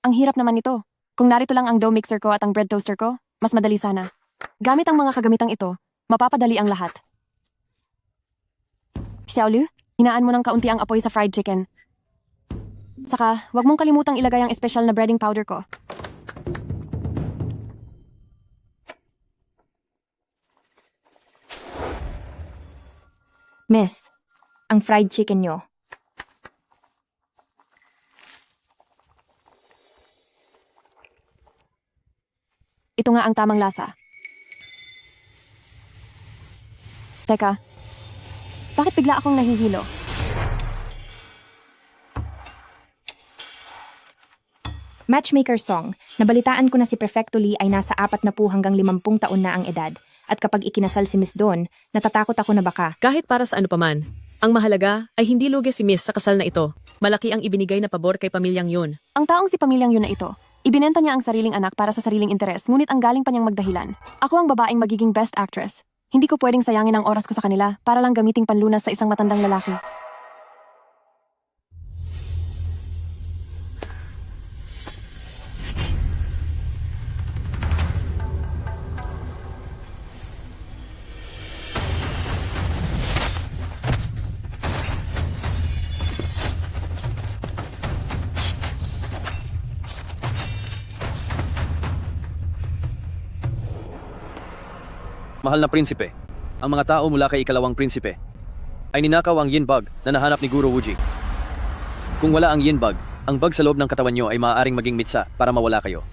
Ang hirap naman nito. Kung narito lang ang dough mixer ko at ang bread toaster ko, mas madali sana. Gamit ang mga kagamitang ito, mapapadali ang lahat. Xiaolu, hinaan mo ng kaunti ang apoy sa fried chicken. Saka, huwag mong kalimutang ilagay ang espesyal na breading powder ko. Miss, ang fried chicken nyo. Ito nga ang tamang lasa. Teka, bakit bigla akong nahihilo? Matchmaker song, nabalitaan ko na si Prefecto Lee ay nasa 40 hanggang 50 taon na ang edad. At kapag ikinasal si Miss Dawn, natatakot ako na baka. Kahit para sa ano paman, ang mahalaga ay hindi lugi si Miss sa kasal na ito. Malaki ang ibinigay na pabor kay pamilyang yun. Ang taong si pamilyang yun na ito, ibinenta niya ang sariling anak para sa sariling interes, ngunit ang galing pa niyang magdahilan. Ako ang babaeng magiging best actress. Hindi ko pwedeng sayangin ang oras ko sa kanila para lang gamiting panlunas sa isang matandang lalaki. Mahal na prinsipe, ang mga tao mula kay ikalawang prinsipe ay ninakaw ang yin bug na nahanap ni Guro Wuji. Kung wala ang yin bug, ang bug sa loob ng katawan nyo ay maaaring maging mitsa para mawala kayo.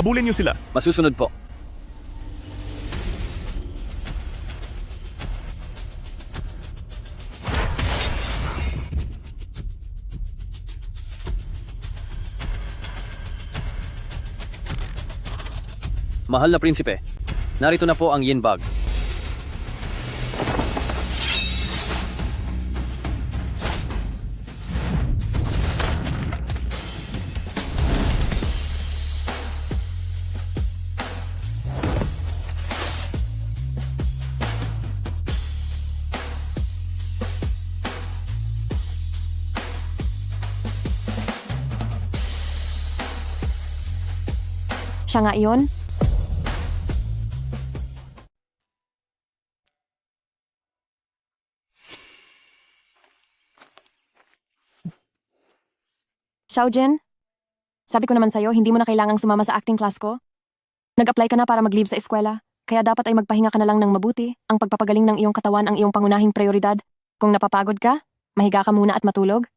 Habulin niyo sila. Masusunod po. Mahal na prinsipe, narito na po ang yin bug. Siya nga iyon? Xiaojin, sabi ko naman sa'yo, hindi mo na kailangang sumama sa acting class ko. Nag-apply ka na para mag-leave sa eskwela, kaya dapat ay magpahinga ka na lang ng mabuti. Ang pagpapagaling ng iyong katawan ang iyong pangunahing prioridad. Kung napapagod ka, mahiga ka muna at matulog.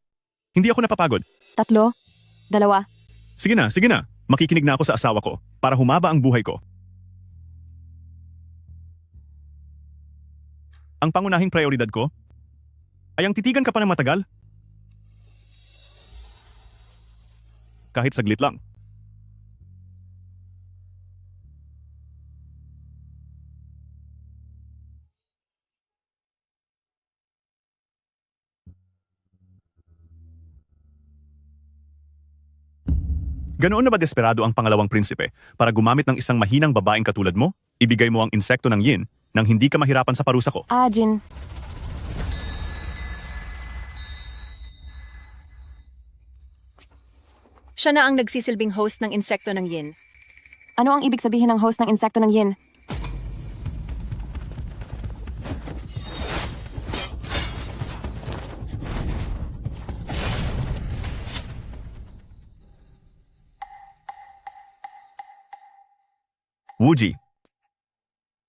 Hindi ako napapagod. 3, 2. Sige na. Makikinig na ako sa asawa ko para humaba ang buhay ko. Ang pangunahing prioridad ko ay ang titigan ka pa ng matagal. Kahit saglit lang. Ganoon na ba desperado ang pangalawang prinsipe para gumamit ng isang mahinang babaeng katulad mo? Ibigay mo ang insekto ng yin nang hindi ka mahirapan sa parusa ko. Jin. Siya na ang nagsisilbing host ng insekto ng yin. Ano ang ibig sabihin ng host ng insekto ng yin? Wuji,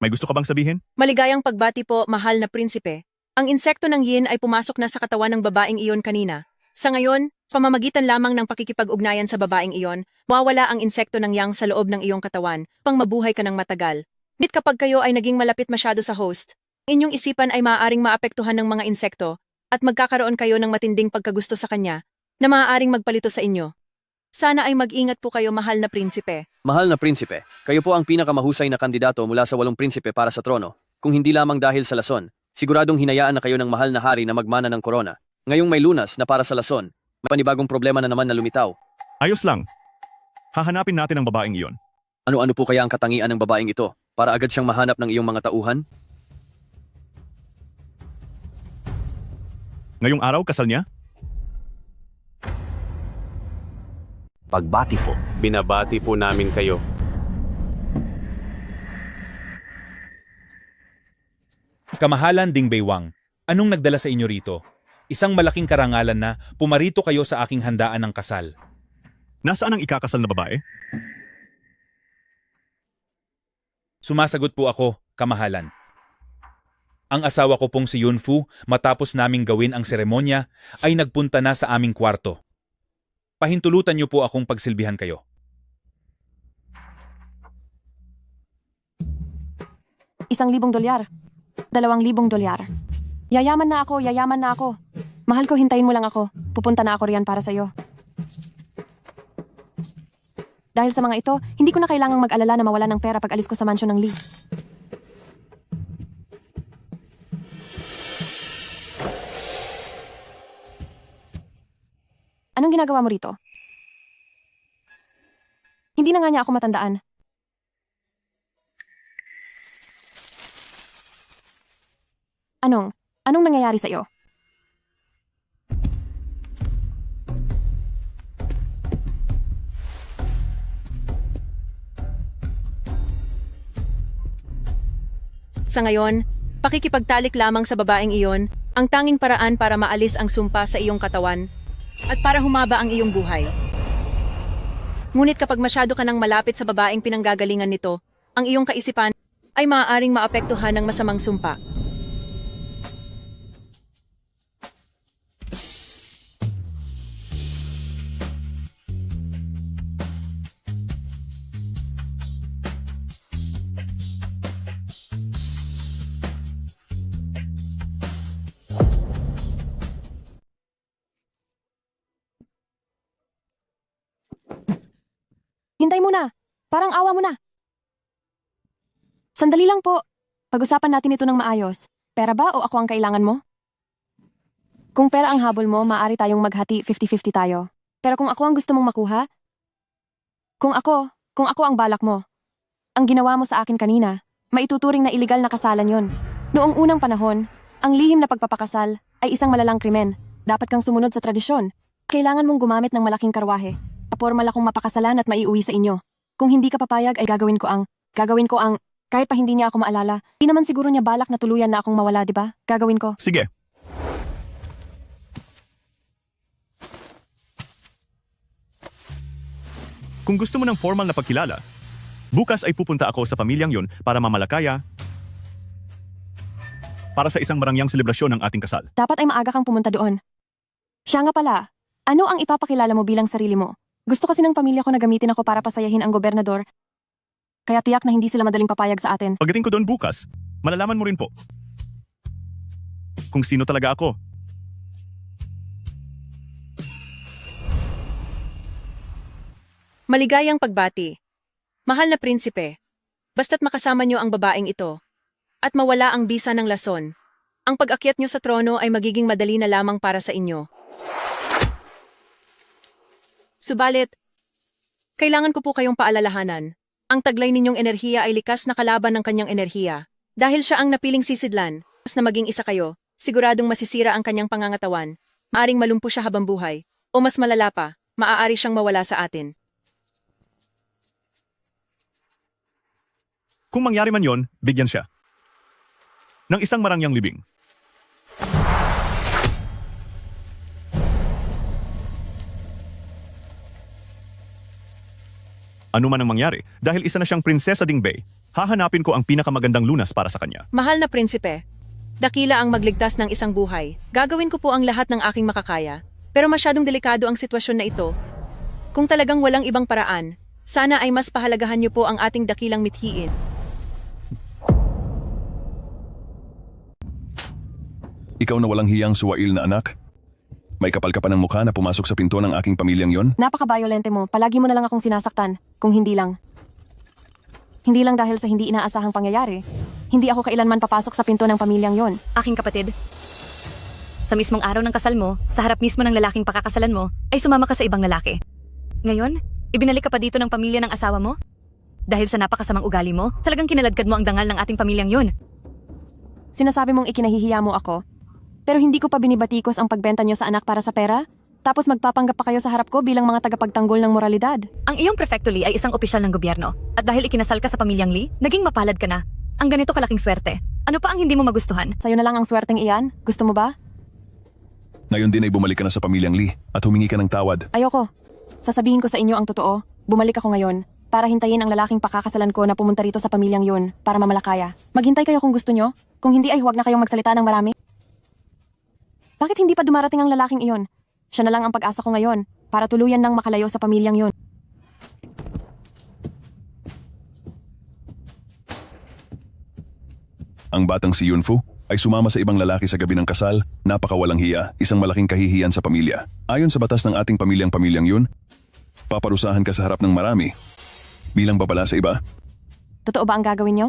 may gusto ka bang sabihin? Maligayang pagbati po, mahal na prinsipe. Ang insekto ng yin ay pumasok na sa katawan ng babaeng iyon kanina. Sa ngayon, pamamagitan lamang ng pakikipag-ugnayan sa babaeng iyon, mawawala ang insekto ng yang sa loob ng iyong katawan, pang mabuhay ka ng matagal. Ngunit kapag kayo ay naging malapit masyado sa host, inyong isipan ay maaaring maapektuhan ng mga insekto at magkakaroon kayo ng matinding pagkagusto sa kanya na maaaring magpalito sa inyo. Sana ay mag-ingat po kayo, mahal na prinsipe. Mahal na prinsipe, kayo po ang pinakamahusay na kandidato mula sa 8 prinsipe para sa trono. Kung hindi lamang dahil sa lason, siguradong hinayaan na kayo ng mahal na hari na magmana ng korona. Ngayong may lunas na para sa lason, may panibagong problema na naman na lumitaw. Ayos lang. Hahanapin natin ang babaeng iyon. Ano-ano po kaya ang katangian ng babaeng ito para agad siyang mahanap ng iyong mga tauhan? Ngayong araw, kasal niya? Pagbati po. Binabati po namin kayo. Kamahalan Ding Baywang, anong nagdala sa inyo rito? Isang malaking karangalan na pumarito kayo sa aking handaan ng kasal. Nasaan ang ikakasal na babae? Sumasagot po ako, kamahalan. Ang asawa ko pong si Yunfu, matapos naming gawin ang seremonya, ay nagpunta na sa aming kwarto. Pahintulutan niyo po akong pagsilbihan kayo. $1,000. $2,000. Yayaman na ako. Mahal ko, hintayin mo lang ako. Pupunta na ako riyan para sa'yo. Dahil sa mga ito, hindi ko na kailangang mag-alala na mawala ng pera pag alis ko sa mansyon ng Lee. Anong ginagawa mo rito? Hindi na nga niya ako matandaan. Anong nangyayari sa'yo? Sa ngayon, pakikipagtalik lamang sa babaeng iyon ang tanging paraan para maalis ang sumpa sa iyong katawan at para humaba ang iyong buhay. Ngunit kapag masyado ka nang malapit sa babaeng pinanggagalingan nito, ang iyong kaisipan ay maaaring maapektuhan ng masamang sumpa. Hintay mo na. Parang awa mo na. Sandali lang po. Pag-usapan natin ito ng maayos. Pera ba o ako ang kailangan mo? Kung pera ang habol mo, maaari tayong maghati 50-50 tayo. Pero kung ako ang gusto mong makuha, kung ako ang balak mo, ang ginawa mo sa akin kanina, maituturing na iligal na kasalan yon. Noong unang panahon, ang lihim na pagpapakasal ay isang malalang krimen. Dapat kang sumunod sa tradisyon. Kailangan mong gumamit ng malaking karwahe. Pormal akong mapakasalan at maiuwi sa inyo. Kung hindi ka papayag ay gagawin ko ang, kahit pa hindi niya ako maalala, di naman siguro niya balak na tuluyan na akong mawala, di ba? Gagawin ko. Sige. Kung gusto mo ng formal na pagkilala, bukas ay pupunta ako sa pamilyang yon para mamalakaya para sa isang marangyang selebrasyon ng ating kasal. Dapat ay maaga kang pumunta doon. Siya nga pala, ano ang ipapakilala mo bilang sarili mo? Gusto kasi ng pamilya ko na gamitin ako para pasayahin ang gobernador. Kaya tiyak na hindi sila madaling papayag sa atin. Pagdating ko doon bukas, malalaman mo rin po kung sino talaga ako. Maligayang pagbati. Mahal na prinsipe, basta't makasama niyo ang babaeng ito at mawala ang bisa ng lason, ang pag-akyat niyo sa trono ay magiging madali na lamang para sa inyo. Subalit, kailangan ko po kayong paalalahanan. Ang taglay ninyong enerhiya ay likas na kalaban ng kanyang enerhiya. Dahil siya ang napiling sisidlan, mas na maging isa kayo, siguradong masisira ang kanyang pangangatawan. Maaring malumpo siya habang buhay. O mas malala pa, maaari siyang mawala sa atin. Kung mangyari man yon, bigyan siya ng isang marangyang libing. Ano man ang mangyari, dahil isa na siyang prinsesa Ding Bei, hahanapin ko ang pinakamagandang lunas para sa kanya. Mahal na prinsipe, dakila ang magligtas ng isang buhay. Gagawin ko po ang lahat ng aking makakaya. Pero masyadong delikado ang sitwasyon na ito. Kung talagang walang ibang paraan, sana ay mas pahalagahan niyo po ang ating dakilang mithiin. Ikaw na walang hiyang suwail na anak? May kapal ka pa ng mukha na pumasok sa pinto ng aking pamilyang yon? Napaka-violente mo. Palagi mo na lang akong sinasaktan. Kung hindi lang. Hindi lang dahil sa hindi inaasahang pangyayari. Hindi ako kailanman papasok sa pinto ng pamilyang yon. Aking kapatid, sa mismong araw ng kasal mo, sa harap mismo ng lalaking pakakasalan mo, ay sumama ka sa ibang lalaki. Ngayon, ibinalik ka pa dito ng pamilya ng asawa mo? Dahil sa napakasamang ugali mo, talagang kinaladkad mo ang dangal ng ating pamilyang yon. Sinasabi mong ikinahihiya mo ako. Pero hindi ko pa binibatikos ang pagbenta niyo sa anak para sa pera? Tapos magpapanggap pa kayo sa harap ko bilang mga tagapagtanggol ng moralidad. Ang iyong Prefecto Lee ay isang opisyal ng gobyerno. At dahil ikinasal ka sa pamilyang Lee, naging mapalad ka na. Ang ganito kalaking swerte. Ano pa ang hindi mo magustuhan? Sa'yo na lang ang swerteng iyan. Gusto mo ba? Ngayon din ay bumalik ka na sa pamilyang Lee at humingi ka ng tawad. Ayoko. Sasabihin ko sa inyo ang totoo. Bumalik ako ngayon para hintayin ang lalaking pakakasalan ko na pumunta rito sa pamilyang yun para mamalakaya. Maghintay kayo kung gusto nyo. Kung hindi ay huwag na kayong magsalita ng marami. Bakit hindi pa dumarating ang lalaking iyon? Siya na lang ang pag-asa ko ngayon para tuluyan nang makalayo sa pamilyang yun. Ang batang si Yunfu ay sumama sa ibang lalaki sa gabi ng kasal, napakawalang hiya, isang malaking kahihiyan sa pamilya. Ayon sa batas ng ating pamilyang yun, paparusahan ka sa harap ng marami. Bilang babala sa iba, Totoo ba ang gagawin nyo?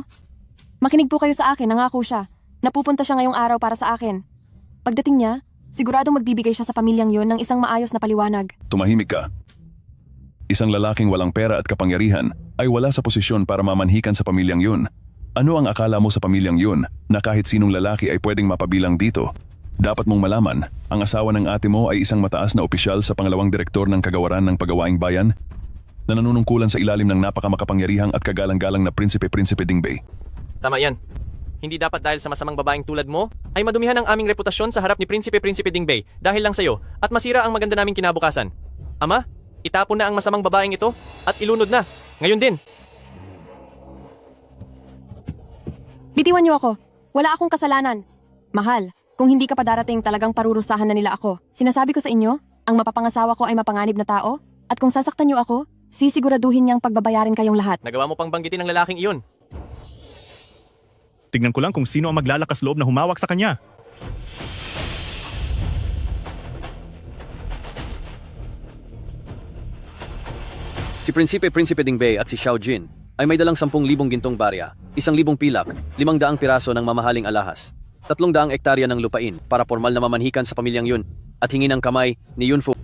Makinig po kayo sa akin, nangako siya. Napupunta siya ngayong araw para sa akin. Pagdating niya, siguradong magbibigay siya sa pamilyang yun ng isang maayos na paliwanag. tumahimik ka. Isang lalaking walang pera at kapangyarihan ay wala sa posisyon para mamanhikan sa pamilyang yun. Ano ang akala mo sa pamilyang yun na kahit sinong lalaki ay pwedeng mapabilang dito? Dapat mong malaman, ang asawa ng ate mo ay isang mataas na opisyal sa pangalawang direktor ng kagawaran ng pagawaing bayan na nanunungkulan sa ilalim ng napakamakapangyarihang at kagalang-galang na Prinsipe Dingbei. Tama yan. Hindi dapat dahil sa masamang babaeng tulad mo ay madumihan ang aming reputasyon sa harap ni Prinsipe Dingbei dahil lang sa'yo at masira ang maganda naming kinabukasan. Ama, itapon na ang masamang babaeng ito at ilunod na. Ngayon din. Bitiwan niyo ako. Wala akong kasalanan. Mahal, kung hindi ka pa darating talagang parurusahan na nila ako. Sinasabi ko sa inyo, ang mapapangasawa ko ay mapanganib na tao at kung sasaktan niyo ako, sisiguraduhin niyang pagbabayarin kayong lahat. Nagawa mo pang banggitin ang lalaking iyon. Tignan ko lang kung sino ang maglalakas loob na humawak sa kanya. Si Prinsipe Dingbei at si Xiao Jin ay may dalang 10,000 gintong barya, 1,000 pilak, 500 piraso ng mamahaling alahas, 300 ektarya ng lupain para formal na mamanhikan sa pamilyang yun at hingi ng kamay ni Yunfu.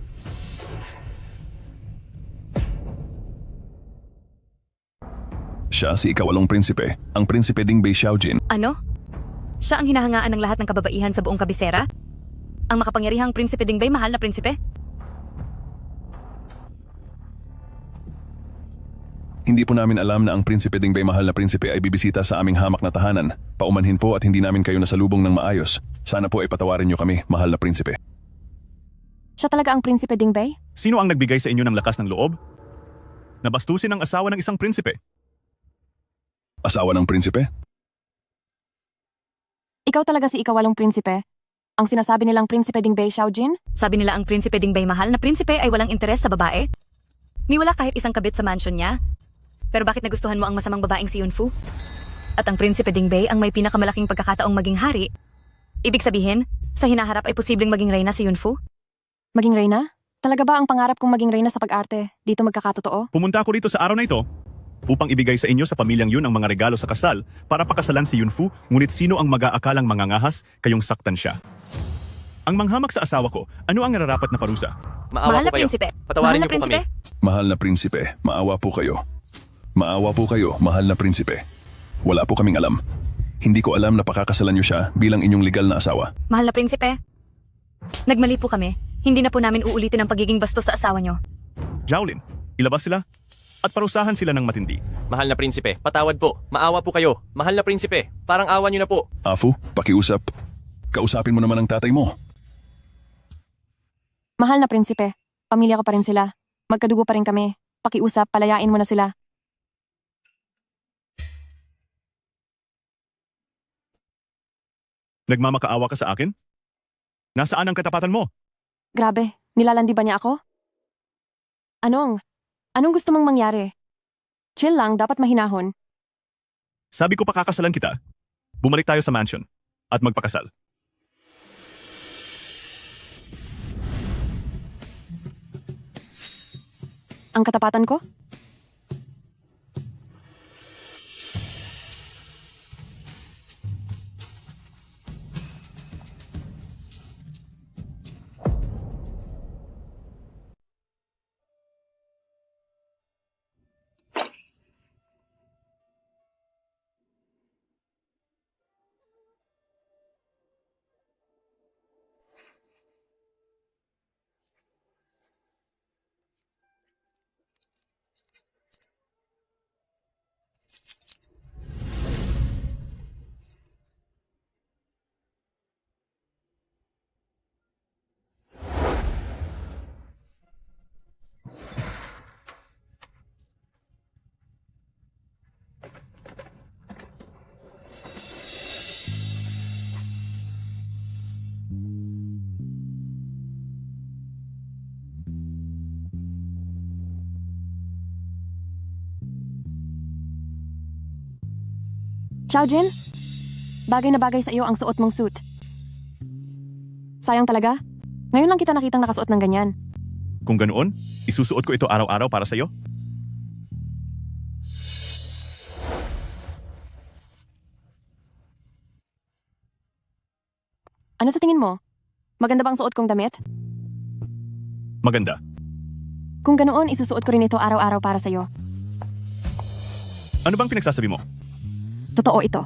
Siya si ikawalong prinsipe, ang Prinsipe Dingbei Xiaojin. Ano? Siya ang hinahangaan ng lahat ng kababaihan sa buong kabisera? Ang makapangyarihang Prinsipe Dingbei, mahal na prinsipe? Hindi po namin alam na ang Prinsipe Dingbei mahal na prinsipe ay bibisita sa aming hamak na tahanan. Paumanhin po at hindi namin kayo nasalubong ng maayos. Sana po ay patawarin niyo kami, mahal na prinsipe. Siya talaga ang Prinsipe Dingbei? Sino ang nagbigay sa inyo ng lakas ng loob? Nabastusin ang asawa ng isang prinsipe. Asawa ng prinsipe? Ikaw talaga si ikawalong prinsipe? Ang sinasabi nilang Prinsipe Dingbei Xiaojin? Sabi nila ang Prinsipe Dingbei mahal na prinsipe ay walang interes sa babae? Ni wala kahit isang kabit sa mansion niya? Pero bakit nagustuhan mo ang masamang babaeng si Yunfu? At ang Prinsipe Dingbei ang may pinakamalaking pagkakataong maging hari? Ibig sabihin, sa hinaharap ay posibleng maging reyna si Yunfu? Maging reyna? Talaga ba ang pangarap kong maging reyna sa pag-arte? Dito magkakatotoo? Pumunta ako rito sa araw na ito upang ibigay sa inyo sa pamilyang yun ang mga regalo sa kasal para pakasalan si Yunfu, ngunit sino ang mag-aakalang mangangahas kayong saktan siya? Ang manghamak sa asawa ko, ano ang nararapat na parusa? Maawa Mahal po na kayo. prinsipe. Patawarin Mahal na niyo po kami. prinsipe. Mahal na prinsipe, maawa po kayo. Maawa po kayo, mahal na prinsipe. Wala po kaming alam. Hindi ko alam na pakakasalan niyo siya bilang inyong legal na asawa. Mahal na prinsipe. Nagmali po kami. Hindi na po namin uulitin ang pagiging bastos sa asawa niyo. Jowlin, ilabas sila at parusahan sila ng matindi. Mahal na prinsipe, patawad po. Maawa po kayo. Mahal na prinsipe, parang awa niyo na po. Afu, pakiusap. Kausapin mo naman ang tatay mo. Mahal na prinsipe, pamilya ko pa rin sila. Magkadugo pa rin kami. Pakiusap, palayain mo na sila. Nagmamakaawa ka sa akin? Nasaan ang katapatan mo? Grabe, nilalandi ba niya ako? Anong gusto mong mangyari? Chill lang, dapat mahinahon. Sabi ko pakakasalan kita. Bumalik tayo sa mansion at magpakasal. Ang katapatan ko? Xiaojin, bagay na bagay sa iyo ang suot mong suit. Sayang talaga. Ngayon lang kita nakitang nakasuot ng ganyan. Kung ganoon, isusuot ko ito araw-araw para sa'yo. Ano sa tingin mo? Maganda bang suot kong damit? Maganda. Kung ganoon, isusuot ko rin ito araw-araw para sa iyo. Ano bang pinagsasabi mo? Totoo ito.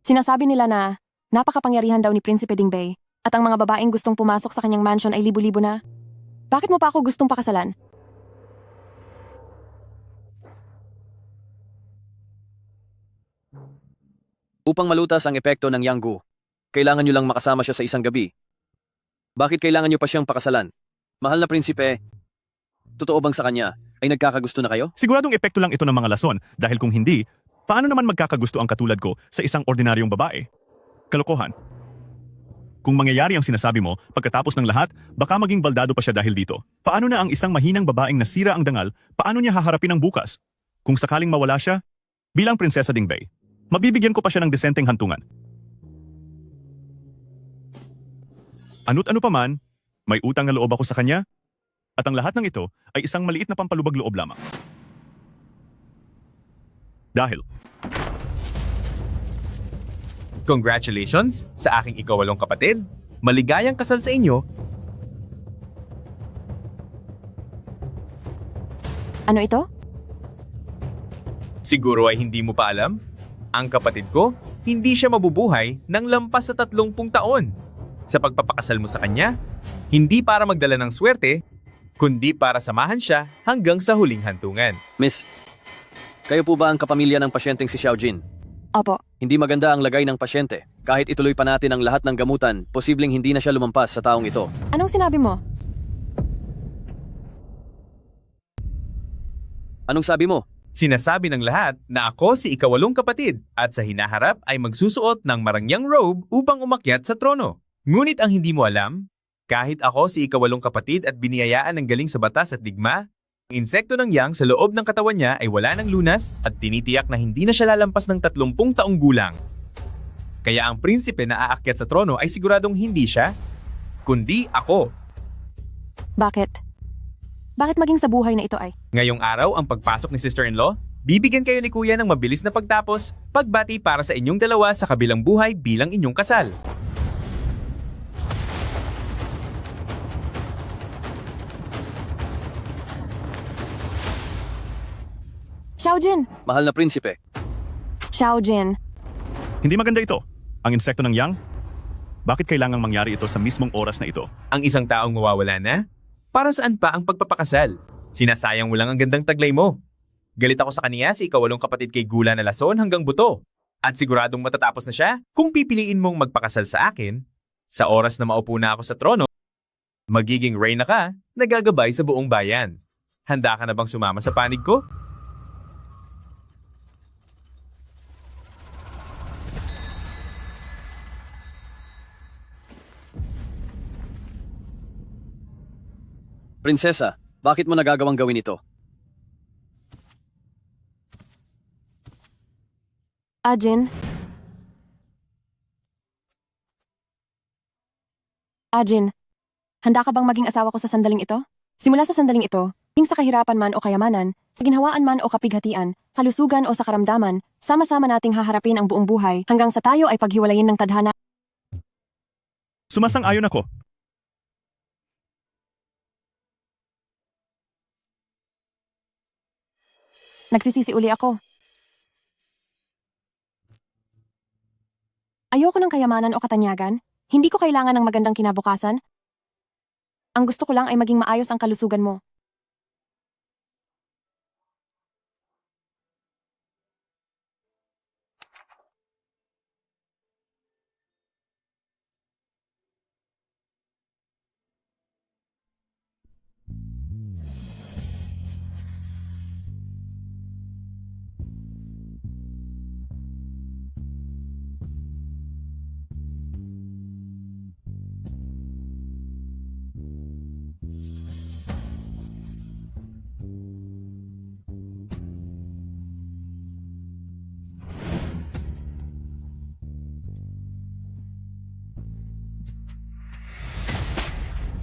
Sinasabi nila na napakapangyarihan daw ni Prinsipe Dingbei at ang mga babaeng gustong pumasok sa kanyang mansion ay libu-libo na. Bakit mo pa ako gustong pakasalan? Upang malutas ang epekto ng Yanggu, kailangan nyo lang makasama siya sa isang gabi. Bakit kailangan nyo pa siyang pakasalan? Mahal na prinsipe, totoo bang sa kanya ay nagkakagusto na kayo? Siguradong epekto lang ito ng mga lason dahil kung hindi, paano naman magkakagusto ang katulad ko sa isang ordinaryong babae? Kalokohan. Kung mangyayari ang sinasabi mo, pagkatapos ng lahat, baka maging baldado pa siya dahil dito. Paano na ang isang mahinang babaeng nasira ang dangal, paano niya haharapin ang bukas? Kung sakaling mawala siya, bilang Prinsesa Dingbei, mabibigyan ko pa siya ng desenteng hantungan. Ano't ano pa man, may utang na loob ako sa kanya, at ang lahat ng ito ay isang maliit na pampalubag loob lamang. Dahil, Congratulations sa aking ikawalong kapatid. Maligayang kasal sa inyo. Ano ito? Siguro ay hindi mo pa alam. Ang kapatid ko, hindi siya mabubuhay ng lampas sa 30 taon. Sa pagpapakasal mo sa kanya, hindi para magdala ng swerte, kundi para samahan siya hanggang sa huling hantungan. Miss, kayo po ba ang kapamilya ng pasyenteng si Xiaojin? Opo. Hindi maganda ang lagay ng pasyente. Kahit ituloy pa natin ang lahat ng gamutan, posibleng hindi na siya lumampas sa taong ito. Anong sinabi mo? Anong sabi mo? Sinasabi ng lahat na ako si ikawalong kapatid at sa hinaharap ay magsusuot ng marangyang robe upang umakyat sa trono. Ngunit ang hindi mo alam, kahit ako si ikawalong kapatid at biniyayaan ng galing sa batas at digma, ang insekto ng yang sa loob ng katawan niya ay wala ng lunas at tinitiyak na hindi na siya lalampas ng 30 taong gulang. Kaya ang prinsipe na aakyat sa trono ay siguradong hindi siya, kundi ako. Bakit? Bakit maging sa buhay na ito ay? Ngayong araw ang pagpasok ni sister-in-law, bibigyan kayo ni kuya ng mabilis na pagtapos, pagbati para sa inyong dalawa sa kabilang buhay bilang inyong kasal. Xiaojin! Mahal na prinsipe, Xiaojin! hindi maganda ito. Ang insekto ng yang, bakit kailangang mangyari ito sa mismong oras na ito? Ang isang taong mawawala na? Para saan pa ang pagpapakasal? Sinasayang mo lang ang gandang taglay mo. Galit ako sa kaniya si ikawalong kapatid kay Gula na lason hanggang buto. At siguradong matatapos na siya kung pipiliin mong magpakasal sa akin. Sa oras na maupo na ako sa trono, magiging reyna ka na gagabay sa buong bayan. Handa ka na bang sumama sa panig ko? prinsesa, bakit mo nagagawang gawin ito? Ajin? Ajin, handa ka bang maging asawa ko sa sandaling ito? Simula sa sandaling ito, ping sa kahirapan man o kayamanan, sa ginhawaan man o kapighatian, sa lusugan o sa karamdaman, sama-sama nating haharapin ang buong buhay hanggang sa tayo ay paghiwalayin ng tadhana. Sumasang-ayon ako. Nagsisisi uli ako. Ayoko ng kayamanan o katanyagan. Hindi ko kailangan ng magandang kinabukasan. Ang gusto ko lang ay maging maayos ang kalusugan mo.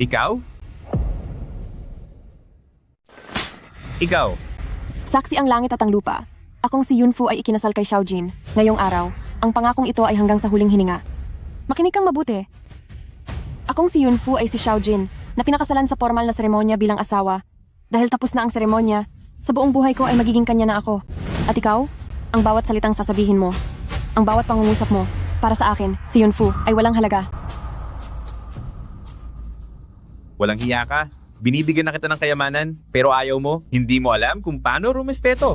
Ikaw? Ikaw? Saksi ang langit at ang lupa. Akong si Yunfu ay ikinasal kay Xiaojin. Ngayong araw, ang pangakong ito ay hanggang sa huling hininga. Makinig kang mabuti. Akong si Yunfu ay si Xiaojin, na pinakasalan sa formal na seremonya bilang asawa. Dahil tapos na ang seremonya, sa buong buhay ko ay magiging kanya na ako. At ikaw? Ang bawat salitang sasabihin mo, ang bawat pangungusap mo, para sa akin, si Yunfu ay walang halaga. Walang hiya ka? Binibigyan na kita ng kayamanan, pero ayaw mo, hindi mo alam kung paano rumespeto.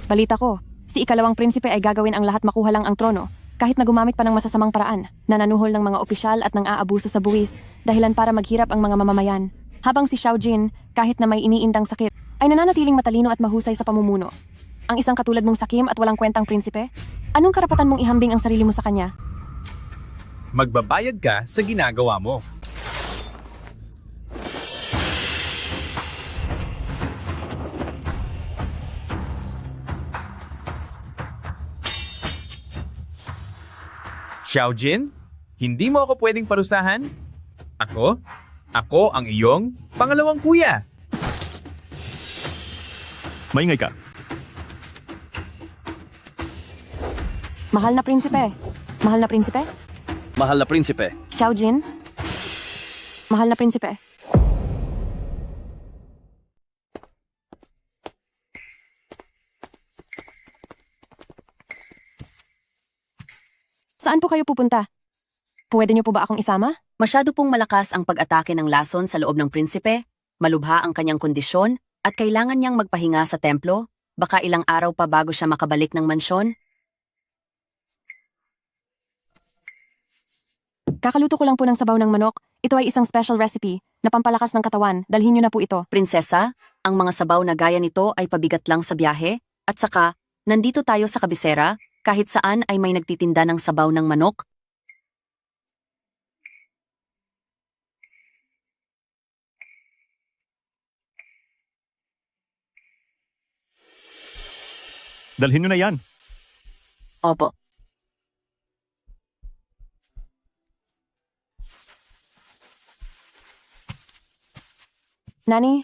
Balita ko, si ikalawang prinsipe ay gagawin ang lahat makuha lang ang trono, kahit na gumamit pa ng masasamang paraan, na nanuhol ng mga opisyal at ng aabuso sa buwis, dahilan para maghirap ang mga mamamayan. Habang si Xiaojin, kahit na may iniindang sakit, ay nananatiling matalino at mahusay sa pamumuno. Ang isang katulad mong sakim at walang kwentang prinsipe? Anong karapatan mong ihambing ang sarili mo sa kanya? Magbabayad ka sa ginagawa mo. Xiaojin, hindi mo ako pwedeng parusahan? Ako ang iyong pangalawang kuya. Maingay ka. Mahal na prinsipe. Mahal na prinsipe? Mahal na prinsipe. Xiaojin? Mahal na prinsipe. Saan po kayo pupunta? Pwede niyo po ba akong isama? Masyado pong malakas ang pag-atake ng lason sa loob ng prinsipe, malubha ang kanyang kondisyon, at kailangan niyang magpahinga sa templo, baka ilang araw pa bago siya makabalik ng mansyon. Kakaluto ko lang po ng sabaw ng manok. Ito ay isang special recipe na pampalakas ng katawan. Dalhin niyo na po ito. Prinsesa, ang mga sabaw na gaya nito ay pabigat lang sa biyahe, at saka, nandito tayo sa kabisera, kahit saan ay may nagtitinda ng sabaw ng manok. Dalhin nyo na yan. Opo. Nani,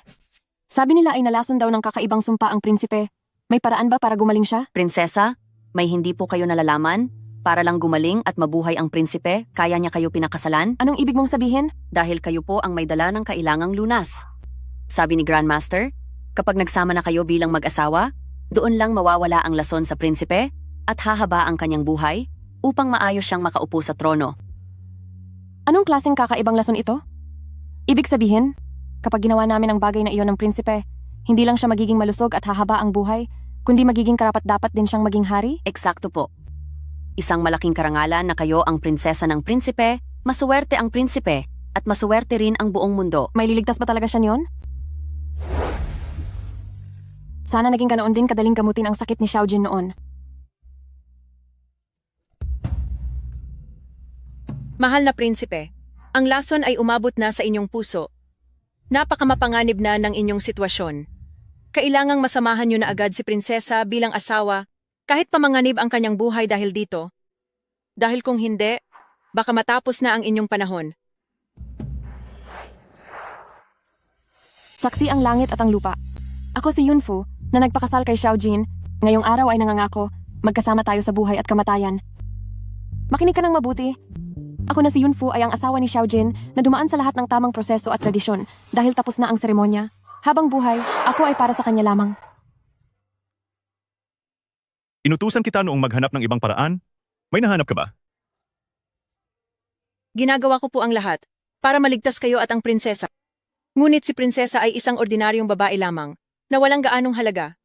sabi nila ay nalason daw ng kakaibang sumpa ang prinsipe. May paraan ba para gumaling siya? Prinsesa, may hindi po kayo nalalaman? Para lang gumaling at mabuhay ang prinsipe, kaya niya kayo pinakasalan? Anong ibig mong sabihin? Dahil kayo po ang may dala ng kailangang lunas. Sabi ni Grandmaster, kapag nagsama na kayo bilang mag-asawa, doon lang mawawala ang lason sa prinsipe at hahaba ang kanyang buhay upang maayos siyang makaupo sa trono. Anong klaseng kakaibang lason ito? Ibig sabihin, kapag ginawa namin ang bagay na iyon ng prinsipe, hindi lang siya magiging malusog at hahaba ang buhay, kundi magiging karapat-dapat din siyang maging hari? Eksakto po. Isang malaking karangalan na kayo ang prinsesa ng prinsipe, masuwerte ang prinsipe, at masuwerte rin ang buong mundo. May liligtas ba talaga siya niyon? Sana naging ganoon din kadaling gamutin ang sakit ni Xiaojin noon. Mahal na prinsipe, ang lason ay umabot na sa inyong puso. Napakamapanganib na ng inyong sitwasyon. Kailangang masamahan niyo na agad si prinsesa bilang asawa, kahit pamanganib ang kanyang buhay dahil dito. Dahil kung hindi, baka matapos na ang inyong panahon. Saksi ang langit at ang lupa. Ako si Yunfu, na nagpakasal kay Xiaojin. Ngayong araw ay nangangako, magkasama tayo sa buhay at kamatayan. Makinig ka ng mabuti. Ako na si Yunfu ay ang asawa ni Xiaojin na dumaan sa lahat ng tamang proseso at tradisyon dahil tapos na ang seremonya. Habang buhay, ako ay para sa kanya lamang. Inutusan kita noong maghanap ng ibang paraan. May nahanap ka ba? Ginagawa ko po ang lahat para maligtas kayo at ang prinsesa. Ngunit si prinsesa ay isang ordinaryong babae lamang na walang gaanong halaga.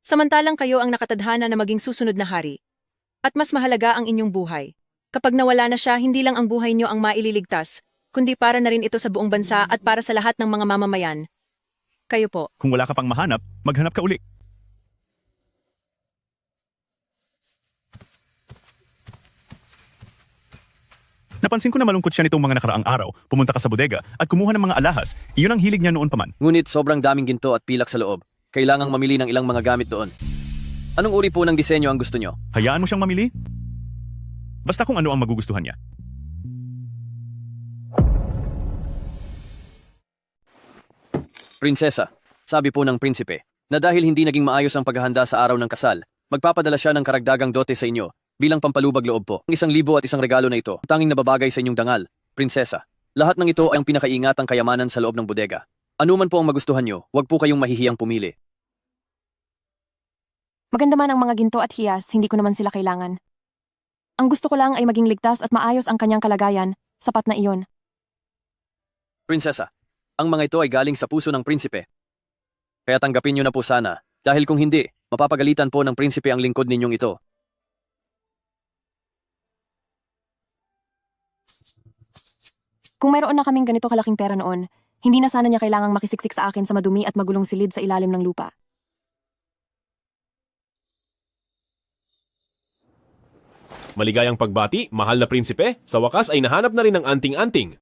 Samantalang kayo ang nakatadhana na maging susunod na hari. At mas mahalaga ang inyong buhay. Kapag nawala na siya, hindi lang ang buhay niyo ang maililigtas, kundi para na rin ito sa buong bansa at para sa lahat ng mga mamamayan. Kayo po. Kung wala ka pang mahanap, maghanap ka uli. Napansin ko na malungkot siya nitong mga nakaraang araw. Pumunta ka sa bodega at kumuha ng mga alahas. Iyon ang hilig niya noon pa man. Ngunit sobrang daming ginto at pilak sa loob. Kailangang mamili ng ilang mga gamit doon. Anong uri po ng disenyo ang gusto nyo? Hayaan mo siyang mamili. Basta kung ano ang magugustuhan niya. Prinsesa, sabi po ng prinsipe, na dahil hindi naging maayos ang paghahanda sa araw ng kasal, magpapadala siya ng karagdagang dote sa inyo bilang pampalubag loob po. Ang 1,000 at isang regalo na ito, tanging nababagay sa inyong dangal, prinsesa. Lahat ng ito ay ang pinakaiingatang kayamanan sa loob ng bodega. Ano man po ang magustuhan nyo, huwag po kayong mahihiyang pumili. Maganda man ang mga ginto at hiyas, hindi ko naman sila kailangan. Ang gusto ko lang ay maging ligtas at maayos ang kanyang kalagayan, sapat na iyon. Prinsesa, ang mga ito ay galing sa puso ng prinsipe. Kaya tanggapin nyo na po sana, dahil kung hindi, mapapagalitan po ng prinsipe ang lingkod ninyong ito. Kung mayroon na kaming ganito kalaking pera noon, hindi na sana niya kailangang makisiksik sa akin sa madumi at magulong silid sa ilalim ng lupa. Maligayang pagbati, mahal na prinsipe. Sa wakas ay nahanap na rin ang anting-anting.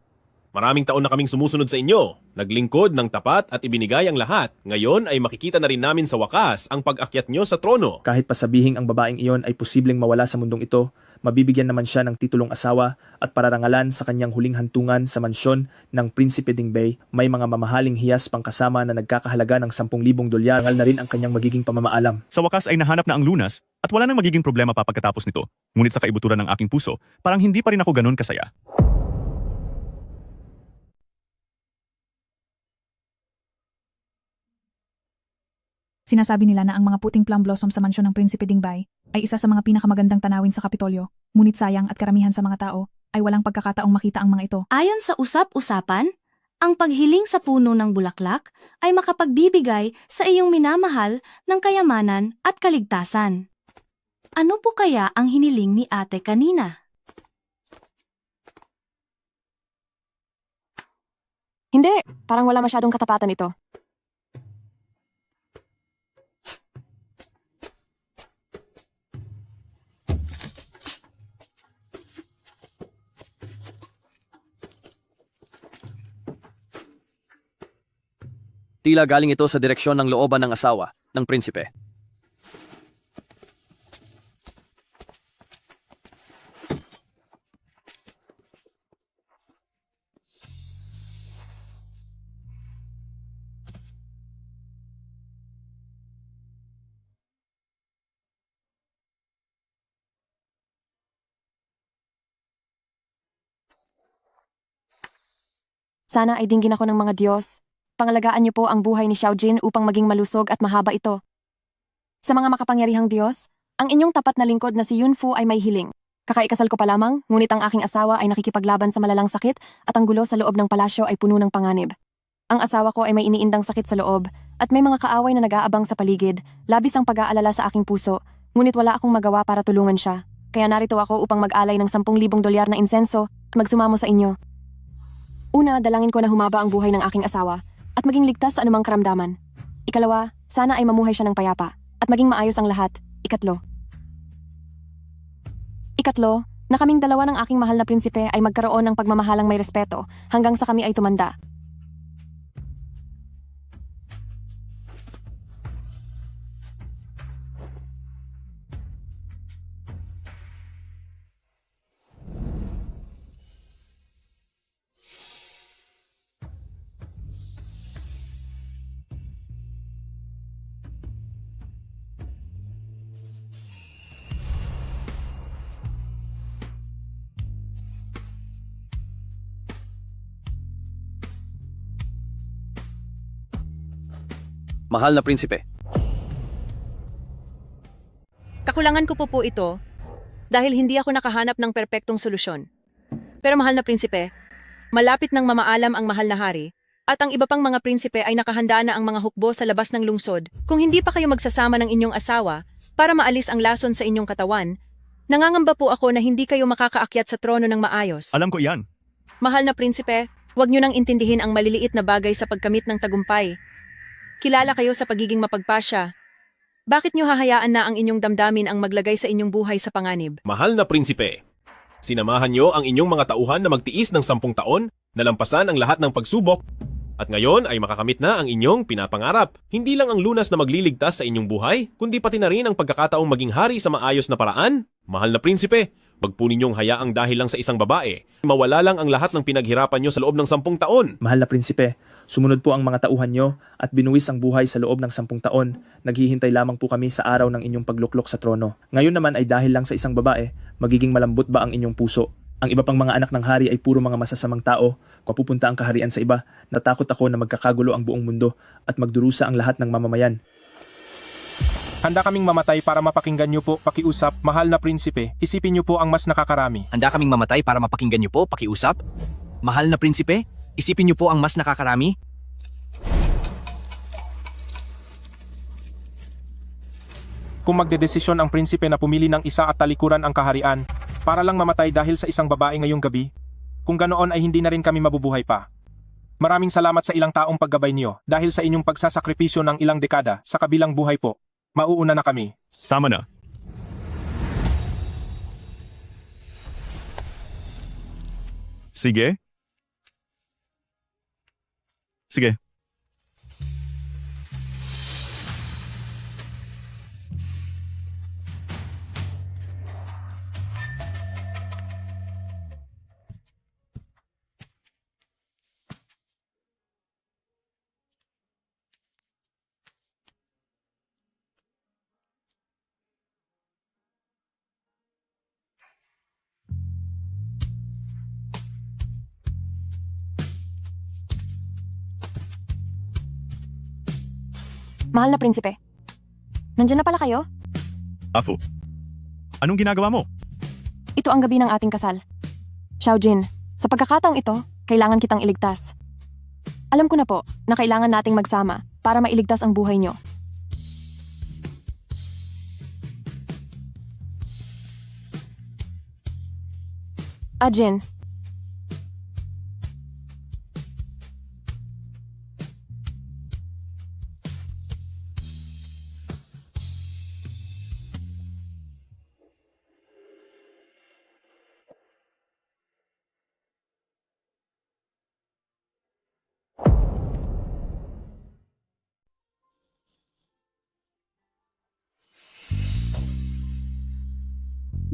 Maraming taon na kaming sumusunod sa inyo, naglingkod ng tapat at ibinigay ang lahat. Ngayon ay makikita na rin namin sa wakas ang pag-akyat nyo sa trono. Kahit pa sabihing ang babaeng iyon ay posibleng mawala sa mundong ito, mabibigyan naman siya ng titulong asawa at pararangalan sa kanyang huling hantungan sa mansyon ng Prinsipe Dingbei. May mga mamahaling hiyas pangkasama na nagkakahalaga ng 10,000 dolyar. Rangal na rin ang kanyang magiging pamamaalam. Sa wakas ay nahanap na ang lunas at wala nang magiging problema pa pagkatapos nito. Ngunit sa kaibuturan ng aking puso, parang hindi pa rin ako ganun kasaya. Sinasabi nila na ang mga puting plum blossom sa mansyon ng Prinsipe Dingbei ay isa sa mga pinakamagandang tanawin sa Kapitolyo. Ngunit sayang at karamihan sa mga tao ay walang pagkakataong makita ang mga ito. Ayon sa usap-usapan, ang paghiling sa puno ng bulaklak ay makapagbibigay sa iyong minamahal ng kayamanan at kaligtasan. Ano po kaya ang hiniling ni ate kanina? Hindi, parang wala masyadong katapatan ito. Tila galing ito sa direksyon ng looban ng asawa ng prinsipe. Sana ay dinggin ako ng mga Diyos. Pangalagaan niyo po ang buhay ni Xiaojin upang maging malusog at mahaba ito. Sa mga makapangyarihang Diyos, ang inyong tapat na lingkod na si Yunfu ay may hiling. Kakaikasal ko pa lamang, ngunit ang aking asawa ay nakikipaglaban sa malalang sakit at ang gulo sa loob ng palasyo ay puno ng panganib. Ang asawa ko ay may iniindang sakit sa loob at may mga kaaway na nag-aabang sa paligid. Labis ang pag-aalala sa aking puso, ngunit wala akong magawa para tulungan siya. Kaya narito ako upang mag-alay ng 10,000 dolyar na insenso at magsumamo sa inyo. Una, dalangin ko na humaba ang buhay ng aking asawa at maging ligtas sa anumang karamdaman. Ikalawa, sana ay mamuhay siya ng payapa at maging maayos ang lahat. Ikatlo, na kaming dalawa ng aking mahal na prinsipe ay magkaroon ng pagmamahalang may respeto hanggang sa kami ay tumanda. Mahal na prinsipe, Kakulangan ko po ito dahil hindi ako nakahanap ng perpektong solusyon. Pero mahal na prinsipe, malapit nang mamaalam ang mahal na hari at ang iba pang mga prinsipe ay nakahanda na ang mga hukbo sa labas ng lungsod. Kung hindi pa kayo magsasama ng inyong asawa para maalis ang lason sa inyong katawan, nangangamba po ako na hindi kayo makakaakyat sa trono ng maayos. Alam ko iyan. Mahal na prinsipe, huwag niyo nang intindihin ang maliliit na bagay sa pagkamit ng tagumpay. Kilala kayo sa pagiging mapagpasya. Bakit niyo hahayaan na ang inyong damdamin ang maglagay sa inyong buhay sa panganib? Mahal na prinsipe, sinamahan niyo ang inyong mga tauhan na magtiis ng 10 taon, nalampasan ang lahat ng pagsubok, at ngayon ay makakamit na ang inyong pinapangarap. Hindi lang ang lunas na magliligtas sa inyong buhay, kundi pati na rin ang pagkakataong maging hari sa maayos na paraan. Mahal na prinsipe, wag po ninyong hayaang dahil lang sa isang babae, mawala lang ang lahat ng pinaghirapan nyo sa loob ng 10 taon. Mahal na prinsipe, sumunod po ang mga tauhan nyo at binuwis ang buhay sa loob ng 10 taon. Naghihintay lamang po kami sa araw ng inyong pagluklok sa trono. Ngayon naman ay dahil lang sa isang babae, magiging malambot ba ang inyong puso? Ang iba pang mga anak ng hari ay puro mga masasamang tao. Kung pupunta ang kaharian sa iba, natakot ako na magkakagulo ang buong mundo at magdurusa ang lahat ng mamamayan. Handa kaming mamatay para mapakinggan niyo po, pakiusap, mahal na prinsipe. Isipin niyo po ang mas nakakarami. Handa kaming mamatay para mapakinggan niyo po, pakiusap. Mahal na prinsipe, isipin niyo po ang mas nakakarami. Kung magdedesisyon ang prinsipe na pumili ng isa at talikuran ang kaharian, para lang mamatay dahil sa isang babae ngayong gabi, kung ganoon ay hindi na rin kami mabubuhay pa. Maraming salamat sa ilang taong paggabay niyo dahil sa inyong pagsasakripisyo ng ilang dekada sa kabilang buhay po. Mauuna na kami. Tama na. Sige. Sige. Mahal na prinsipe, nandiyan na pala kayo? Afu, anong ginagawa mo? Ito ang gabi ng ating kasal. Xiaojin, sa pagkakataong ito, kailangan kitang iligtas. Alam ko na po na kailangan nating magsama para mailigtas ang buhay niyo. Ajin,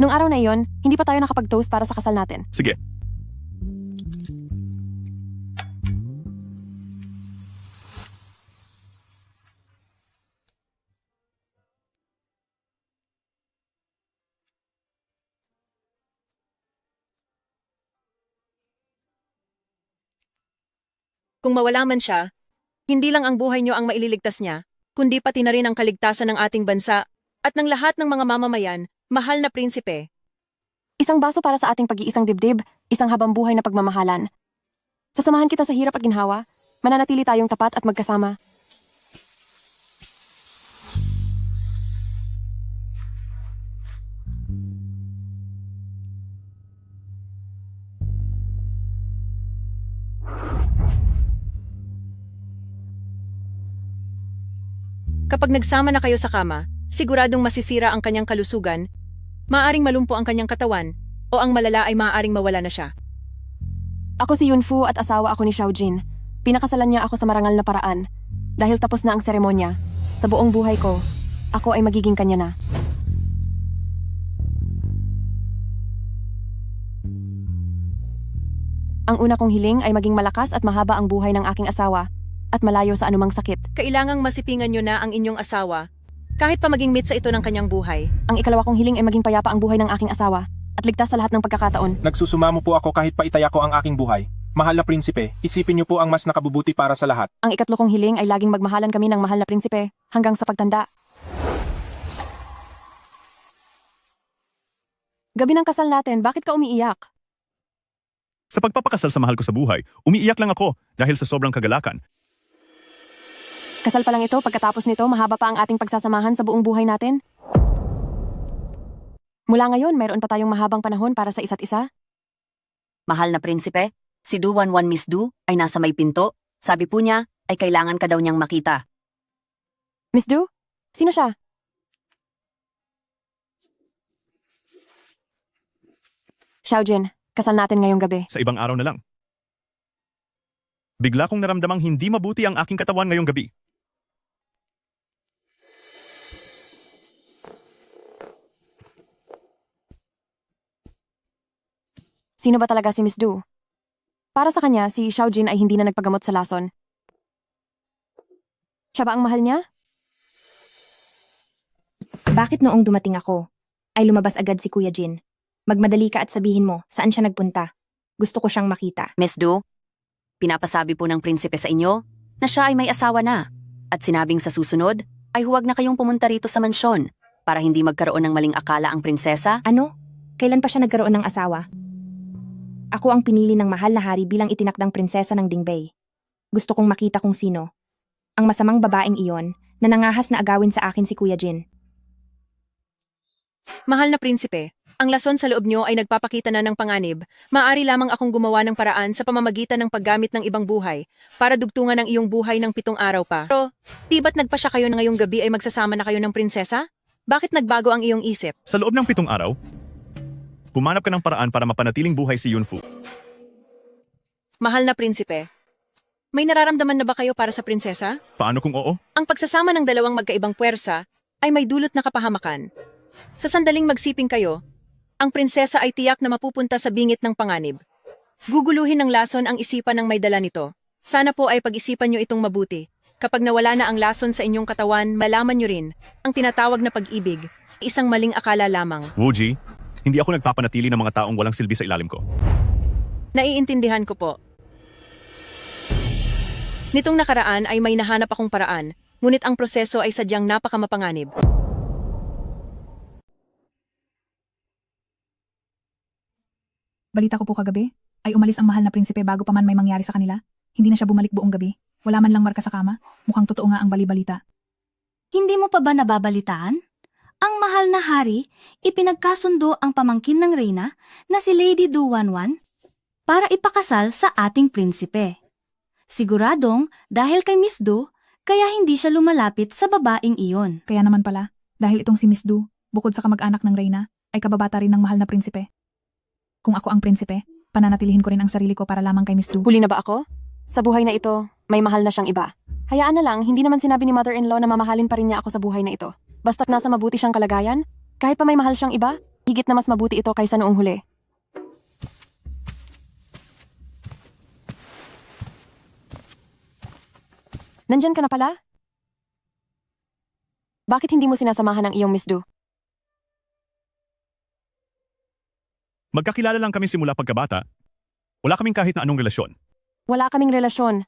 nung araw na iyon, hindi pa tayo nakapag-toast para sa kasal natin. Sige. Kung mawala man siya, hindi lang ang buhay niyo ang maililigtas niya, kundi pati na rin ang kaligtasan ng ating bansa at ng lahat ng mga mamamayan. Mahal na prinsipe, Isang baso para sa ating pag-iisang dibdib, isang habang buhay na pagmamahalan. Sasamahan kita sa hirap at ginhawa, mananatili tayong tapat at magkasama. kapag nagsama na kayo sa kama, siguradong masisira ang kanyang kalusugan, maaaring malumpo ang kanyang katawan, o ang malala ay maaaring mawala na siya. Ako si Yunfu at asawa ako ni Xiaojin. Pinakasalan niya ako sa marangal na paraan. Dahil tapos na ang seremonya, sa buong buhay ko, ako ay magiging kanya na. Ang una kong hiling ay maging malakas at mahaba ang buhay ng aking asawa at malayo sa anumang sakit. Kailangang masipingan niyo na ang inyong asawa, kahit pa maging mitsa ito ng kanyang buhay. Ang ikalawa kong hiling ay maging payapa ang buhay ng aking asawa at ligtas sa lahat ng pagkakataon. Nagsusumamo po ako kahit pa itaya ko ang aking buhay. Mahal na prinsipe, isipin niyo po ang mas nakabubuti para sa lahat. Ang ikatlo kong hiling ay laging magmahalan kami ng mahal na prinsipe hanggang sa pagtanda. Gabi ng kasal natin, bakit ka umiiyak? Sa pagpapakasal sa mahal ko sa buhay, umiiyak lang ako dahil sa sobrang kagalakan. Kasal pa lang ito, pagkatapos nito, mahaba pa ang ating pagsasamahan sa buong buhay natin. Mula ngayon, mayroon pa tayong mahabang panahon para sa isa't isa. Mahal na prinsipe, si Du 11 Miss Du ay nasa may pinto. Sabi po niya ay kailangan ka daw niyang makita. Miss Du? Sino siya? Xiaojin, kasal natin ngayong gabi. Sa ibang araw na lang. Bigla kong naramdamang hindi mabuti ang aking katawan ngayong gabi. Sino ba talaga si Miss Du? Para sa kanya, si Xiaojin ay hindi na nagpagamot sa lason. Siya ba ang mahal niya? Bakit noong dumating ako, ay lumabas agad si Kuya Jin? Magmadali ka at sabihin mo, saan siya nagpunta? Gusto ko siyang makita. Miss Du, pinapasabi po ng prinsipe sa inyo na siya ay may asawa na. At sinabing sa susunod ay huwag na kayong pumunta rito sa mansyon para hindi magkaroon ng maling akala ang prinsesa. Ano? Kailan pa siya nagkaroon ng asawa? Ako ang pinili ng mahal na hari bilang itinakdang prinsesa ng Dingbei. Gusto kong makita kung sino. Ang masamang babaeng iyon na nangahas na agawin sa akin si Kuya Jin. Mahal na prinsipe, ang lason sa loob niyo ay nagpapakita na ng panganib. Maaari lamang akong gumawa ng paraan sa pamamagitan ng paggamit ng ibang buhay para dugtungan ang iyong buhay ng 7 araw pa. Pero, di ba't nagpasya kayo na ngayong gabi ay magsasama na kayo ng prinsesa? Bakit nagbago ang iyong isip? Sa loob ng 7 araw, humanap ka ng paraan para mapanatiling buhay si Yunfu. Mahal na prinsipe, may nararamdaman na ba kayo para sa prinsesa? Paano kung oo? Ang pagsasama ng dalawang magkaibang puwersa ay may dulot na kapahamakan. Sa sandaling magsiping kayo, ang prinsesa ay tiyak na mapupunta sa bingit ng panganib. Guguluhin ng lason ang isipan ng may dala nito. Sana po ay pag-isipan nyo itong mabuti. Kapag nawala na ang lason sa inyong katawan, malaman nyo rin ang tinatawag na pag-ibig, isang maling akala lamang. Wuji, hindi ako nagpapanatili ng mga taong walang silbi sa ilalim ko. Naiintindihan ko po. Nitong nakaraan ay may nahanap akong paraan, ngunit ang proseso ay sadyang napakamapanganib. Balita ko po kagabi, ay umalis ang mahal na prinsipe bago pa man may mangyari sa kanila. Hindi na siya bumalik buong gabi. Wala man lang marka sa kama. Mukhang totoo nga ang bali-balita. Hindi mo pa ba nababalitaan? Ang mahal na hari, ipinagkasundo ang pamangkin ng reyna na si Lady Du 11 para ipakasal sa ating prinsipe. Siguradong dahil kay Miss Du, kaya hindi siya lumalapit sa babaeng iyon. Kaya naman pala, dahil itong si Miss Du, bukod sa kamag-anak ng reyna, ay kababata rin ng mahal na prinsipe. Kung ako ang prinsipe, pananatilihin ko rin ang sarili ko para lamang kay Miss Du. Huli na ba ako? Sa buhay na ito, may mahal na siyang iba. Hayaan na lang, hindi naman sinabi ni mother-in-law na mamahalin pa rin niya ako sa buhay na ito. Basta't nasa mabuti siyang kalagayan, kahit pa may mahal siyang iba, higit na mas mabuti ito kaysa noong huli. Nandyan ka na pala? Bakit hindi mo sinasamahan ang iyong Miss Du? Magkakilala lang kami simula pagkabata. Wala kaming kahit na anong relasyon. Wala kaming relasyon.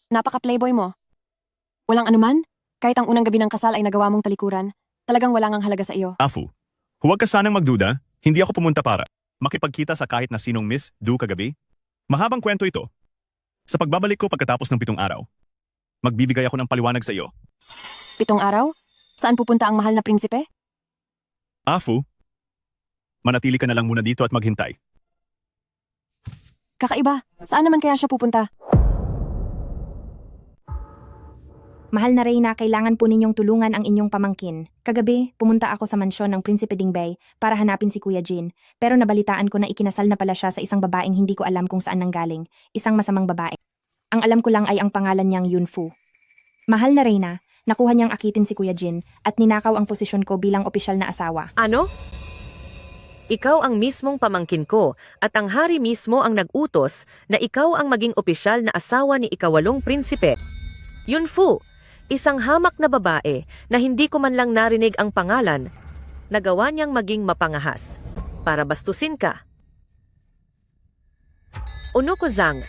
Napaka-playboy mo. Walang anuman, kahit ang unang gabi ng kasal ay nagawa mong talikuran, talagang wala ngang halaga sa iyo. Afu, huwag ka sanang magduda, hindi ako pumunta para makipagkita sa kahit na sinong Miss Du kagabi. Mahabang kwento ito. Sa pagbabalik ko pagkatapos ng 7 araw, magbibigay ako ng paliwanag sa iyo. 7 araw? Saan pupunta ang mahal na prinsipe? Afu, manatili ka na lang muna dito at maghintay. Kakaiba, saan naman kaya siya pupunta? Mahal na reyna, kailangan po ninyong tulungan ang inyong pamangkin. Kagabi, pumunta ako sa mansyon ng Prinsipe Dingbei para hanapin si Kuya Jin, pero nabalitaan ko na ikinasal na pala siya sa isang babaeng hindi ko alam kung saan nanggaling, isang masamang babae. Ang alam ko lang ay ang pangalan niyang Yunfu. Mahal na reyna, nakuha niyang akitin si Kuya Jin at ninakaw ang posisyon ko bilang opisyal na asawa. Ano? Ikaw ang mismong pamangkin ko at ang hari mismo ang nag-utos na ikaw ang maging opisyal na asawa ni ikawalong prinsipe. Yunfu, isang hamak na babae na hindi ko man lang narinig ang pangalan, nagawa niyang maging mapangahas para bastusin ka. Uno ko Zhang,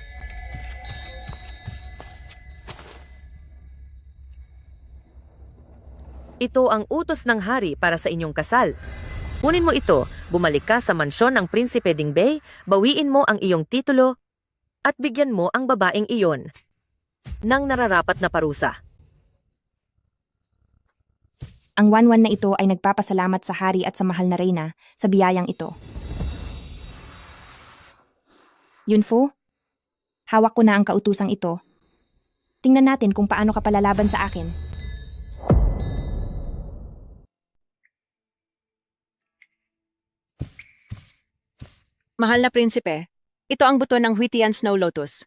Ito ang utos ng hari para sa inyong kasal. Kunin mo ito, bumalik ka sa mansyon ng Prinsipe Dingbei, bawiin mo ang iyong titulo, at bigyan mo ang babaeng iyon ng nararapat na parusa. Ang Wanwan na ito ay nagpapasalamat sa hari at sa mahal na reyna sa biyayang ito. Yunfu, hawak ko na ang kautusang ito. Tingnan natin kung paano ka palalaban sa akin. Mahal na prinsipe, ito ang buto ng Huitian Snow Lotus.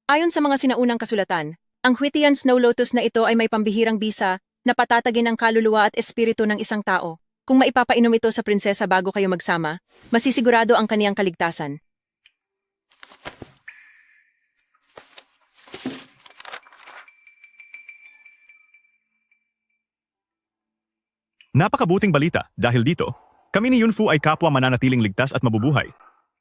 Ayon sa mga sinaunang kasulatan, ang Huitian Snow Lotus na ito ay may pambihirang bisa na patatagin ang kaluluwa at espiritu ng isang tao. Kung maipapainom ito sa prinsesa bago kayo magsama, masisigurado ang kaniyang kaligtasan. Napakabuting balita dahil dito, kami ni Yunfu ay kapwa mananatiling ligtas at mabubuhay.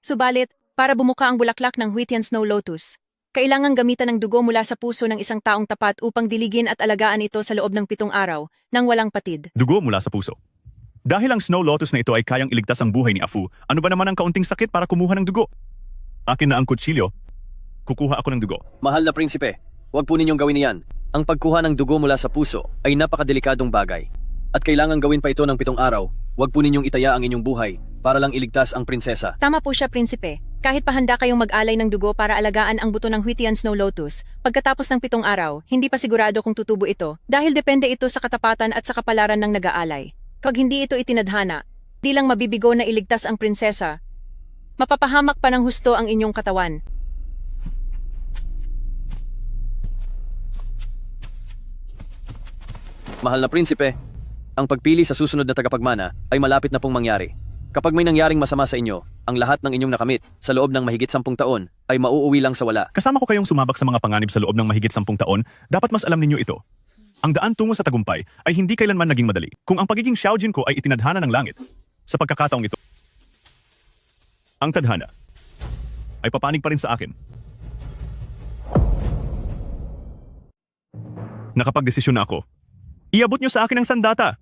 Subalit, para bumuka ang bulaklak ng Huitian Snow Lotus, kailangang gamitan ng dugo mula sa puso ng isang taong tapat upang diligin at alagaan ito sa loob ng 7 araw nang walang patid. Dugo mula sa puso. Dahil ang Snow Lotus na ito ay kayang iligtas ang buhay ni Afu, ano ba naman ang kaunting sakit para kumuha ng dugo? Akin na ang kutsilyo. Kukuha ako ng dugo. Mahal na prinsipe, huwag po ninyong gawin iyan. Ang pagkuha ng dugo mula sa puso ay napakadelikadong bagay. At kailangan gawin pa ito ng 7 araw. Huwag po ninyong itaya ang inyong buhay para lang iligtas ang prinsesa. Tama po siya, prinsipe. Kahit pahanda kayong mag-alay ng dugo para alagaan ang buto ng Huitian Snow Lotus, pagkatapos ng 7 araw, hindi pa sigurado kung tutubo ito dahil depende ito sa katapatan at sa kapalaran ng nag-aalay. Kapag hindi ito itinadhana, di lang mabibigo na iligtas ang prinsesa, mapapahamak pa ng husto ang inyong katawan. Mahal na prinsipe, ang pagpili sa susunod na tagapagmana ay malapit na pong mangyari. Kapag may nangyaring masama sa inyo, ang lahat ng inyong nakamit sa loob ng mahigit 10 taon ay mauuwi lang sa wala. Kasama ko kayong sumabak sa mga panganib sa loob ng mahigit 10 taon, dapat mas alam ninyo ito. Ang daan tungo sa tagumpay ay hindi kailanman naging madali. Kung ang pagiging Xiaojin ko ay itinadhana ng langit, sa pagkakataong ito, ang tadhana ay papanig pa rin sa akin. Nakapagdesisyon na ako. Iabot nyo sa akin ang sandata.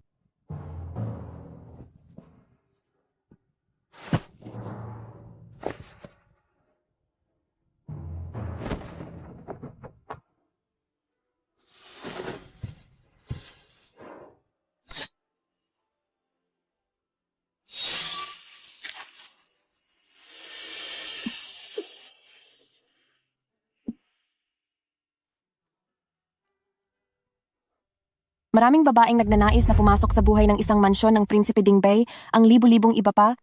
Maraming babaeng nagnanais na pumasok sa buhay ng isang mansyon ng Prinsipe Dingbei, ang libu-libong iba pa.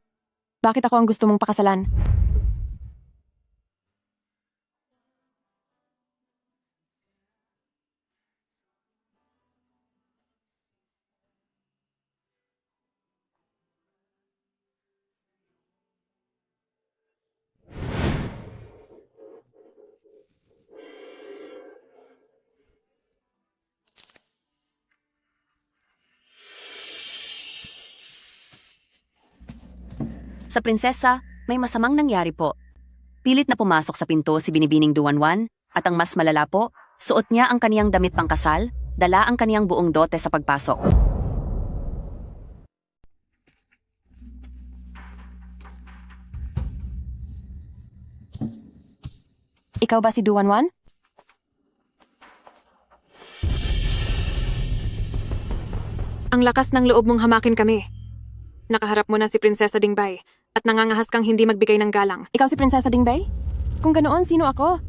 Bakit ako ang gusto mong pakasalan? Sa prinsesa, may masamang nangyari po. Pilit na pumasok sa pinto si Binibining Duwanwan at ang mas malala po, suot niya ang kaniyang damit pangkasal, dala ang kaniyang buong dote sa pagpasok. Ikaw ba si Duwanwan? Ang lakas ng loob mong hamakin kami. Nakaharap mo na si Prinsesa Dingbei at nangangahas kang hindi magbigay ng galang. Ikaw si Prinsesa Dingbei? Kung ganoon, sino ako?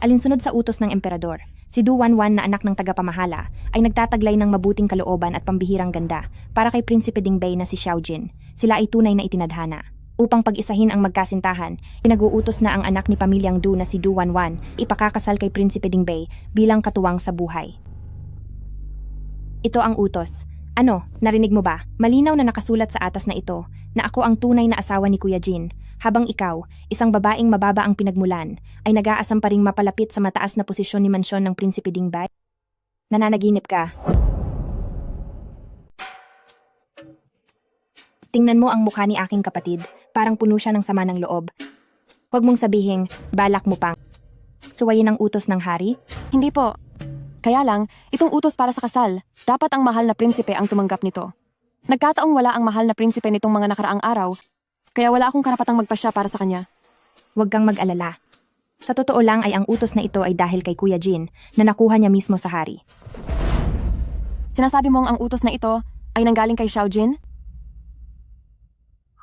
Alinsunod sa utos ng emperador, si Du Wanwan na anak ng tagapamahala ay nagtataglay ng mabuting kalooban at pambihirang ganda para kay Prinsipe Dingbei na si Xiaojin. Sila ay tunay na itinadhana. Upang pag-isahin ang magkasintahan, pinag-uutos na ang anak ni pamilyang Du na si Du Wanwan ipakakasal kay Prinsipe Dingbei bilang katuwang sa buhay. Ito ang utos. Ano, narinig mo ba? Malinaw na nakasulat sa atas na ito na ako ang tunay na asawa ni Kuya Jin, habang ikaw, isang babaeng mababa ang pinagmulan, ay nag-aasam pa ring mapalapit sa mataas na posisyon ni mansyon ng Prinsipe Dingbei? Nananaginip ka. Tingnan mo ang mukha ni aking kapatid. Parang puno siya ng sama ng loob. Huwag mong sabihing, balak mo pang suwayin ang utos ng hari? Hindi po. Kaya lang, itong utos para sa kasal, dapat ang mahal na prinsipe ang tumanggap nito. Nagkataong wala ang mahal na prinsipe nitong mga nakaraang araw, kaya wala akong karapatang magpasya para sa kanya. Huwag kang mag-alala. Sa totoo lang ay ang utos na ito ay dahil kay Kuya Jin na nakuha niya mismo sa hari. Sinasabi mong ang utos na ito ay nanggaling kay Xiaojin?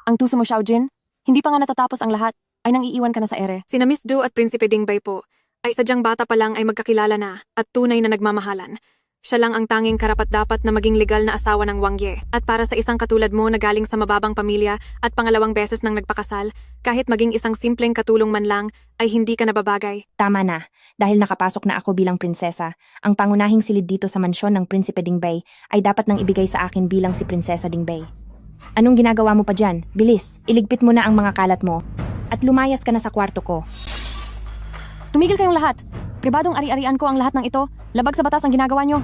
Ang tuso mo, Xiaojin? Hindi pa nga natatapos ang lahat, ay nang iiwan ka na sa ere. Sina Miss Du at Prinsipe Dingbay po ay sadyang bata pa lang ay magkakilala na at tunay na nagmamahalan. Siya lang ang tanging karapat-dapat na maging legal na asawa ng Wang Ye. At para sa isang katulad mo na galing sa mababang pamilya at pangalawang beses nang nagpakasal, kahit maging isang simpleng katulong man lang, ay hindi ka nababagay. Tama na, dahil nakapasok na ako bilang prinsesa, ang pangunahing silid dito sa mansyon ng Prinsipe Dingbay ay dapat nang ibigay sa akin bilang si Prinsesa Dingbay. Anong ginagawa mo pa dyan? Bilis, iligpit mo na ang mga kalat mo at lumayas ka na sa kwarto ko. Tumigil kayong lahat! Pribadong ari-arian ko ang lahat ng ito. Labag sa batas ang ginagawa nyo.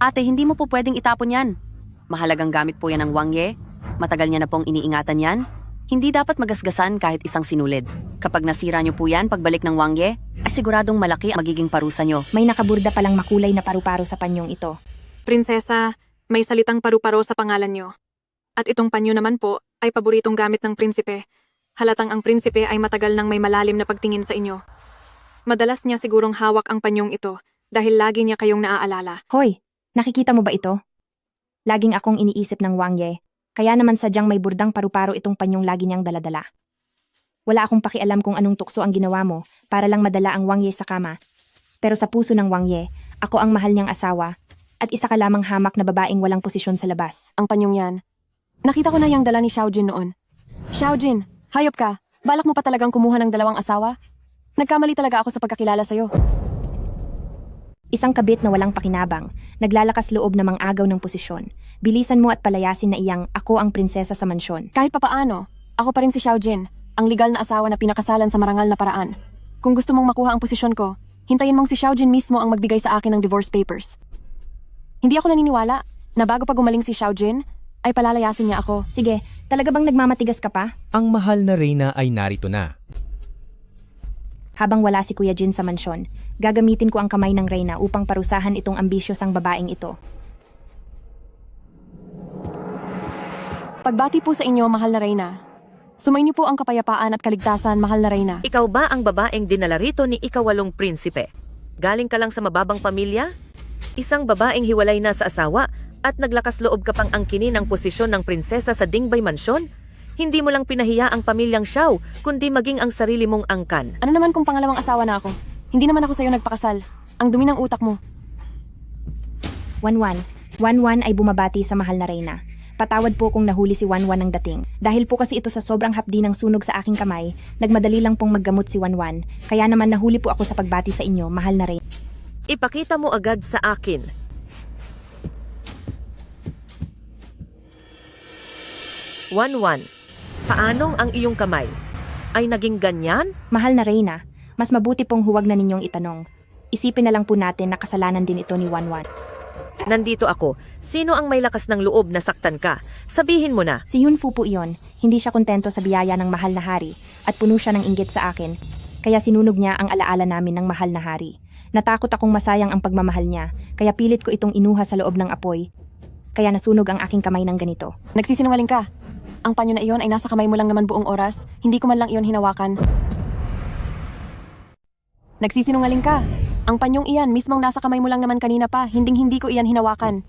Ate, hindi mo po pwedeng itapon yan. Mahalagang gamit po yan ng Wang Ye. Matagal niya na pong iniingatan yan. Hindi dapat magasgasan kahit isang sinulid. Kapag nasira niyo po yan pagbalik ng Wang Ye, ay siguradong malaki ang magiging parusa niyo. May nakaburda palang makulay na paru-paro sa panyong ito. Prinsesa, may salitang paru-paro sa pangalan nyo. At itong panyo naman po ay paboritong gamit ng prinsipe. Halatang ang prinsipe ay matagal nang may malalim na pagtingin sa inyo. Madalas niya sigurong hawak ang panyong ito dahil lagi niya kayong naaalala. Hoy, nakikita mo ba ito? Laging akong iniisip ng Wang Ye, kaya naman sadyang may burdang paru-paro itong panyong lagi niyang daladala. Wala akong pakialam kung anong tukso ang ginawa mo para lang madala ang Wang Ye sa kama. Pero sa puso ng Wang Ye, ako ang mahal niyang asawa at isa ka lamang hamak na babaeng walang posisyon sa labas. Ang panyong yan. Nakita ko na yung dala ni Xiaojin noon. Xiaojin, hayop ka. Balak mo pa talagang kumuha ng dalawang asawa? Nagkamali talaga ako sa pagkakilala sa'yo. Isang kabit na walang pakinabang, naglalakas loob na mang-agaw ng posisyon. Bilisan mo at palayasin na iyang ako ang prinsesa sa mansyon. Kahit papaano, ako pa rin si Xiaojin, ang legal na asawa na pinakasalan sa marangal na paraan. Kung gusto mong makuha ang posisyon ko, hintayin mong si Xiaojin mismo ang magbigay sa akin ng divorce papers. Hindi ako naniniwala na bago pa gumaling si Xiaojin, ay palalayasin niya ako. Sige, talaga bang nagmamatigas ka pa? Ang mahal na reyna ay narito na. Habang wala si Kuya Jin sa mansyon, gagamitin ko ang kamay ng reyna upang parusahan itong ambisyosang babaeng ito. Pagbati po sa inyo, mahal na reyna. Sumainyo po ang kapayapaan at kaligtasan, mahal na reyna. Ikaw ba ang babaeng dinala rito ni ikawalong prinsipe? Galing ka lang sa mababang pamilya? Isang babaeng hiwalay na sa asawa at naglakas loob ka pang angkinin ang posisyon ng prinsesa sa Dingbay Mansyon? Hindi mo lang pinahiya ang pamilyang Xiao, kundi maging ang sarili mong angkan. Ano naman kung pangalawang asawa na ako? Hindi naman ako sa'yo nagpakasal. Ang dumi ng utak mo. Wanwan ay bumabati sa mahal na reyna. Patawad po kung nahuli si Wanwan ng dating. Dahil po kasi ito sa sobrang hapdi ng sunog sa aking kamay, nagmadali lang pong maggamot si Wanwan. Kaya naman nahuli po ako sa pagbati sa inyo, mahal na reyna. Ipakita mo agad sa akin. Wanwan, paanong ang iyong kamay? Ay naging ganyan? Mahal na reyna, mas mabuti pong huwag na ninyong itanong. Isipin na lang po natin na kasalanan din ito ni Wanwan. Nandito ako. Sino ang may lakas ng loob na saktan ka? Sabihin mo na. Si Yunfu po iyon. Hindi siya kontento sa biyaya ng mahal na hari at puno siya ng inggit sa akin. Kaya sinunog niya ang alaala namin ng mahal na hari. Natakot akong masayang ang pagmamahal niya, kaya pilit ko itong inuha sa loob ng apoy. Kaya nasunog ang aking kamay ng ganito. Nagsisinungaling ka. Ang panyo na iyon ay nasa kamay mo lang naman buong oras. Hindi ko man lang iyon hinawakan. Nagsisinungaling ka. Ang panyong iyan mismong nasa kamay mo lang naman kanina pa. Hinding-hindi ko iyan hinawakan.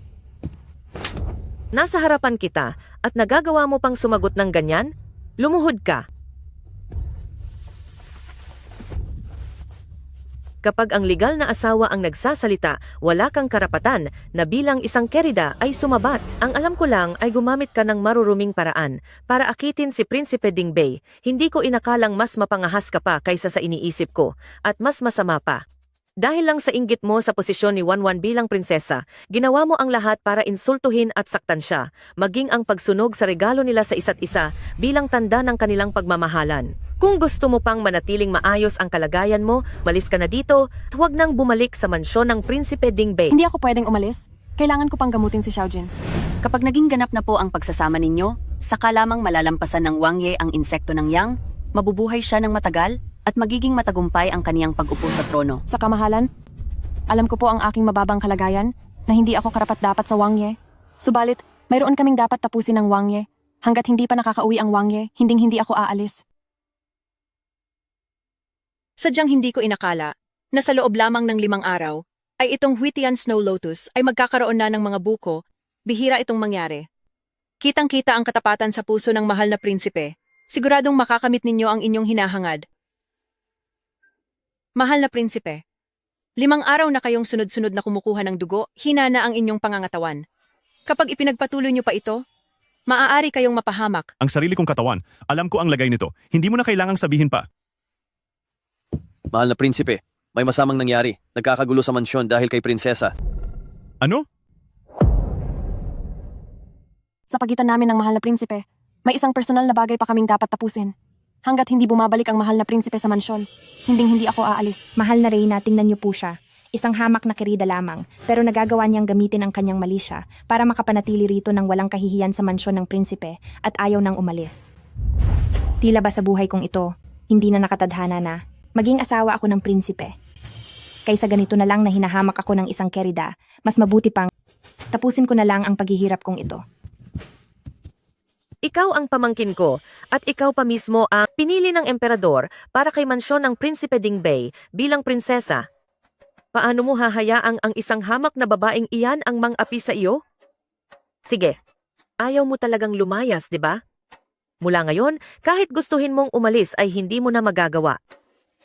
Nasa harapan kita at nagagawa mo pang sumagot ng ganyan? Lumuhod ka. Kapag ang legal na asawa ang nagsasalita, wala kang karapatan na bilang isang kerida ay sumabat. Ang alam ko lang ay gumamit ka ng maruruming paraan para akitin si Prinsipe Dingbay. Hindi ko inakalang mas mapangahas ka pa kaysa sa iniisip ko at mas masama pa. Dahil lang sa inggit mo sa posisyon ni Wanwan bilang prinsesa, ginawa mo ang lahat para insultuhin at saktan siya, maging ang pagsunog sa regalo nila sa isa't isa bilang tanda ng kanilang pagmamahalan. Kung gusto mo pang manatiling maayos ang kalagayan mo, malis ka na dito at huwag nang bumalik sa mansyon ng Prinsipe Dingbay. Hindi ako pwedeng umalis. Kailangan ko pang gamutin si Xiaojin. Kapag naging ganap na po ang pagsasama ninyo, Saka lamang malalampasan ng Wang Ye ang insekto ng Yang, mabubuhay siya ng matagal, at magiging matagumpay ang kaniyang pag-upo sa trono. Sa kamahalan, alam ko po ang aking mababang kalagayan na hindi ako karapat-dapat sa Wang Ye. Subalit, mayroon kaming dapat tapusin ng Wang Ye. Hanggat hindi pa nakakauwi ang Wang Ye, hinding-hindi ako aalis. Sadyang hindi ko inakala na sa loob lamang ng 5 araw ay itong Huitian Snow Lotus ay magkakaroon na ng mga buko, bihira itong mangyari. Kitang-kita ang katapatan sa puso ng mahal na prinsipe. Siguradong makakamit ninyo ang inyong hinahangad. Mahal na prinsipe, 5 araw na kayong sunod-sunod na kumukuha ng dugo, hina na ang inyong pangangatawan. Kapag ipinagpatuloy nyo pa ito, maaari kayong mapahamak. Ang sarili kong katawan, alam ko ang lagay nito. Hindi mo na kailangang sabihin pa. Mahal na prinsipe, may masamang nangyari. Nagkakagulo sa mansyon dahil kay prinsesa. Ano? Sa pagitan namin ng mahal na prinsipe, may isang personal na bagay pa kaming dapat tapusin. Hanggat hindi bumabalik ang mahal na prinsipe sa mansyon, hinding-hindi ako aalis. Mahal na Reyna, tingnan niyo po siya. Isang hamak na kerida lamang, pero nagagawa niyang gamitin ang kanyang malisya para makapanatili rito ng walang kahihiyan sa mansyon ng prinsipe at ayaw nang umalis. Tila ba sa buhay kong ito, hindi na nakatadhana na maging asawa ako ng prinsipe. Kaysa ganito na lang na hinahamak ako ng isang kerida, mas mabuti pang tapusin ko na lang ang paghihirap kong ito. Ikaw ang pamangkin ko at ikaw pa mismo ang pinili ng emperador para kay mansyon ng Prinsipe Dingbei bilang prinsesa. Paano mo hahayaang ang isang hamak na babaeng iyan ang mang-api sa iyo? Sige, ayaw mo talagang lumayas, di ba? Mula ngayon, kahit gustuhin mong umalis ay hindi mo na magagawa.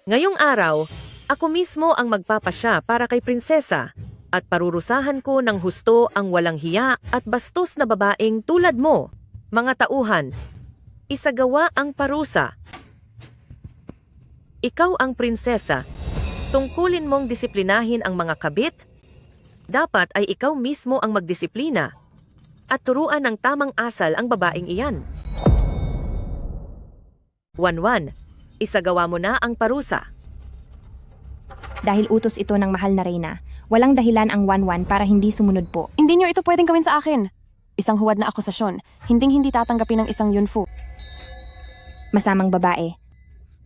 Ngayong araw, ako mismo ang magpapasya para kay prinsesa at parurusahan ko ng husto ang walang hiya at bastos na babaeng tulad mo. Mga tauhan, isagawa ang parusa. Ikaw ang prinsesa. Tungkulin mong disiplinahin ang mga kabit. Dapat ay ikaw mismo ang magdisiplina at turuan ng tamang asal ang babaeng iyan. Wanwan, isagawa mo na ang parusa. Dahil utos ito ng mahal na Reyna, walang dahilan ang Wanwan para hindi sumunod po. Hindi nyo ito pwedeng gawin sa akin. Isang huwad na akusasyon, hinding-hindi tatanggapin ng isang Yunfu. Masamang babae.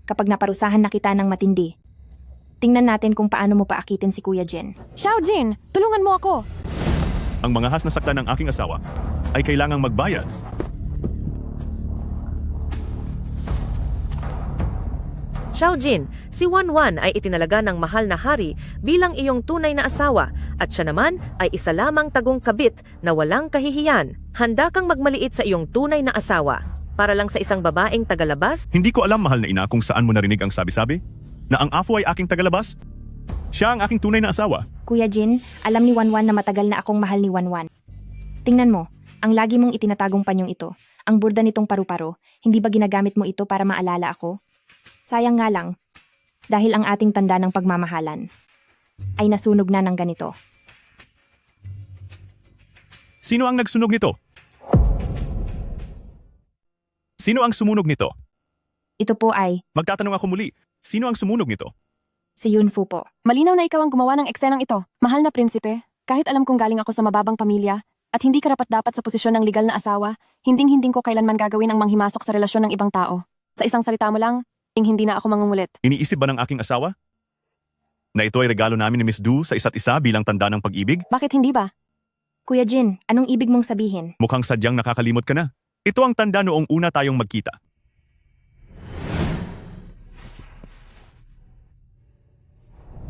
Kapag naparusahan na kita ng matindi, tingnan natin kung paano mo paakitin si Kuya Jin. Xiao Jin, tulungan mo ako! Ang mga has na saktan ng aking asawa ay kailangang magbayad. Xiao Jin, si Wanwan ay itinalaga ng mahal na hari bilang iyong tunay na asawa at siya naman ay isa lamang tagong kabit na walang kahihiyan. Handa kang magmaliit sa iyong tunay na asawa para lang sa isang babaeng tagalabas? Hindi ko alam, mahal na ina, kung saan mo narinig ang sabi-sabi na ang Afu ay aking tagalabas. Siya ang aking tunay na asawa. Kuya Jin, alam ni Wanwan na matagal na akong mahal ni Wanwan. Tingnan mo, ang lagi mong itinatagong panyong ito, ang burda nitong paru-paro, hindi ba ginagamit mo ito para maalala ako? Sayang nga lang, dahil ang ating tanda ng pagmamahalan ay nasunog na ng ganito. Sino ang nagsunog nito? Sino ang sumunog nito? Ito po ay Magtatanong ako muli, sino ang sumunog nito? si Yunfu po. Malinaw na ikaw ang gumawa ng eksenang ito. Mahal na prinsipe, kahit alam kong galing ako sa mababang pamilya at hindi karapat-dapat sa posisyon ng legal na asawa, hinding-hinding ko kailanman gagawin ang manghimasok sa relasyon ng ibang tao. Sa isang salita mo lang, hindi na ako mangungulit. Iniisip ba ng aking asawa na ito ay regalo namin ni Miss Du sa isa't isa bilang tanda ng pag-ibig? Bakit hindi ba? Kuya Jin, anong ibig mong sabihin? Mukhang sadyang nakakalimot ka na. Ito ang tanda noong una tayong magkita.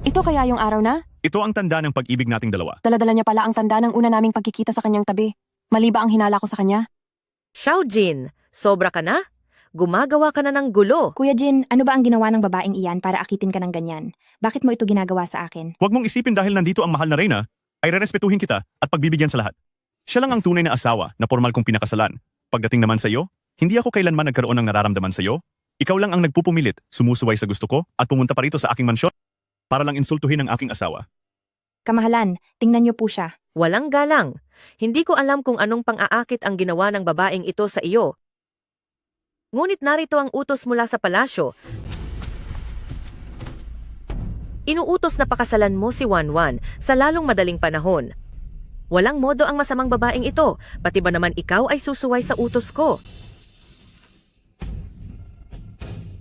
Ito kaya yung araw na? Ito ang tanda ng pag-ibig nating dalawa. Daladala niya pala ang tanda ng una naming pagkikita sa kanyang tabi. Mali ba ang hinala ko sa kanya? Xiao Jin, sobra ka na? Gumagawa ka na ng gulo. Kuya Jin, ano ba ang ginawa ng babaeng iyan para akitin ka ng ganyan? Bakit mo ito ginagawa sa akin? Huwag mong isipin dahil nandito ang mahal na Reyna, ay rerespetuhin kita at pagbibigyan sa lahat. Siya lang ang tunay na asawa na formal kong pinakasalan. Pagdating naman sa iyo, hindi ako kailanman nagkaroon ng nararamdaman sa iyo. Ikaw lang ang nagpupumilit, sumusuway sa gusto ko at pumunta pa rito sa aking mansyon para lang insultuhin ang aking asawa. Kamahalan, tingnan niyo po siya. Walang galang. Hindi ko alam kung anong pang-aakit ang ginawa ng babaeng ito sa iyo. Ngunit narito ang utos mula sa palasyo. Inuutos na pakasalan mo si Wanwan sa lalong madaling panahon. Walang modo ang masamang babaeng ito, pati ba naman ikaw ay susuway sa utos ko?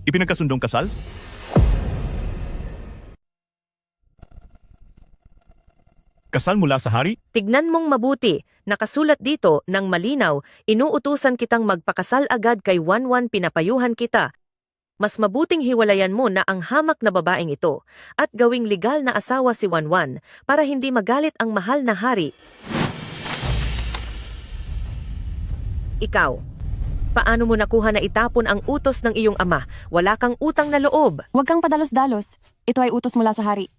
Ipinagkasundong kasal? Kasal mula sa hari? Tignan mong mabuti, nakasulat dito ng malinaw, inuutusan kitang magpakasal agad kay Wanwan, pinapayuhan kita. Mas mabuting hiwalayan mo na ang hamak na babaeng ito at gawing legal na asawa si Wanwan para hindi magalit ang mahal na hari. Ikaw, paano mo nakuha na itapon ang utos ng iyong ama? Wala kang utang na loob. Huwag kang padalos-dalos. Ito ay utos mula sa hari.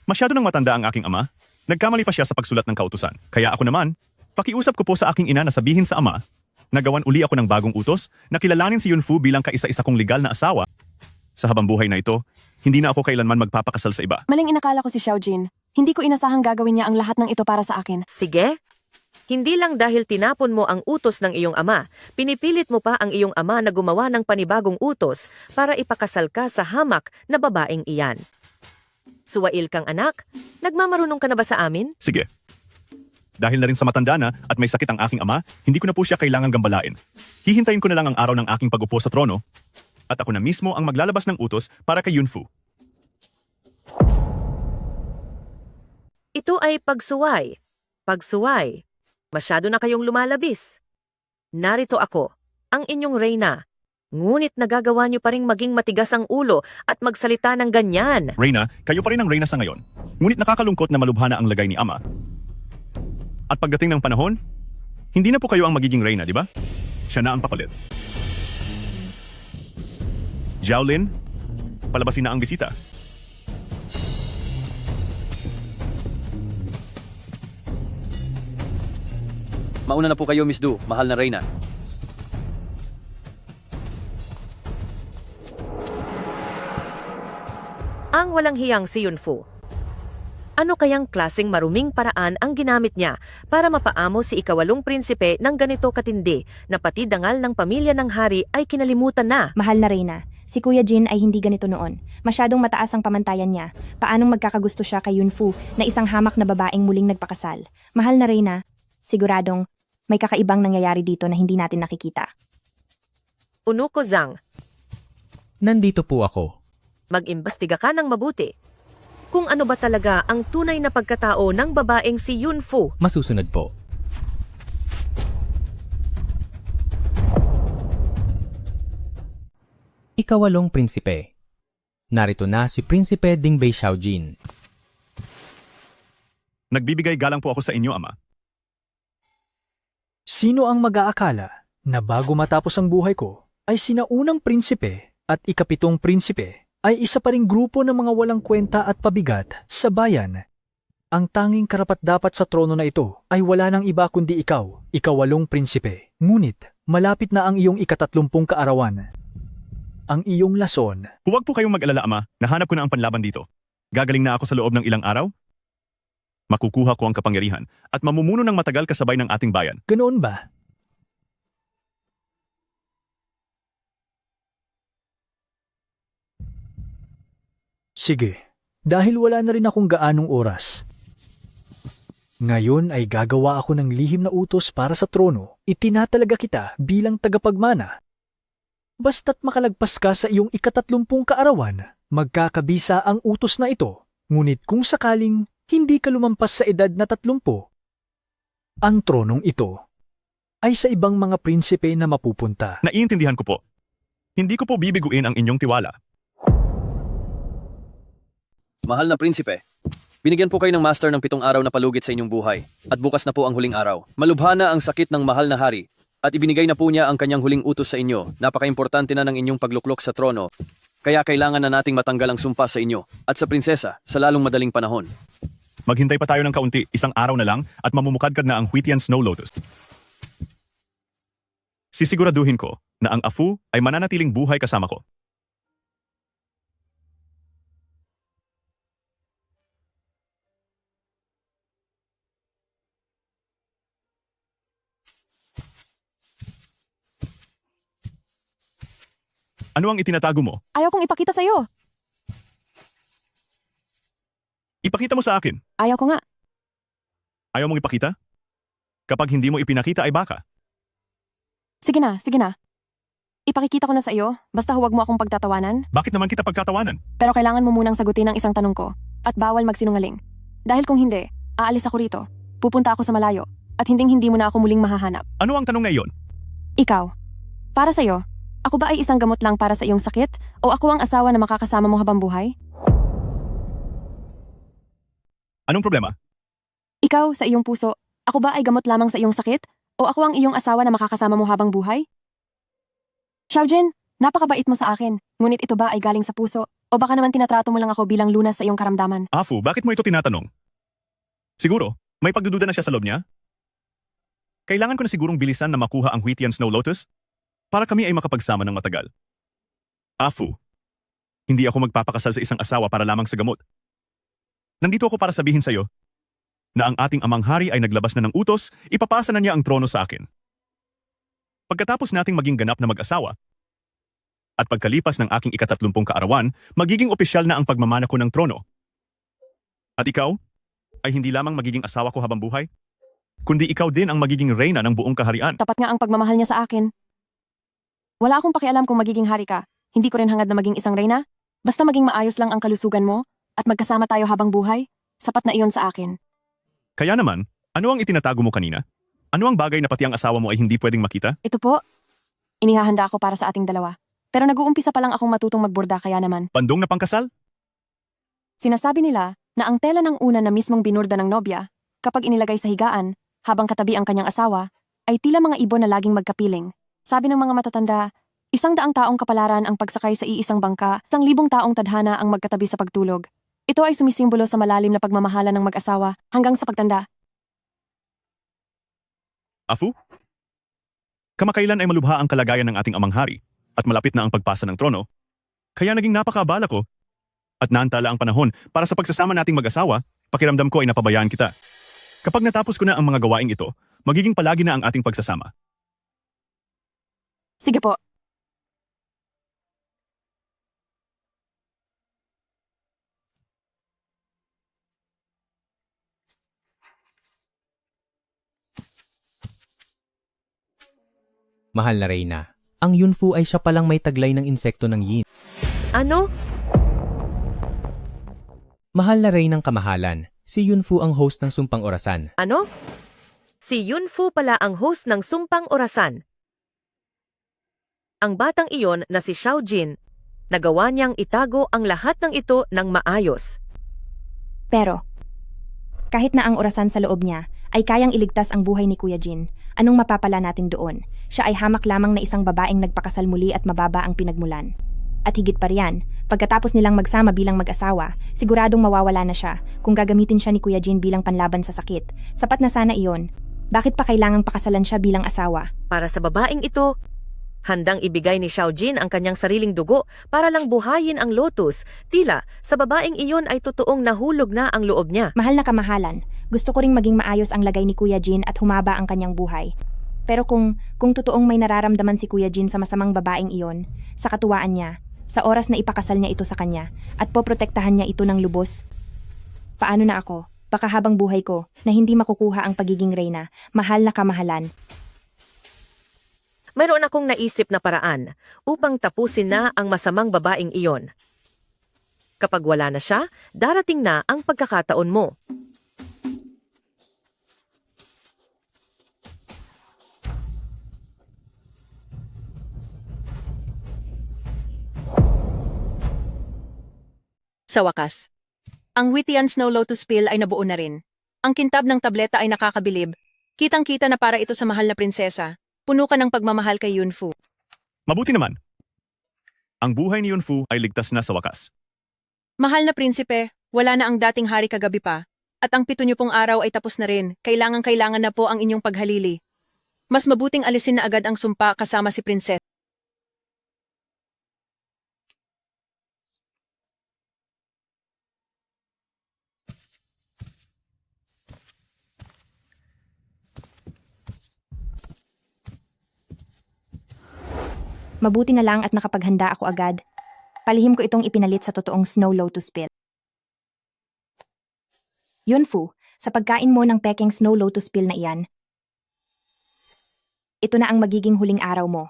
Masyado nang matanda ang aking ama. Nagkamali pa siya sa pagsulat ng kautusan. Kaya ako naman, pakiusap ko po sa aking ina na sabihin sa ama na gawan uli ako ng bagong utos na kilalanin si Yunfu bilang kaisa-isa kong legal na asawa. Sa habang buhay na ito, hindi na ako kailanman magpapakasal sa iba. Maling inakala ko si Xiaojin. Hindi ko inasahang gagawin niya ang lahat ng ito para sa akin. Sige. Hindi lang dahil tinapon mo ang utos ng iyong ama, pinipilit mo pa ang iyong ama na gumawa ng panibagong utos para ipakasal ka sa hamak na babaeng iyan. Suwail kang anak, nagmamarunong ka na ba sa amin? Sige. Dahil na rin sa matanda na at may sakit ang aking ama, hindi ko na po siya kailangang gambalain. Hihintayin ko na lang ang araw ng aking pag-upo sa trono at ako na mismo ang maglalabas ng utos para kay Yunfu. Ito ay pagsuway. Pagsuway. Masyado na kayong lumalabis. Narito ako, ang inyong reyna. Ngunit nagagawa niyo pa ring maging matigas ang ulo at magsalita ng ganyan. Reyna, kayo pa rin ang reyna sa ngayon. Ngunit nakakalungkot na malubha na ang lagay ni ama. At pagdating ng panahon, hindi na po kayo ang magiging reyna, di ba? Siya na ang papalit. Jiaolin, palabasin na ang bisita. Mauna na po kayo, Miss Du, mahal na reyna. Ang walang hiyang si Yunfu. Ano kayang klaseng maruming paraan ang ginamit niya para mapaamo si ikawalong prinsipe ng ganito katindi na pati dangal ng pamilya ng hari ay kinalimutan na? Mahal na Reyna, si Kuya Jin ay hindi ganito noon. Masyadong mataas ang pamantayan niya. Paanong magkakagusto siya kay Yunfu na isang hamak na babaeng muling nagpakasal? Mahal na Reyna, siguradong may kakaibang nangyayari dito na hindi natin nakikita. Unuko Zhang, Nandito po ako. mag-imbestiga ka ng mabuti. Kung ano ba talaga ang tunay na pagkatao ng babaeng si Yunfu. Masusunod po. Ikawalong prinsipe. Narito na si Prinsipe Dingbei Xiaojin. Nagbibigay galang po ako sa inyo, ama. Sino ang mag-aakala na bago matapos ang buhay ko ay sinaunang prinsipe at ikapitong prinsipe ay isa pa ring grupo ng mga walang kwenta at pabigat sa bayan? Ang tanging karapat-dapat sa trono na ito ay wala nang iba kundi ikaw, ikawalong prinsipe. Ngunit malapit na ang iyong 30 kaarawan. Ang iyong lason. Huwag po kayong mag-alala, ama. Nahanap ko na ang panlaban dito. Gagaling na ako sa loob ng ilang araw. Makukuha ko ang kapangyarihan at mamumuno ng matagal kasabay ng ating bayan. Ganoon ba? Sige, dahil wala na rin akong gaanong oras. Ngayon ay gagawa ako ng lihim na utos para sa trono. Itinatalaga kita bilang tagapagmana. Basta't makalagpas ka sa iyong 30 kaarawan, magkakabisa ang utos na ito. Ngunit kung sakaling hindi ka lumampas sa edad na 30, ang tronong ito ay sa ibang mga prinsipe na mapupunta. Naiintindihan ko po. Hindi ko po bibiguin ang inyong tiwala. Mahal na prinsipe, binigyan po kayo ng master ng 7 araw na palugit sa inyong buhay at bukas na po ang huling araw. Malubha na ang sakit ng mahal na hari at ibinigay na po niya ang kanyang huling utos sa inyo. Napaka-importante na ng inyong pagluklok sa trono. Kaya kailangan na nating matanggal ang sumpa sa inyo at sa prinsesa sa lalong madaling panahon. Maghintay pa tayo ng kaunti, 1 araw na lang at mamumukadkad na ang Huitian Snow Lotus. Sisiguraduhin ko na ang Afu ay mananatiling buhay kasama ko. Ano ang itinatago mo? Ayaw kong ipakita sa'yo. Ipakita mo sa akin. Ayaw ko nga. Ayaw mong ipakita? Kapag hindi mo ipinakita ay baka. Sige na, sige na. Ipakikita ko na sa iyo, basta huwag mo akong pagtatawanan. Bakit naman kita pagtatawanan? Pero kailangan mo munang sagutin ang isang tanong ko. At bawal magsinungaling. Dahil kung hindi, aalis ako rito. Pupunta ako sa malayo. At hindi mo na ako muling mahahanap. Ano ang tanong na iyon? Ikaw. Para sa iyo, ako ba ay isang gamot lang para sa iyong sakit? O ako ang asawa na makakasama mo habang buhay? Anong problema? Ikaw, sa iyong puso, ako ba ay gamot lamang sa iyong sakit? O ako ang iyong asawa na makakasama mo habang buhay? Xiaojin, napakabait mo sa akin. Ngunit ito ba ay galing sa puso? O baka naman tinatrato mo lang ako bilang lunas sa iyong karamdaman? Afu, bakit mo ito tinatanong? Siguro, may pagdududa na siya sa loob niya? Kailangan ko na sigurong bilisan na makuha ang Huitian Snow Lotus para kami ay makapagsama ng matagal. Afu, hindi ako magpapakasal sa isang asawa para lamang sa gamot. Nandito ako para sabihin sa iyo na ang ating amang hari ay naglabas na ng utos, ipapasa na niya ang trono sa akin. Pagkatapos nating maging ganap na mag-asawa, at pagkalipas ng aking 30 kaarawan, magiging opisyal na ang pagmamana ko ng trono. At ikaw, ay hindi lamang magiging asawa ko habang buhay, kundi ikaw din ang magiging reyna ng buong kaharian. Tapat nga ang pagmamahal niya sa akin. Wala akong pakialam kung magiging hari ka. Hindi ko rin hangad na maging isang reyna. Basta maging maayos lang ang kalusugan mo, at magkasama tayo habang buhay, sapat na iyon sa akin. Kaya naman, ano ang itinatago mo kanina? Ano ang bagay na pati ang asawa mo ay hindi pwedeng makita? Ito po, inihahanda ako para sa ating dalawa. Pero nag-uumpisa pa lang akong matutong magborda kaya naman. Pandong na pangkasal? Sinasabi nila na ang tela ng una na mismong binurda ng nobya, kapag inilagay sa higaan, habang katabi ang kanyang asawa, ay tila mga ibon na laging magkapiling. Sabi ng mga matatanda, 100 taong kapalaran ang pagsakay sa iisang bangka, 1,000 taong tadhana ang magkatabi sa pagtulog. Ito ay sumisimbolo sa malalim na pagmamahala ng mag-asawa hanggang sa pagtanda. Afu? Kamakailan ay malubha ang kalagayan ng ating amang hari at malapit na ang pagpasa ng trono. Kaya naging napakaabala ko at naantala ang panahon para sa pagsasama nating mag-asawa, pakiramdam ko ay napabayaan kita. Kapag natapos ko na ang mga gawaing ito, magiging palagi na ang ating pagsasama. Sige po. Mahal na Reyna, ang Yunfu ay siya palang may taglay ng insekto ng yin. Ano? Mahal na Reynang kamahalan, si Yunfu ang host ng Sumpang Orasan. Ano? Si Yunfu pala ang host ng Sumpang Orasan. Ang batang iyon na si Xiaojin, nagawa niyang itago ang lahat ng ito ng maayos. Pero, kahit na ang orasan sa loob niya ay kayang iligtas ang buhay ni Kuya Jin, anong mapapala natin doon? Siya ay hamak lamang na isang babaeng nagpakasal muli at mababa ang pinagmulan. At higit pa riyan, pagkatapos nilang magsama bilang mag-asawa, siguradong mawawala na siya kung gagamitin siya ni Kuya Jin bilang panlaban sa sakit. Sapat na sana iyon. Bakit pa kailangang pakasalan siya bilang asawa? Para sa babaeng ito, handang ibigay ni Xiaojin ang kanyang sariling dugo para lang buhayin ang lotus. Tila, sa babaeng iyon ay totoong nahulog na ang loob niya. Mahal na kamahalan, gusto ko ring maging maayos ang lagay ni Kuya Jin at humaba ang kanyang buhay. Pero kung totoong may nararamdaman si Kuya Jin sa masamang babaeng iyon, sa katuwaan niya, sa oras na ipakasal niya ito sa kanya, at poprotektahan niya ito ng lubos, paano na ako, baka habang buhay ko, na hindi makukuha ang pagiging reyna, mahal na kamahalan. Mayroon akong naisip na paraan upang tapusin na ang masamang babaeng iyon. Kapag wala na siya, darating na ang pagkakataon mo. Sa wakas, ang Huitian Snow Lotus Pill ay nabuo na rin. Ang kintab ng tableta ay nakakabilib. Kitang-kita na para ito sa mahal na prinsesa. Puno ka ng pagmamahal kay Yunfu. Mabuti naman. Ang buhay ni Yunfu ay ligtas na sa wakas. Mahal na prinsipe, wala na ang dating hari kagabi pa. At ang 7 niyo pong araw ay tapos na rin. Kailangan na po ang inyong paghalili. Mas mabuting alisin na agad ang sumpa kasama si prinsesa. Mabuti na lang at nakapaghanda ako agad. Palihim ko itong ipinalit sa totoong Snow Lotus Pill. Yunfu, sa pagkain mo ng pekeng snow lotus pill na iyan, ito na ang magiging huling araw mo.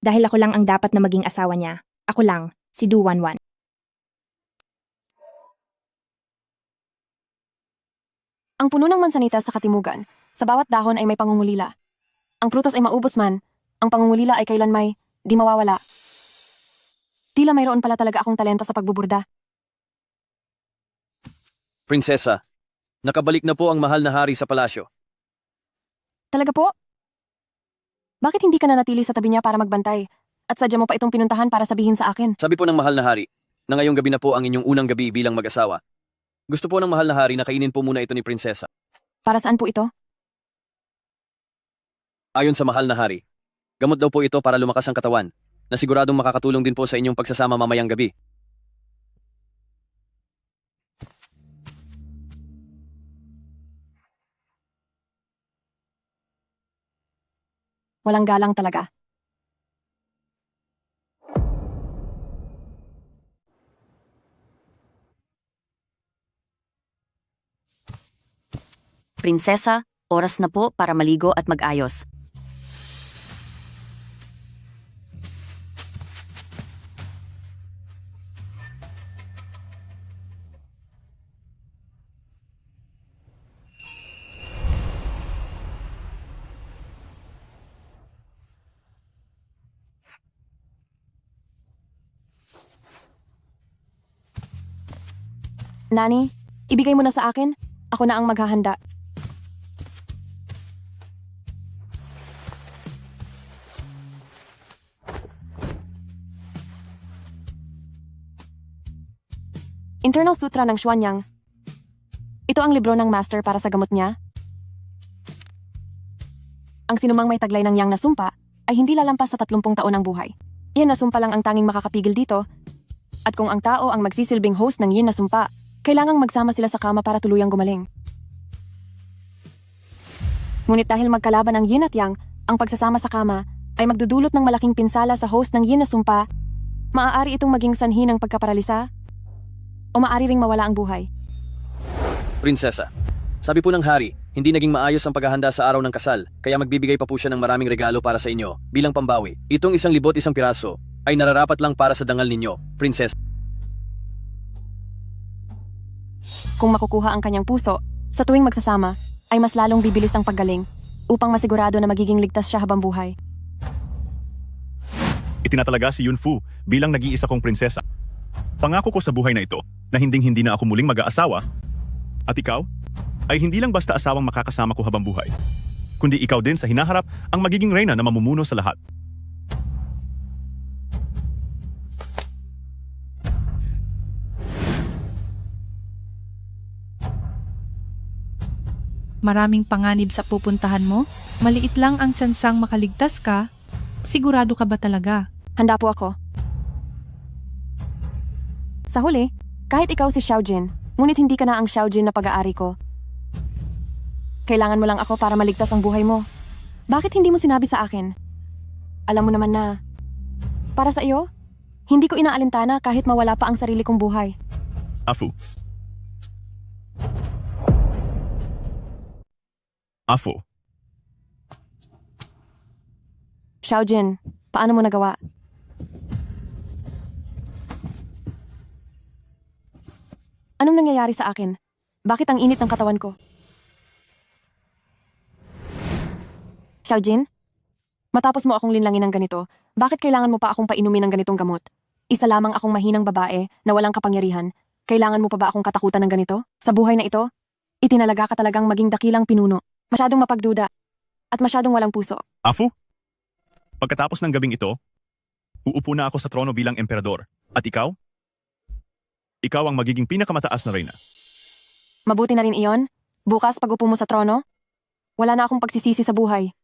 Dahil ako lang ang dapat na maging asawa niya. Ako lang, si Duwanwan. Ang puno ng mansanita sa katimugan, sa bawat dahon ay may pangungulila. Ang prutas ay maubos man, ang pangungulila ay kailan may di mawawala. Tila mayroon pala talaga akong talento sa pagbuburda. Prinsesa, nakabalik na po ang mahal na hari sa palasyo. Talaga po? Bakit hindi ka nanatili sa tabi niya para magbantay? At sadya mo pa itong pinuntahan para sabihin sa akin? Sabi po ng mahal na hari, na ngayong gabi na po ang inyong unang gabi bilang mag-asawa. Gusto po ng mahal na hari na kainin po muna ito ni prinsesa. Para saan po ito? Ayon sa mahal na hari, gamot daw po ito para lumakas ang katawan, na siguradong makakatulong din po sa inyong pagsasama mamayang gabi. Walang galang talaga. Prinsesa, oras na po para maligo at mag-ayos. Nani, ibigay mo na sa akin. Ako na ang maghahanda. Internal Sutra ng Xuanyang. Ito ang libro ng master para sa gamot niya. Ang sinumang may taglay ng yang nasumpa ay hindi lalampas sa 30 taon ng buhay. Iyan nasumpa lang ang tanging makakapigil dito. At kung ang tao ang magsisilbing host ng yin nasumpa, kailangang magsama sila sa kama para tuluyang gumaling. Ngunit dahil magkalaban ang yin at yang, ang pagsasama sa kama ay magdudulot ng malaking pinsala sa host ng yin na sumpa, maaari itong maging sanhi ng pagkaparalisa o maaari ring mawala ang buhay. Prinsesa, sabi po ng hari, hindi naging maayos ang paghahanda sa araw ng kasal, kaya magbibigay pa po siya ng maraming regalo para sa inyo bilang pambawi. Itong 1,000 piraso ay nararapat lang para sa dangal ninyo, prinsesa. Kung makukuha ang kanyang puso, sa tuwing magsasama, ay mas lalong bibilis ang paggaling upang masigurado na magiging ligtas siya habang buhay. Itinatalaga si Yunfu bilang nag-iisa kong prinsesa. Pangako ko sa buhay na ito na hinding-hindi na ako muling mag-aasawa. At ikaw, ay hindi lang basta asawang makakasama ko habang buhay, kundi ikaw din sa hinaharap ang magiging reyna na mamumuno sa lahat. Maraming panganib sa pupuntahan mo? Maliit lang ang tsansang makaligtas ka? Sigurado ka ba talaga? Handa po ako. Sa huli, kahit ikaw si Xiaojin, ngunit hindi ka na ang Xiaojin na pag-aari ko. Kailangan mo lang ako para maligtas ang buhay mo. Bakit hindi mo sinabi sa akin? Alam mo naman na, para sa iyo, hindi ko inaalintana kahit mawala pa ang sarili kong buhay. Afu. Afo. Xiaojin, paano mo nagawa? Anong nangyayari sa akin? Bakit ang init ng katawan ko? Xiaojin, matapos mo akong linlangin ng ganito, bakit kailangan mo pa akong painumin ng ganitong gamot? Isa lamang akong mahinang babae na walang kapangyarihan. Kailangan mo pa ba akong katakutan ng ganito? Sa buhay na ito, itinalaga ka talagang maging dakilang pinuno. Masyadong mapagduda at masyadong walang puso. Afu? Pagkatapos ng gabing ito, uupo na ako sa trono bilang emperador. At ikaw? Ikaw ang magiging pinakamataas na reyna. Mabuti na rin iyon. Bukas pag upo mo sa trono, wala na akong pagsisisi sa buhay.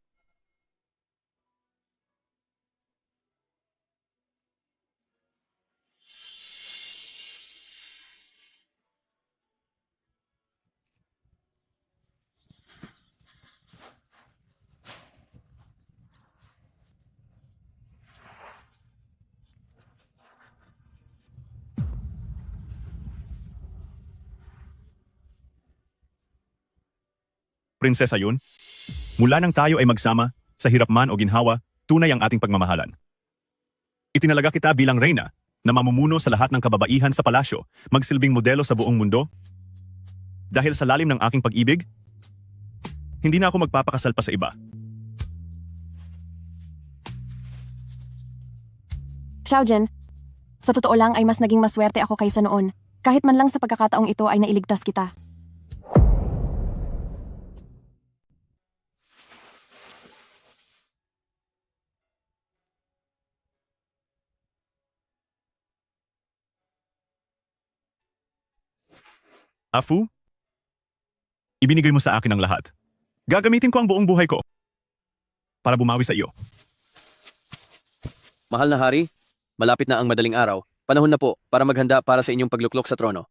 Prinsesa Yun. Mula nang tayo ay magsama, sa hirap man o ginhawa, tunay ang ating pagmamahalan. Itinalaga kita bilang reyna na mamumuno sa lahat ng kababaihan sa palasyo, magsilbing modelo sa buong mundo. Dahil sa lalim ng aking pag-ibig, hindi na ako magpapakasal pa sa iba. Xiaojin, sa totoo lang ay mas naging maswerte ako kaysa noon. Kahit man lang sa pagkakataong ito ay nailigtas kita. Afu, ibinigay mo sa akin ang lahat. Gagamitin ko ang buong buhay ko para bumawi sa iyo. Mahal na hari, malapit na ang madaling araw. Panahon na po para maghanda para sa inyong pagluklok sa trono.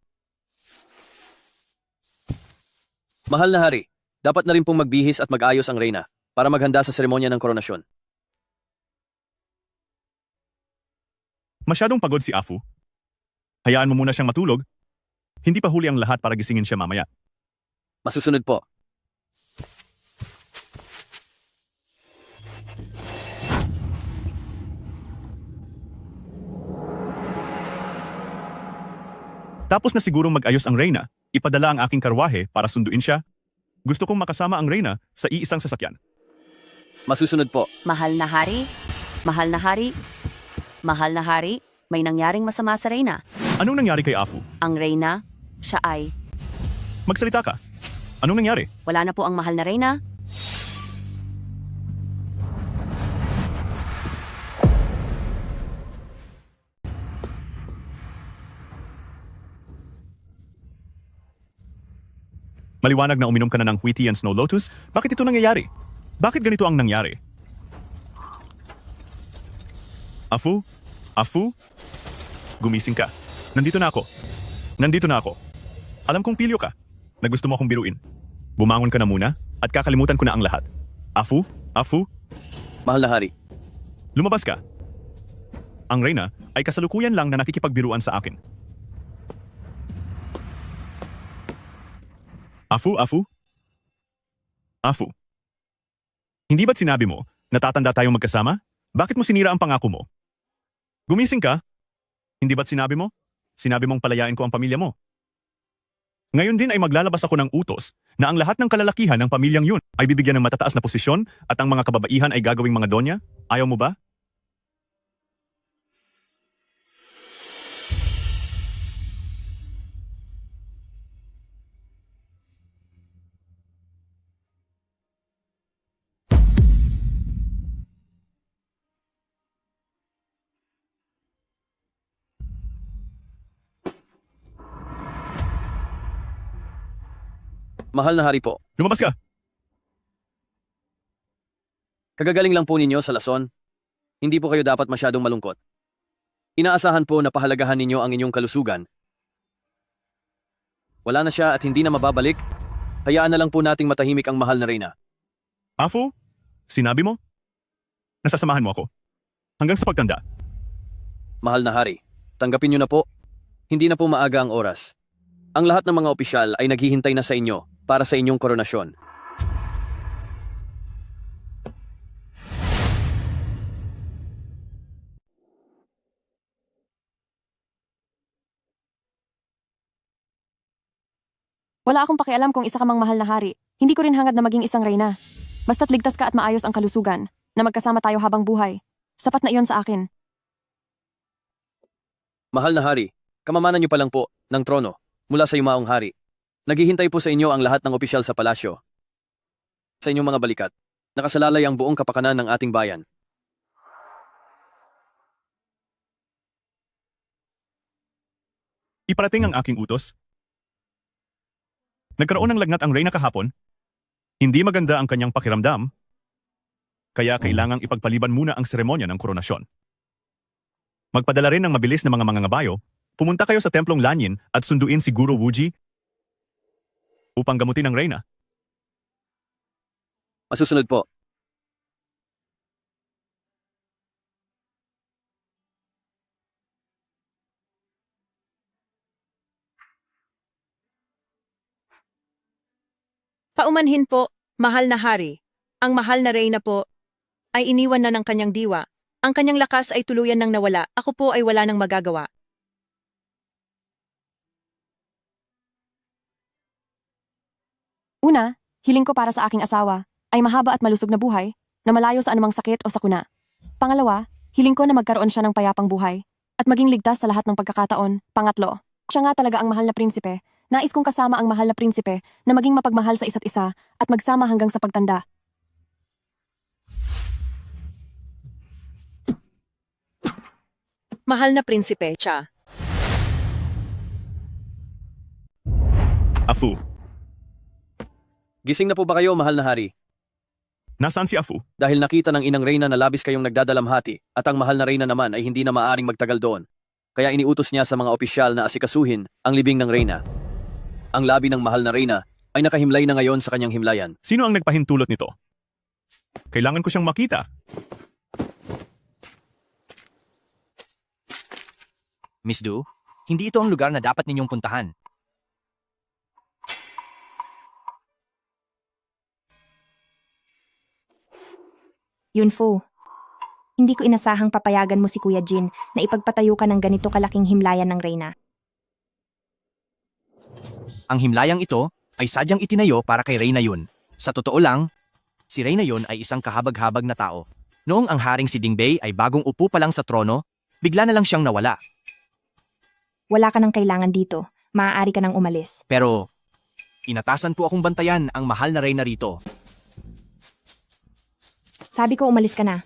Mahal na hari, dapat na rin pong magbihis at mag-ayos ang reyna para maghanda sa seremonya ng koronasyon. Masyadong pagod si Afu. Hayaan mo muna siyang matulog. Hindi pa huli ang lahat para gisingin siya mamaya. Masusunod po. Tapos na sigurong mag-ayos ang reyna, ipadala ang aking karwahe para sunduin siya. Gusto kong makasama ang reyna sa iisang sasakyan. Masusunod po. Mahal na hari, mahal na hari, mahal na hari, may nangyaring masama sa reyna. Anong nangyari kay Afu? Ang reyna, siya ay... Magsalita ka. Anong nangyari? Wala na po ang mahal na reyna. Maliwanag na uminom ka na ng Wheaty and Snow Lotus. Bakit ito nangyayari? Bakit ganito ang nangyari? Afu? Afu? Gumising ka. Nandito na ako. Nandito na ako. Alam kong pilyo ka na gusto mo akong biruin. Bumangon ka na muna at kakalimutan ko na ang lahat. Afu? Afu? Mahal na hari. Lumabas ka. Ang reyna ay kasalukuyan lang na nakikipagbiruan sa akin. Afu, Afu? Afu. Hindi ba't sinabi mo na tatanda tayong magkasama? Bakit mo sinira ang pangako mo? Gumising ka? Hindi ba't sinabi mo? Sinabi mong palayain ko ang pamilya mo. Ngayon din ay maglalabas ako ng utos na ang lahat ng kalalakihan ng pamilyang yun ay bibigyan ng matataas na posisyon at ang mga kababaihan ay gagawing mga donya? Ayaw mo ba? Mahal na hari po. Lumabas ka! Kagagaling lang po ninyo sa lason. Hindi po kayo dapat masyadong malungkot. Inaasahan po na pahalagahan ninyo ang inyong kalusugan. Wala na siya at hindi na mababalik. Hayaan na lang po nating matahimik ang mahal na reyna. Afu? Sinabi mo? Nasasamahan mo ako. Hanggang sa pagtanda. Mahal na hari, tanggapin nyo na po. Hindi na po maaga ang oras. Ang lahat ng mga opisyal ay naghihintay na sa inyo para sa inyong koronasyon. Wala akong pakialam kung isa ka mang mahal na hari. Hindi ko rin hangad na maging isang reyna. Basta't ligtas ka at maayos ang kalusugan, na magkasama tayo habang buhay. Sapat na iyon sa akin. Mahal na hari, kamamanan nyo pa lang po ng trono mula sa yumaong hari. Naghihintay po sa inyo ang lahat ng opisyal sa palasyo. Sa inyong mga balikat, nakasalalay ang buong kapakanan ng ating bayan. Iparating ang aking utos. Nagkaroon ng lagnat ang reyna kahapon. Hindi maganda ang kanyang pakiramdam. Kaya kailangang ipagpaliban muna ang seremonya ng koronasyon. Magpadala rin ng mabilis na mga mangangabayo. Pumunta kayo sa templong Lanyin at sunduin si Guro Wuji upang gamutin ang reyna. Masusunod po. Paumanhin po, Mahal na hari, ang mahal na reyna po ay iniwan na ng kanyang diwa. Ang kanyang lakas ay tuluyan nang nawala. Ako po ay wala nang magagawa. Una, hiling ko para sa aking asawa ay mahaba at malusog na buhay na malayo sa anumang sakit o sakuna. Pangalawa, hiling ko na magkaroon siya ng payapang buhay at maging ligtas sa lahat ng pagkakataon. Pangatlo, siya nga talaga ang mahal na prinsipe. Nais kong kasama ang mahal na prinsipe na maging mapagmahal sa isa't isa at magsama hanggang sa pagtanda. Mahal na prinsipe, siya. Afu, Gising na po ba kayo, mahal na hari? nasaan si Afu? Dahil nakita ng inang reyna na labis kayong nagdadalamhati at ang mahal na reyna naman ay hindi na maaring magtagal doon. Kaya iniutos niya sa mga opisyal na asikasuhin ang libing ng reyna. Ang labi ng mahal na reyna ay nakahimlay na ngayon sa kanyang himlayan. Sino ang nagpahintulot nito? Kailangan ko siyang makita. Miss Du, hindi ito ang lugar na dapat ninyong puntahan. Yunfu, hindi ko inasahang papayagan mo si Kuya Jin na ipagpatayo ka ng ganito kalaking himlayan ng reyna. Ang himlayang ito ay sadyang itinayo para kay Reyna Yun. Sa totoo lang, si Reyna Yun ay isang kahabag-habag na tao. Noong ang haring si Dingbei ay bagong upo pa lang sa trono, bigla na lang siyang nawala. Wala ka ng kailangan dito. Maaari ka nang umalis. Pero, inatasan po akong bantayan ang mahal na Reyna rito. Sabi ko umalis ka na.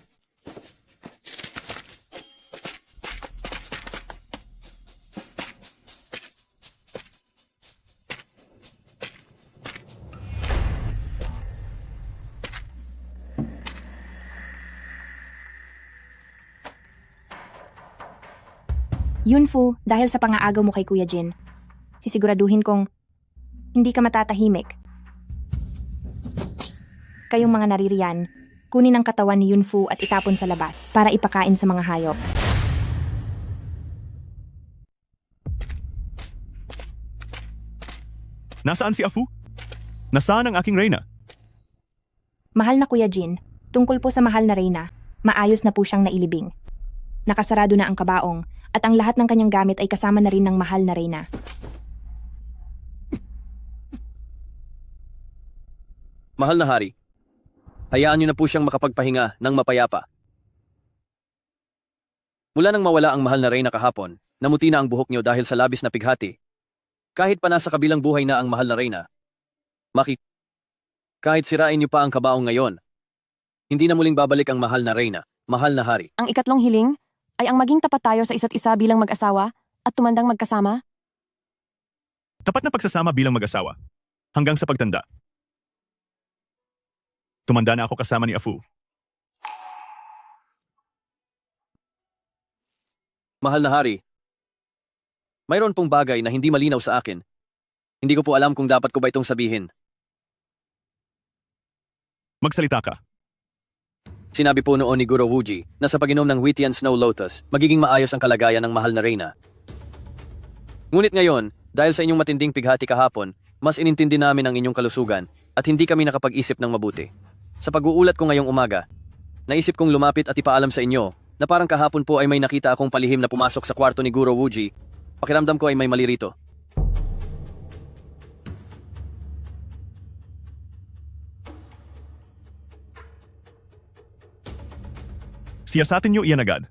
Yunfu, dahil sa pangaagaw mo kay Kuya Jin, sisiguraduhin kong hindi ka matatahimik. Kayong mga naririyan, kunin ang katawan ni Yunfu at itapon sa labas para ipakain sa mga hayop. Nasaan si Afu? Nasaan ang aking reyna? Mahal na Kuya Jin, tungkol po sa mahal na reyna, maayos na po siyang nailibing. Nakasarado na ang kabaong at ang lahat ng kanyang gamit ay kasama na rin ng mahal na reyna. Mahal na hari, hayaan niyo na po siyang makapagpahinga ng mapayapa. Mula nang mawala ang mahal na reyna kahapon, namuti na ang buhok niyo dahil sa labis na pighati. Kahit pa nasa kabilang buhay na ang mahal na reyna, kahit sirain niyo pa ang kabaong ngayon, hindi na muling babalik ang mahal na reyna, mahal na hari. Ang ikatlong hiling ay ang maging tapat tayo sa isa't isa bilang mag-asawa at tumandang magkasama. Tapat na pagsasama bilang mag-asawa. Hanggang sa pagtanda. Tumanda na ako kasama ni Afu. Mahal na hari, mayroon pong bagay na hindi malinaw sa akin. Hindi ko po alam kung dapat ko ba itong sabihin. Magsalita ka. Sinabi po noon ni Guro Wuji na sa pag-inom ng Wheatian Snow Lotus, magiging maayos ang kalagayan ng mahal na reyna. Ngunit ngayon, dahil sa inyong matinding pighati kahapon, mas inintindi namin ang inyong kalusugan at hindi kami nakapag-isip ng mabuti. Sa pag-uulat ko ngayong umaga, naisip kong lumapit at ipaalam sa inyo na parang kahapon po ay may nakita akong palihim na pumasok sa kwarto ni Guro Wuji. Pakiramdam ko ay may mali rito. Siyasatin niyo iyan agad.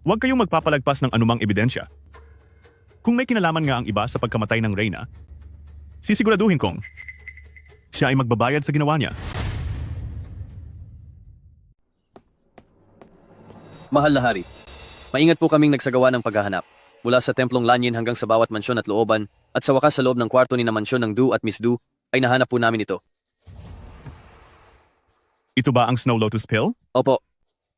Huwag kayong magpapalagpas ng anumang ebidensya. Kung may kinalaman nga ang iba sa pagkamatay ng reyna, sisiguraduhin kong siya ay magbabayad sa ginawa niya. Mahal na hari, maingat po kaming nagsagawa ng paghahanap. Mula sa Templong Lanyin hanggang sa bawat mansyon at looban, at sa wakas sa loob ng kwarto ni na mansyon ng Du at Miss Du, ay nahanap po namin ito. Ito ba ang Snow Lotus Pill? Opo.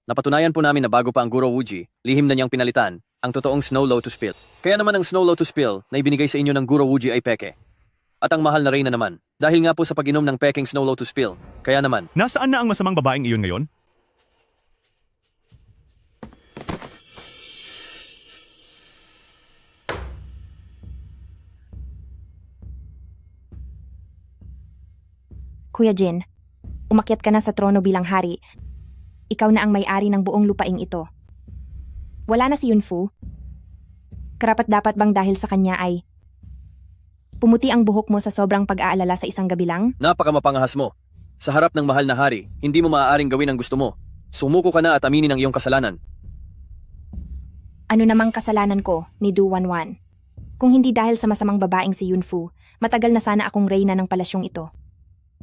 Napatunayan po namin na bago pa ang Guro Wuji, lihim na niyang pinalitan ang totoong Snow Lotus Pill. Kaya naman ang Snow Lotus Pill na ibinigay sa inyo ng Guro Wuji ay peke. At ang mahal na reyna naman, dahil nga po sa pag-inom ng peking Snow Lotus Pill. Kaya naman, nasaan na ang masamang babaeng iyon ngayon? Kuya Jin, umakyat ka na sa trono bilang hari. Ikaw na ang may-ari ng buong lupaing ito. Wala na si Yunfu. Karapat-dapat bang dahil sa kanya ay pumuti ang buhok mo sa sobrang pag-aalala sa isang gabi lang? Napakamapangahas mo. Sa harap ng mahal na hari, hindi mo maaaring gawin ang gusto mo. Sumuko ka na at aminin ang iyong kasalanan. Ano namang kasalanan ko ni Du Wanwan? Kung hindi dahil sa masamang babaeng si Yunfu, matagal na sana akong reyna ng palasyong ito.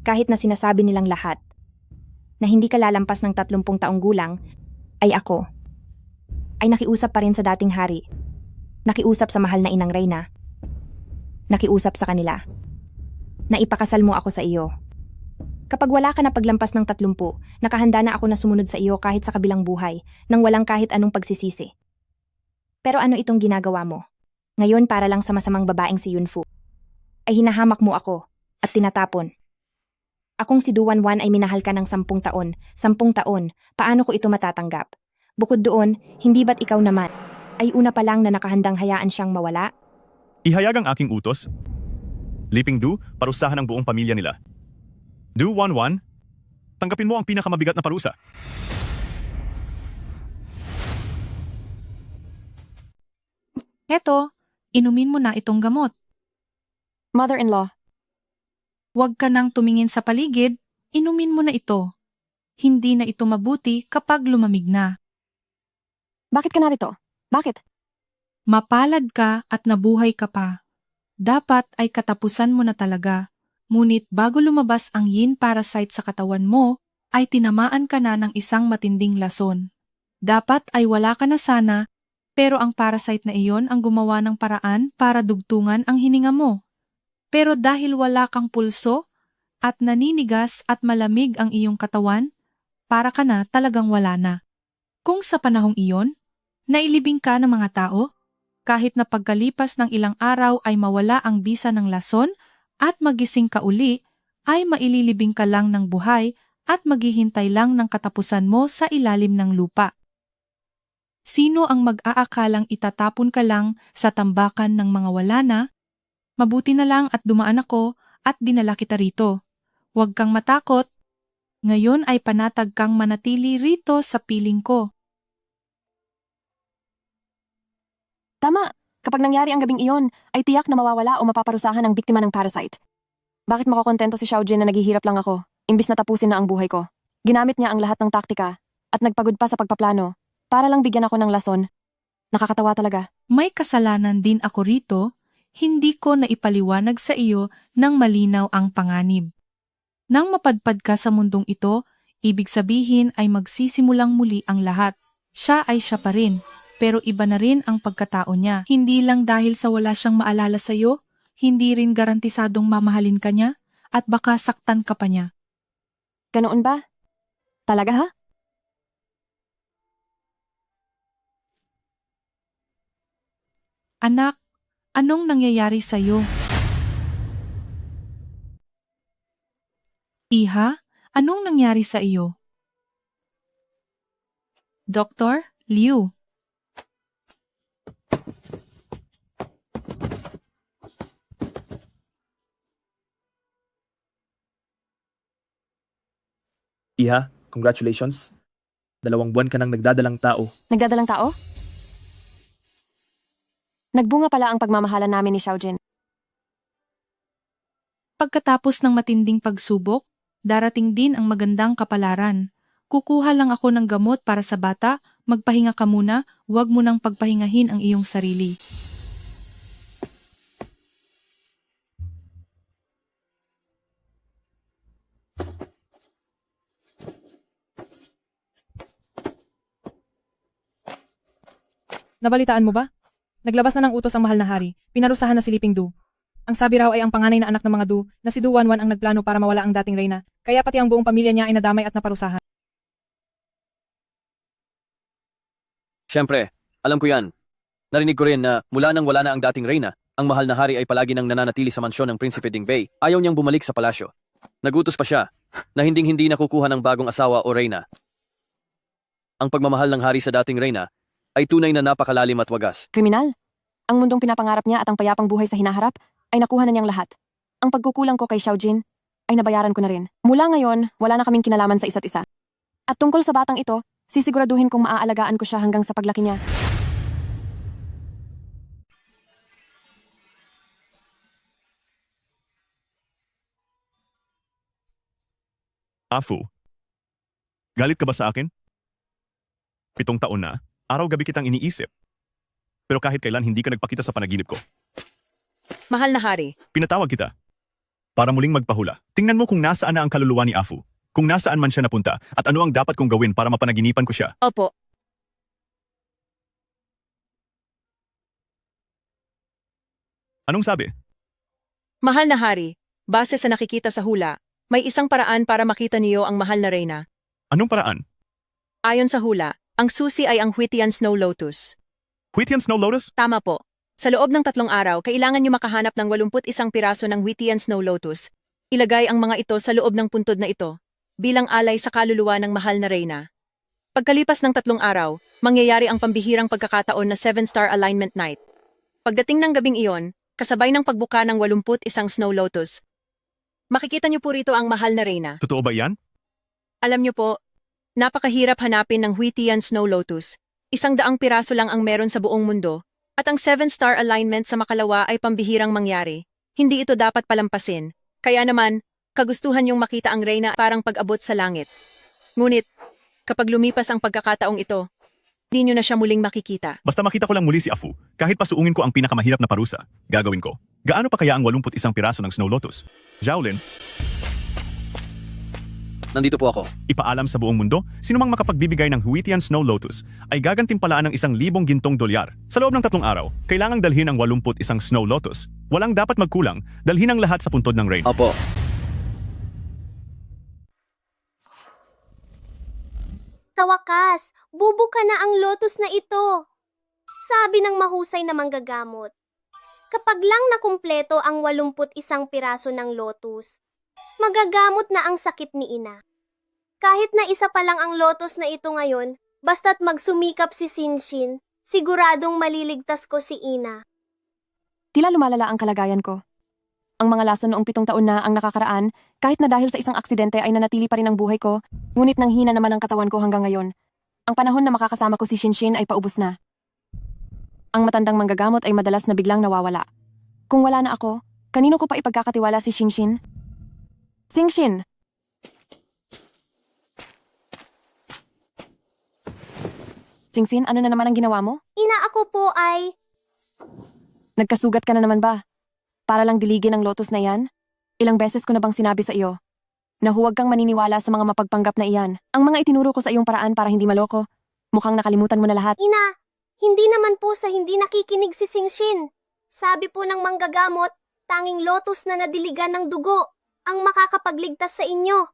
Kahit na sinasabi nilang lahat na hindi ka lalampas ng 30 taong gulang, ay ako ay nakiusap pa rin sa dating hari. Nakiusap sa mahal na inang reyna. Nakiusap sa kanila na ipakasal mo ako sa iyo. Kapag wala ka na paglampas ng 30, nakahanda na ako na sumunod sa iyo kahit sa kabilang buhay, nang walang kahit anong pagsisisi. Pero ano itong ginagawa mo? Ngayon para lang sa masamang babaeng si Yunfu, ay hinahamak mo ako at tinatapon. Akong si Du Wanwan ay minahal ka ng 10 taon. 10 taon, paano ko ito matatanggap? Bukod doon, hindi ba't ikaw naman ay una pa lang na nakahandang hayaan siyang mawala? Ihayag ang aking utos. Liping Du, parusahan ang buong pamilya nila. Du Wanwan, tanggapin mo ang pinakamabigat na parusa. Eto, inumin mo na itong gamot. Mother-in-law, Huwag ka nang tumingin sa paligid, inumin mo na ito. Hindi na ito mabuti kapag lumamig na. bakit ka narito? Bakit? Mapalad ka at nabuhay ka pa. Dapat ay katapusan mo na talaga. Ngunit bago lumabas ang yin parasite sa katawan mo, ay tinamaan ka na ng isang matinding lason. Dapat ay wala ka na sana, pero ang parasite na iyon ang gumawa ng paraan para dugtungan ang hininga mo. Pero dahil wala kang pulso, at naninigas at malamig ang iyong katawan, para ka na talagang wala na. Kung sa panahong iyon, nailibing ka ng mga tao, kahit na pagkalipas ng ilang araw ay mawala ang bisa ng lason at magising ka uli, ay maililibing ka lang ng buhay at maghihintay lang ng katapusan mo sa ilalim ng lupa. Sino ang mag-aakalang itatapon ka lang sa tambakan ng mga wala na? Mabuti na lang at dumaan ako at dinala kita rito. Huwag kang matakot. Ngayon ay panatag kang manatili rito sa piling ko. Tama, kapag nangyari ang gabing iyon, ay tiyak na mawawala o mapaparusahan ang biktima ng parasite. Bakit makokontento si Xiaojin na naghihirap lang ako, imbis na tapusin na ang buhay ko? Ginamit niya ang lahat ng taktika at nagpagod pa sa pagpaplano para lang bigyan ako ng lason. Nakakatawa talaga. May kasalanan din ako rito, hindi ko naipaliwanag sa iyo ng malinaw ang panganib. Nang mapadpad ka sa mundong ito, ibig sabihin ay magsisimulang muli ang lahat. Siya ay siya pa rin, pero iba na rin ang pagkatao niya. Hindi lang dahil sa wala siyang maalala sa iyo, hindi rin garantisadong mamahalin ka niya, at baka saktan ka pa niya. Ganoon ba? Talaga ha? Anak, anong nangyayari sa iyo? Iha, anong nangyari sa iyo? Dr. Liu. Iha, congratulations. 2 buwan ka nang nagdadalang tao. Nagdadalang tao? Nagbunga pala ang pagmamahalan namin ni Xiaojin. Pagkatapos ng matinding pagsubok, darating din ang magandang kapalaran. Kukuha lang ako ng gamot para sa bata, magpahinga ka muna, huwag mo nang pagpahingahin ang iyong sarili. Nabalitaan mo ba? Naglabas na ng utos ang mahal na hari. Pinarusahan na si Liping Du. Ang sabi raw ay ang panganay na anak ng mga Du na si Du Wanwan ang nagplano para mawala ang dating reyna. Kaya pati ang buong pamilya niya ay nadamay at naparusahan. Siyempre, alam ko yan. Narinig ko rin na mula nang wala na ang dating reyna, ang mahal na hari ay palagi nang nananatili sa mansyon ng Prinsipe Dingbei. Ayaw niyang bumalik sa palasyo. Nagutos pa siya na hinding-hindi nakukuha ng bagong asawa o reyna. Ang pagmamahal ng hari sa dating reyna ay tunay na napakalalim at wagas. Kriminal? Ang mundong pinapangarap niya at ang payapang buhay sa hinaharap ay nakuha na niyang lahat. Ang pagkukulang ko kay Xiaojin ay nabayaran ko na rin. Mula ngayon, wala na kaming kinalaman sa isa't isa. At tungkol sa batang ito, sisiguraduhin kong maaalagaan ko siya hanggang sa paglaki niya. Afu, galit ka ba sa akin? 7 taon na, araw-gabi kitang iniisip. Pero kahit kailan hindi ka nagpakita sa panaginip ko. Mahal na hari, Pinatawag kita para muling magpahula. Tingnan mo kung nasaan na ang kaluluwa ni Afu, kung nasaan man siya napunta, at ano ang dapat kong gawin para mapanaginipan ko siya. opo. Anong sabi? Mahal na hari, base sa nakikita sa hula, may isang paraan para makita niyo ang mahal na reyna. Anong paraan? Ayon sa hula, ang susi ay ang Huitian Snow Lotus. Huitian Snow Lotus? Tama po. Sa loob ng 3 araw, kailangan niyo makahanap ng 81 piraso ng Huitian Snow Lotus. Ilagay ang mga ito sa loob ng puntod na ito, bilang alay sa kaluluwa ng mahal na reyna. Pagkalipas ng 3 araw, mangyayari ang pambihirang pagkakataon na 7-star alignment night. Pagdating ng gabing iyon, kasabay ng pagbuka ng 81 Snow Lotus, makikita niyo po rito ang mahal na reyna. Totoo ba yan? Alam niyo po, napakahirap hanapin ng Huitian Snow Lotus. 100 piraso lang ang meron sa buong mundo, at ang 7-star alignment sa makalawa ay pambihirang mangyari. Hindi ito dapat palampasin. Kaya naman, kagustuhan niyong makita ang reyna parang pag-abot sa langit. Ngunit, kapag lumipas ang pagkakataong ito, di niyo na siya muling makikita. Basta makita ko lang muli si Afu, kahit pasuungin ko ang pinakamahirap na parusa, gagawin ko. Gaano pa kaya ang 81 piraso ng Snow Lotus? Jaolin, Nandito po ako. ipaalam sa buong mundo, sinumang makapagbibigay ng Huitian Snow Lotus ay gagantimpalaan ng 1,000 gintong dolyar. Sa loob ng 3 araw, kailangang dalhin ang 81 Snow Lotus. Walang dapat magkulang, dalhin ang lahat sa puntod ng rain. Opo. Sa wakas, bubuka na ang lotus na ito. Sabi ng mahusay na manggagamot. Kapag lang nakumpleto ang 81 piraso ng lotus, magagamot na ang sakit ni ina. Kahit na isa pa lang ang lotus na ito ngayon, basta't magsumikap si Sinshin, siguradong maliligtas ko si ina. Tila lumalala ang kalagayan ko. Ang mga lason noong 7 taon na ang nakakaraan, kahit na dahil sa isang aksidente ay nanatili pa rin ang buhay ko, ngunit nanghina naman ang katawan ko hanggang ngayon. Ang panahon na makakasama ko si Shinshin ay paubos na. Ang matandang manggagamot ay madalas na biglang nawawala. Kung wala na ako, kanino ko pa ipagkakatiwala si Shinshin? Singshin! Singsin, ano na naman ang ginawa mo? Ina, ako po ay... Nagkasugat ka na naman ba? Para lang diligin ang lotus na iyan? Ilang beses ko na bang sinabi sa iyo na huwag kang maniniwala sa mga mapagpanggap na iyan. Ang mga itinuro ko sa iyong paraan para hindi maloko. Mukhang nakalimutan mo na lahat. Ina, hindi naman po sa hindi nakikinig si Singshin. Sabi po ng manggagamot, tanging lotus na nadiligan ng dugo ang makakapagligtas sa inyo.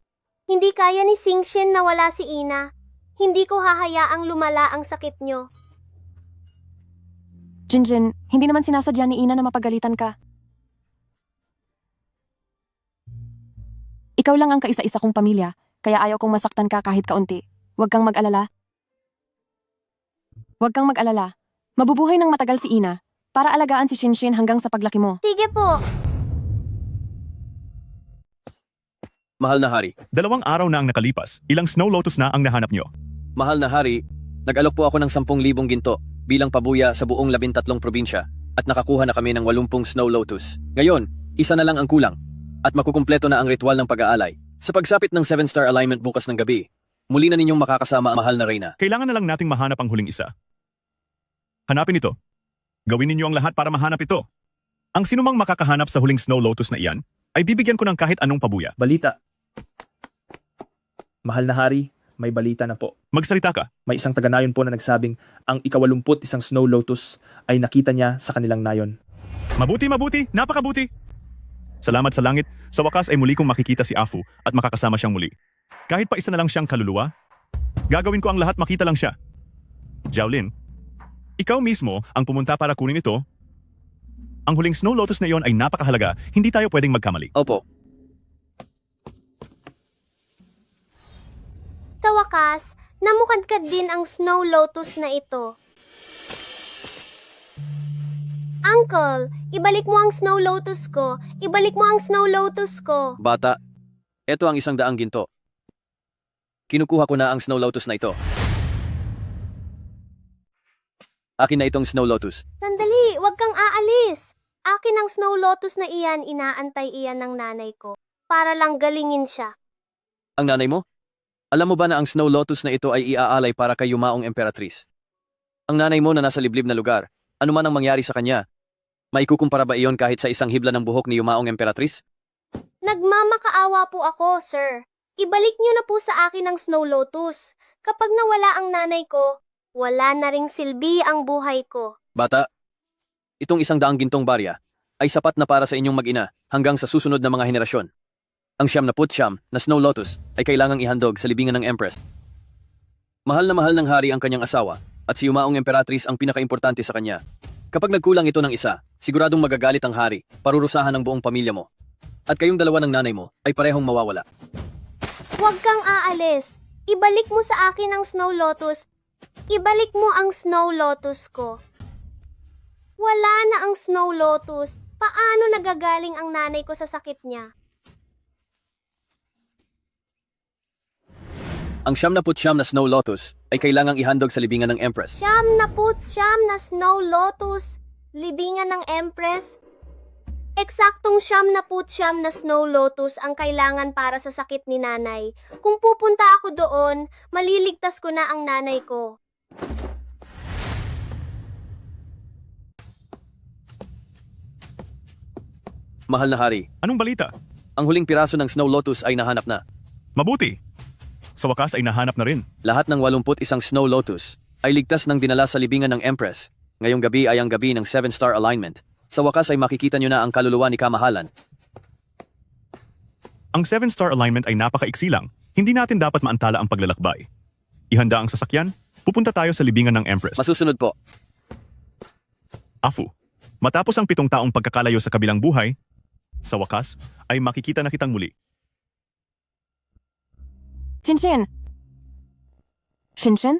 Hindi kaya ni Singshin na wala si Ina. Hindi ko hahayaang lumala ang sakit nyo. Jinjin, hindi naman sinasadya ni Ina na mapagalitan ka. Ikaw lang ang kaisa-isa kong pamilya, kaya ayaw kong masaktan ka kahit kaunti. Huwag kang mag-alala. Huwag kang mag-alala. Mabubuhay ng matagal si Ina para alagaan si Shinshin hanggang sa paglaki mo. Sige po. Mahal na hari. 2 araw na ang nakalipas, ilang Snow Lotus na ang nahanap nyo? Mahal na hari, nag-alok po ako ng 10,000 ginto bilang pabuya sa buong 13 probinsya at nakakuha na kami ng 80 Snow Lotus. Ngayon, isa na lang ang kulang at makukumpleto na ang ritual ng pag-aalay. Sa pagsapit ng 7-star alignment bukas ng gabi, muli na ninyong makakasama ang mahal na reyna. Kailangan na lang nating mahanap ang huling isa. Hanapin ito. Gawin ninyo ang lahat para mahanap ito. Ang sinumang makakahanap sa huling Snow Lotus na iyan, ay bibigyan ko ng kahit anong pabuya. Balita. Mahal na hari, may balita na po. Magsalita ka. May isang taga-nayon po na nagsabing ang 81 Snow Lotus ay nakita niya sa kanilang nayon. Mabuti, napakabuti. Salamat sa langit, sa wakas ay muli kong makikita si Afu at makakasama siyang muli. Kahit pa isa na lang siyang kaluluwa, gagawin ko ang lahat makita lang siya. Jaolin, ikaw mismo ang pumunta para kunin ito. Ang huling Snow Lotus na iyon ay napakahalaga, hindi tayo pwedeng magkamali. Opo. Sa wakas, namukadkad din ang Snow Lotus na ito. Uncle, ibalik mo ang Snow Lotus ko. Ibalik mo ang Snow Lotus ko. Bata, Ito ang 100 ginto. Kinukuha ko na ang Snow Lotus na ito. Akin na itong Snow Lotus. Sandali, wag kang aalis. Akin ang Snow Lotus na iyan, inaantay iyan ng nanay ko. Para lang galingin siya. Ang nanay mo? Alam mo ba na ang Snow Lotus na ito ay iaalay para kay yumaong Emperatrice? Ang nanay mo na nasa liblib na lugar, ano man ang mangyari sa kanya, maikukumpara ba iyon kahit sa isang hibla ng buhok ni yumaong Emperatrice? Nagmamakaawa po ako, sir. Ibalik niyo na po sa akin ang Snow Lotus. Kapag nawala ang nanay ko, wala na ring silbi ang buhay ko. Bata, itong 100 gintong barya ay sapat na para sa inyong mag-ina hanggang sa susunod na mga henerasyon. Ang 99 na Snow Lotus ay kailangang ihandog sa libingan ng Empress. Mahal na mahal ng hari ang kanyang asawa at si yumaong Emperatrice ang pinakaimportante sa kanya. Kapag nagkulang ito ng isa, siguradong magagalit ang hari, parurusahan ng buong pamilya mo. At kayong dalawa ng nanay mo ay parehong mawawala. Huwag kang aalis. Ibalik mo sa akin ang Snow Lotus. Ibalik mo ang Snow Lotus ko. Wala na ang Snow Lotus. Paano nagagaling ang nanay ko sa sakit niya? Ang 99 na Snow Lotus ay kailangang ihandog sa libingan ng Empress. 99 na Snow Lotus. Libingan ng Empress. Eksaktong 99 na Snow Lotus ang kailangan para sa sakit ni nanay. Kung pupunta ako doon, maliligtas ko na ang nanay ko. Mahal na hari, Anong balita? ang huling piraso ng Snow Lotus ay nahanap na. Mabuti. Sa wakas ay nahanap na rin. Lahat ng 81 Snow Lotus ay ligtas ng dinala sa libingan ng Empress. Ngayong gabi ay ang gabi ng 7-star alignment. Sa wakas ay makikita nyo na ang kaluluwa ni Kamahalan. Ang 7-star alignment ay napakaiksi lang. Hindi natin dapat maantala ang paglalakbay. Ihanda ang sasakyan, pupunta tayo sa libingan ng Empress. Masusunod po. Afu, matapos ang 7 taong pagkakalayo sa kabilang buhay, sa wakas ay makikita na kitang muli. Shinshin! Shinshin?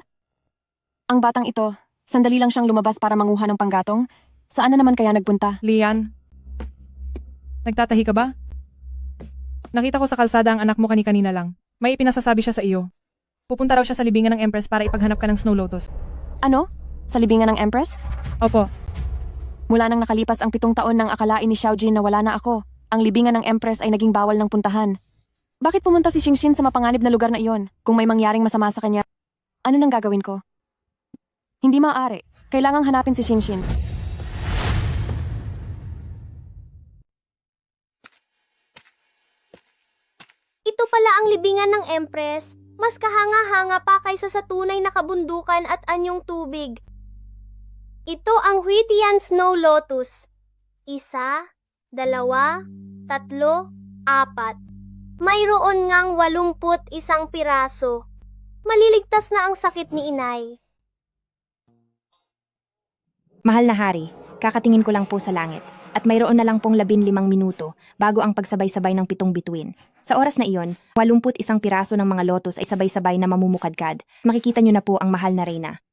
Ang batang ito, sandali lang siyang lumabas para manguha ng panggatong. Saan na naman kaya nagpunta? Lian, nagtatahi ka ba? Nakita ko sa kalsada ang anak mo kani-kanina lang. May ipinasasabi siya sa iyo. Pupunta raw siya sa libingan ng Empress para ipaghanap ka ng Snow Lotus. Ano? Sa libingan ng Empress? Opo. Mula nang nakalipas ang 7 taon nang akalain ni Xiaojin na wala na ako, ang libingan ng Empress ay naging bawal ng puntahan. Bakit pumunta si Shinshin sa mapanganib na lugar na iyon kung may mangyaring masama sa kanya? Ano nang gagawin ko? Hindi maaari. Kailangang hanapin si Shinshin. Ito pala ang libingan ng Empress. Mas kahanga-hanga pa kaysa sa tunay na kabundukan at anyong tubig. Ito ang Huitian Snow Lotus. 1, 2, 3, 4. Mayroon ngang 81 piraso. Maliligtas na ang sakit ni inay. Mahal na hari, kakatingin ko lang po sa langit. At mayroon na lang pong 15 minuto bago ang pagsabay-sabay ng 7 bituin. Sa oras na iyon, 81 piraso ng mga lotus ay sabay-sabay na mamumukadkad. Makikita nyo na po ang mahal na reyna.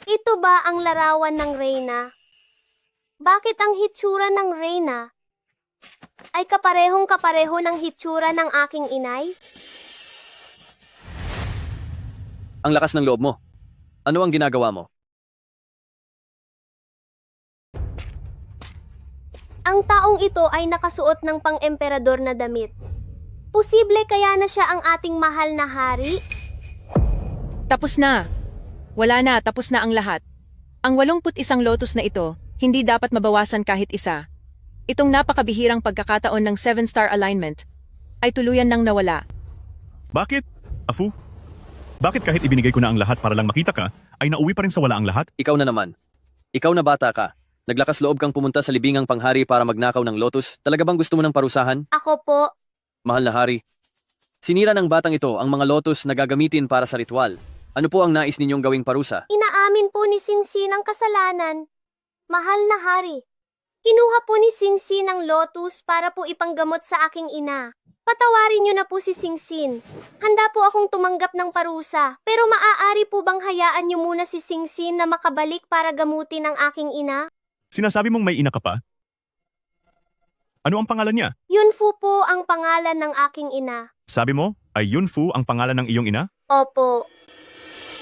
Ito ba ang larawan ng reyna? Bakit ang hitsura ng reyna ay kaparehong-kapareho ng hitsura ng aking inay? Ang lakas ng loob mo. Ano ang ginagawa mo? Ang taong ito ay nakasuot ng pang-emperador na damit. Posible kaya na siya ang ating mahal na hari? Tapos na. Wala na, tapos na ang lahat. Ang 81 lotus na ito, hindi dapat mabawasan kahit isa. Itong napakabihirang pagkakataon ng 7-star alignment ay tuluyan nang nawala. Bakit? Afu? Bakit kahit ibinigay ko na ang lahat para lang makita ka, ay nauwi pa rin sa wala ang lahat? Ikaw na naman. Ikaw na bata ka. Naglakas loob kang pumunta sa libingang panghari para magnakaw ng lotus. Talaga bang gusto mo ng parusahan? Ako po. Mahal na hari. Sinira ng batang ito ang mga lotus na gagamitin para sa ritual. Ano po ang nais ninyong gawing parusa? Inaamin po ni Sinsin ang kasalanan. Mahal na hari. Kinuha po ni Singsin ang lotus para po ipanggamot sa aking ina. Patawarin niyo na po si Singsin. Handa po akong tumanggap ng parusa, pero maaari po bang hayaan niyo muna si Singsin na makabalik para gamutin ang aking ina? Sinasabi mong may ina ka pa? Ano ang pangalan niya? Yunfu po ang pangalan ng aking ina. Sabi mo, ay Yunfu ang pangalan ng iyong ina? Opo.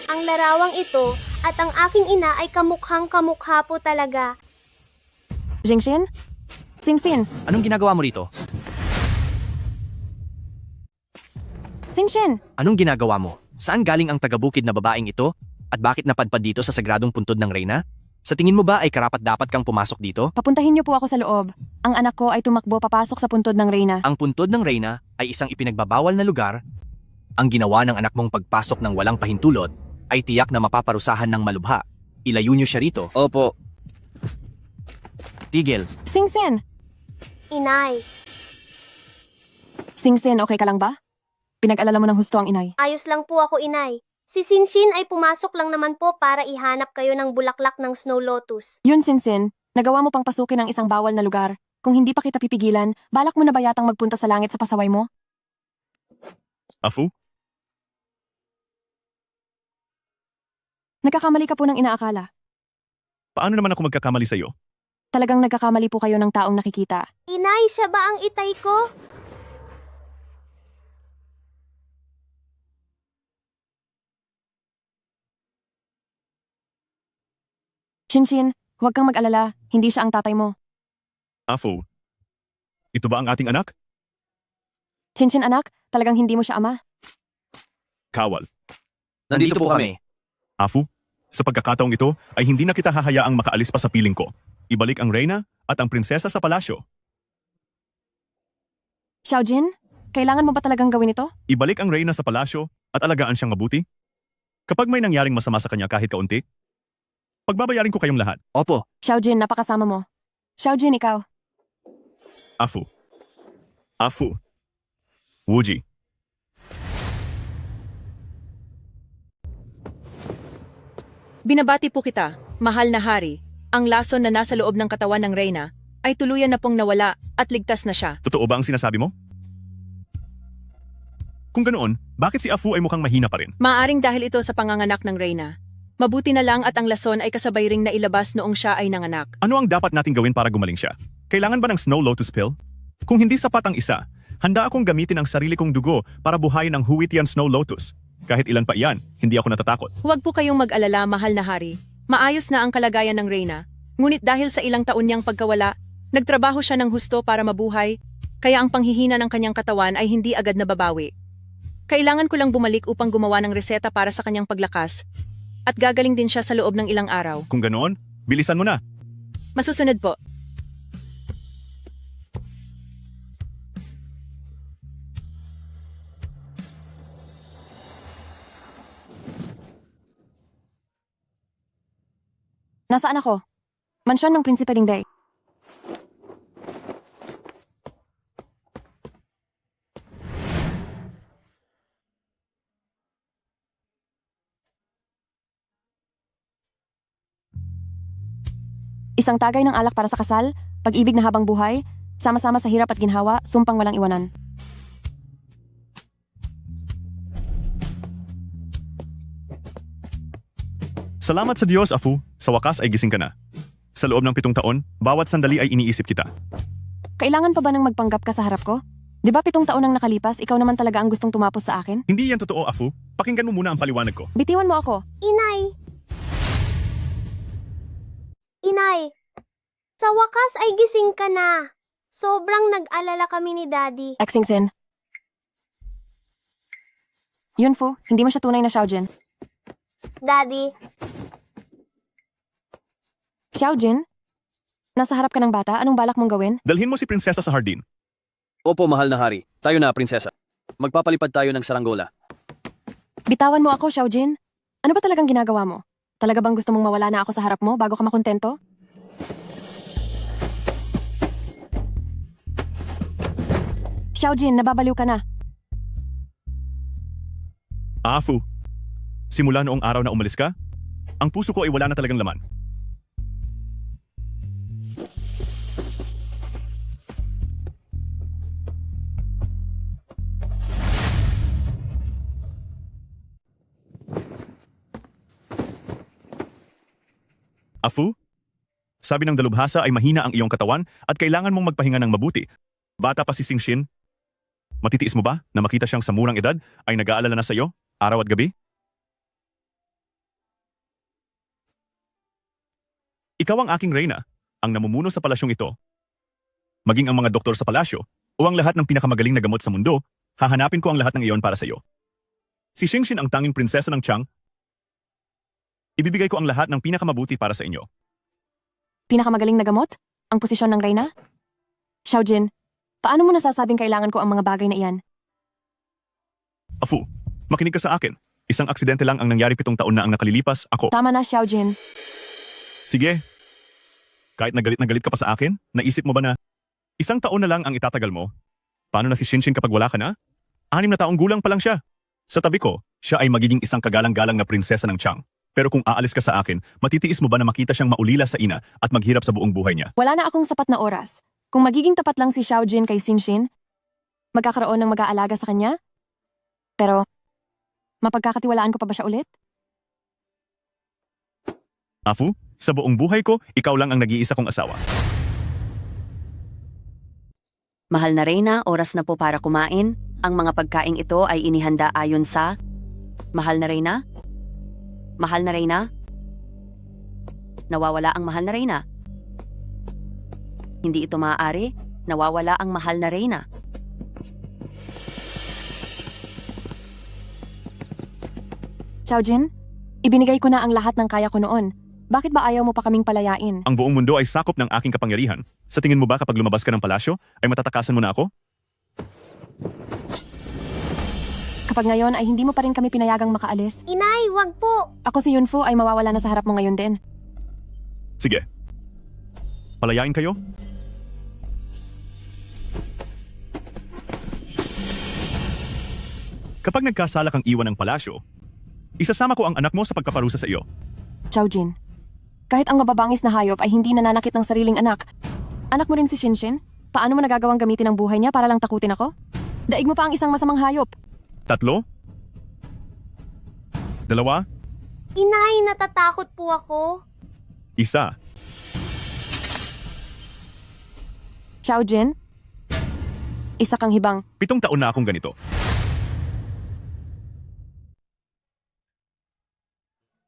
Ang larawang ito at ang aking ina ay kamukhang-kamukha po talaga. Jingxin? Singsin? Anong ginagawa mo rito? Singxin? Anong ginagawa mo? Saan galing ang taga-bukid na babaeng ito? At bakit napadpad dito sa sagradong puntod ng reyna? Sa tingin mo ba ay karapat-dapat kang pumasok dito? Papuntahin niyo po ako sa loob. Ang anak ko ay tumakbo papasok sa puntod ng reyna. Ang puntod ng reyna ay isang ipinagbabawal na lugar. Ang ginawa ng anak mong pagpasok ng walang pahintulot ay tiyak na mapaparusahan ng malubha. Ilayo niyo siya rito. Opo. Tigil. Singsin! Inay, Singsin, okay ka lang ba? Pinag-alala mo ng husto ang inay. ayos lang po ako, inay. Si Sinshin ay pumasok lang naman po para ihanap kayo ng bulaklak ng snow lotus. Yun, Singsin, nagawa mo pang pasukin ang isang bawal na lugar. Kung hindi pa kita pipigilan, balak mo na ba yatang magpunta sa langit sa pasaway mo? Afu? Nagkakamali ka po ng inaakala. Paano naman ako magkakamali sa'yo? Talagang nagkakamali po kayo ng taong nakikita. Inay, siya ba ang itay ko? Shinshin, huwag kang mag-alala, hindi siya ang tatay mo. Afu? Ito ba ang ating anak? Shinshin anak, talagang hindi mo siya ama. Kawal. Nandito po kami. Afu, sa pagkakataong ito ay hindi na kita hahayaang makaalis pa sa piling ko. Ibalik ang reyna at ang prinsesa sa palasyo. Xiaojin, kailangan mo ba talagang gawin ito? Ibalik ang reyna sa palasyo at alagaan siyang mabuti. Kapag may nangyaring masama sa kanya kahit kaunti, pagbabayarin ko kayong lahat. Opo. Xiaojin, napakasama mo. Xiaojin, ikaw. Afu. Afu. Wuji. Binabati po kita, mahal na hari. Ang lason na nasa loob ng katawan ng reyna ay tuluyan na pong nawala at ligtas na siya. Totoo ba ang sinasabi mo? Kung ganoon, bakit si Afu ay mukhang mahina pa rin? Maaring dahil ito sa panganganak ng reyna. Mabuti na lang at ang lason ay kasabay ring nailabas noong siya ay nanganak. Ano ang dapat nating gawin para gumaling siya? Kailangan ba ng Snow Lotus Pill? Kung hindi sapat ang isa, handa akong gamitin ang sarili kong dugo para buhayin ang Huitian Snow Lotus. Kahit ilan pa iyan, hindi ako natatakot. Huwag po kayong mag-alala, mahal na hari. Maayos na ang kalagayan ng reyna. Ngunit dahil sa ilang taon niyang pagkawala, nagtrabaho siya ng husto para mabuhay, kaya ang panghihina ng kanyang katawan ay hindi agad nababawi. Kailangan ko lang bumalik upang gumawa ng reseta para sa kanyang paglakas. At gagaling din siya sa loob ng ilang araw. Kung ganoon, bilisan mo na. Masusunod po. Nasaan ako? Mansyon ng Prinsipe Dingbei. Isang tagay ng alak para sa kasal, pag-ibig na habang buhay, sama-sama sa hirap at ginhawa, sumpang walang iwanan. Salamat sa Diyos, Afu. Sa wakas ay gising ka na. Sa loob ng 7 taon, bawat sandali ay iniisip kita. Kailangan pa ba nang magpanggap ka sa harap ko? Di ba 7 taon nang nakalipas, ikaw naman talaga ang gustong tumapos sa akin? Hindi yan totoo, Afu. Pakinggan mo muna ang paliwanag ko. Bitiwan mo ako. Inay! Inay! Sa wakas ay gising ka na. Sobrang nag-alala kami ni Daddy. Exingsin. Yunfu, hindi mo siya tunay na Xiaojin. Daddy, Xiaojin? Nasa harap ka ng bata, anong balak mong gawin? Dalhin mo si prinsesa sa hardin. Opo, mahal na hari. Tayo na, prinsesa. Magpapalipad tayo ng saranggola. Bitawan mo ako, Xiaojin. Ano ba talagang ginagawa mo? Talaga bang gusto mong mawala na ako sa harap mo bago ka makontento? Xiaojin, nababaliw ka na. Afu, simula noong araw na umalis ka, ang puso ko ay wala na talagang laman. Afu? Sabi ng dalubhasa ay mahina ang iyong katawan at kailangan mong magpahinga ng mabuti. Bata pa si Singshin. Matitiis mo ba na makita siyang sa murang edad ay nag-aalala na sa iyo, araw at gabi? Ikaw ang aking reyna, ang namumuno sa palasyong ito. Maging ang mga doktor sa palasyo o ang lahat ng pinakamagaling na gamot sa mundo, hahanapin ko ang lahat ng iyon para sa iyo. Si Singshin ang tanging prinsesa ng Chang. Ibibigay ko ang lahat ng pinakamabuti para sa inyo. Pinakamagaling na gamot? Ang posisyon ng reyna? Xiaojin, paano mo nasasabing kailangan ko ang mga bagay na iyan? Afu, makinig ka sa akin. Isang aksidente lang ang nangyari 7 taon na ang nakalilipas, ako. Tama na, Xiaojin. Sige. Kahit na galit ka pa sa akin, naisip mo ba na 1 taon na lang ang itatagal mo? Paano na si Shinshin kapag wala ka na? 6 na taong gulang pa lang siya. Sa tabi ko, siya ay magiging isang kagalang-galang na prinsesa ng Chang. Pero kung aalis ka sa akin, matitiis mo ba na makita siyang maulila sa ina at maghirap sa buong buhay niya? Wala na akong sapat na oras. Kung magiging tapat lang si Xiaojin kay Singshin, magkakaroon ng mag-aalaga sa kanya? Pero, mapagkakatiwalaan ko pa ba siya ulit? Afu, sa buong buhay ko, ikaw lang ang nag-iisa kong asawa. Mahal na reyna, oras na po para kumain. Ang mga pagkaing ito ay inihanda ayon sa... Mahal na reyna? Mahal na reyna? Nawawala ang mahal na reyna. Hindi ito maaari. Nawawala ang mahal na reyna. Xiaojin, ibinigay ko na ang lahat ng kaya ko noon. Bakit ba ayaw mo pa kaming palayain? Ang buong mundo ay sakop ng aking kapangyarihan. Sa tingin mo ba kapag lumabas ka ng palasyo, ay matatakasan mo na ako? Kapag ngayon ay hindi mo pa rin kami pinayagang makaalis. Inay, wag po! Ako si Yunfu ay mawawala na sa harap mo ngayon din. Sige. Palayain kayo? Kapag nagkasala kang iwan ng palasyo, isasama ko ang anak mo sa pagpaparusa sa iyo. Xiaojin, kahit ang mababangis na hayop ay hindi nananakit ng sariling anak. Anak mo rin si Shinshin? Paano mo nagagawang gamitin ang buhay niya para lang takutin ako? Daig mo pa ang isang masamang hayop. 3? 2? Inay, natatakot po ako. 1. Xiaojin, isa kang hibang. 7 taon na akong ganito.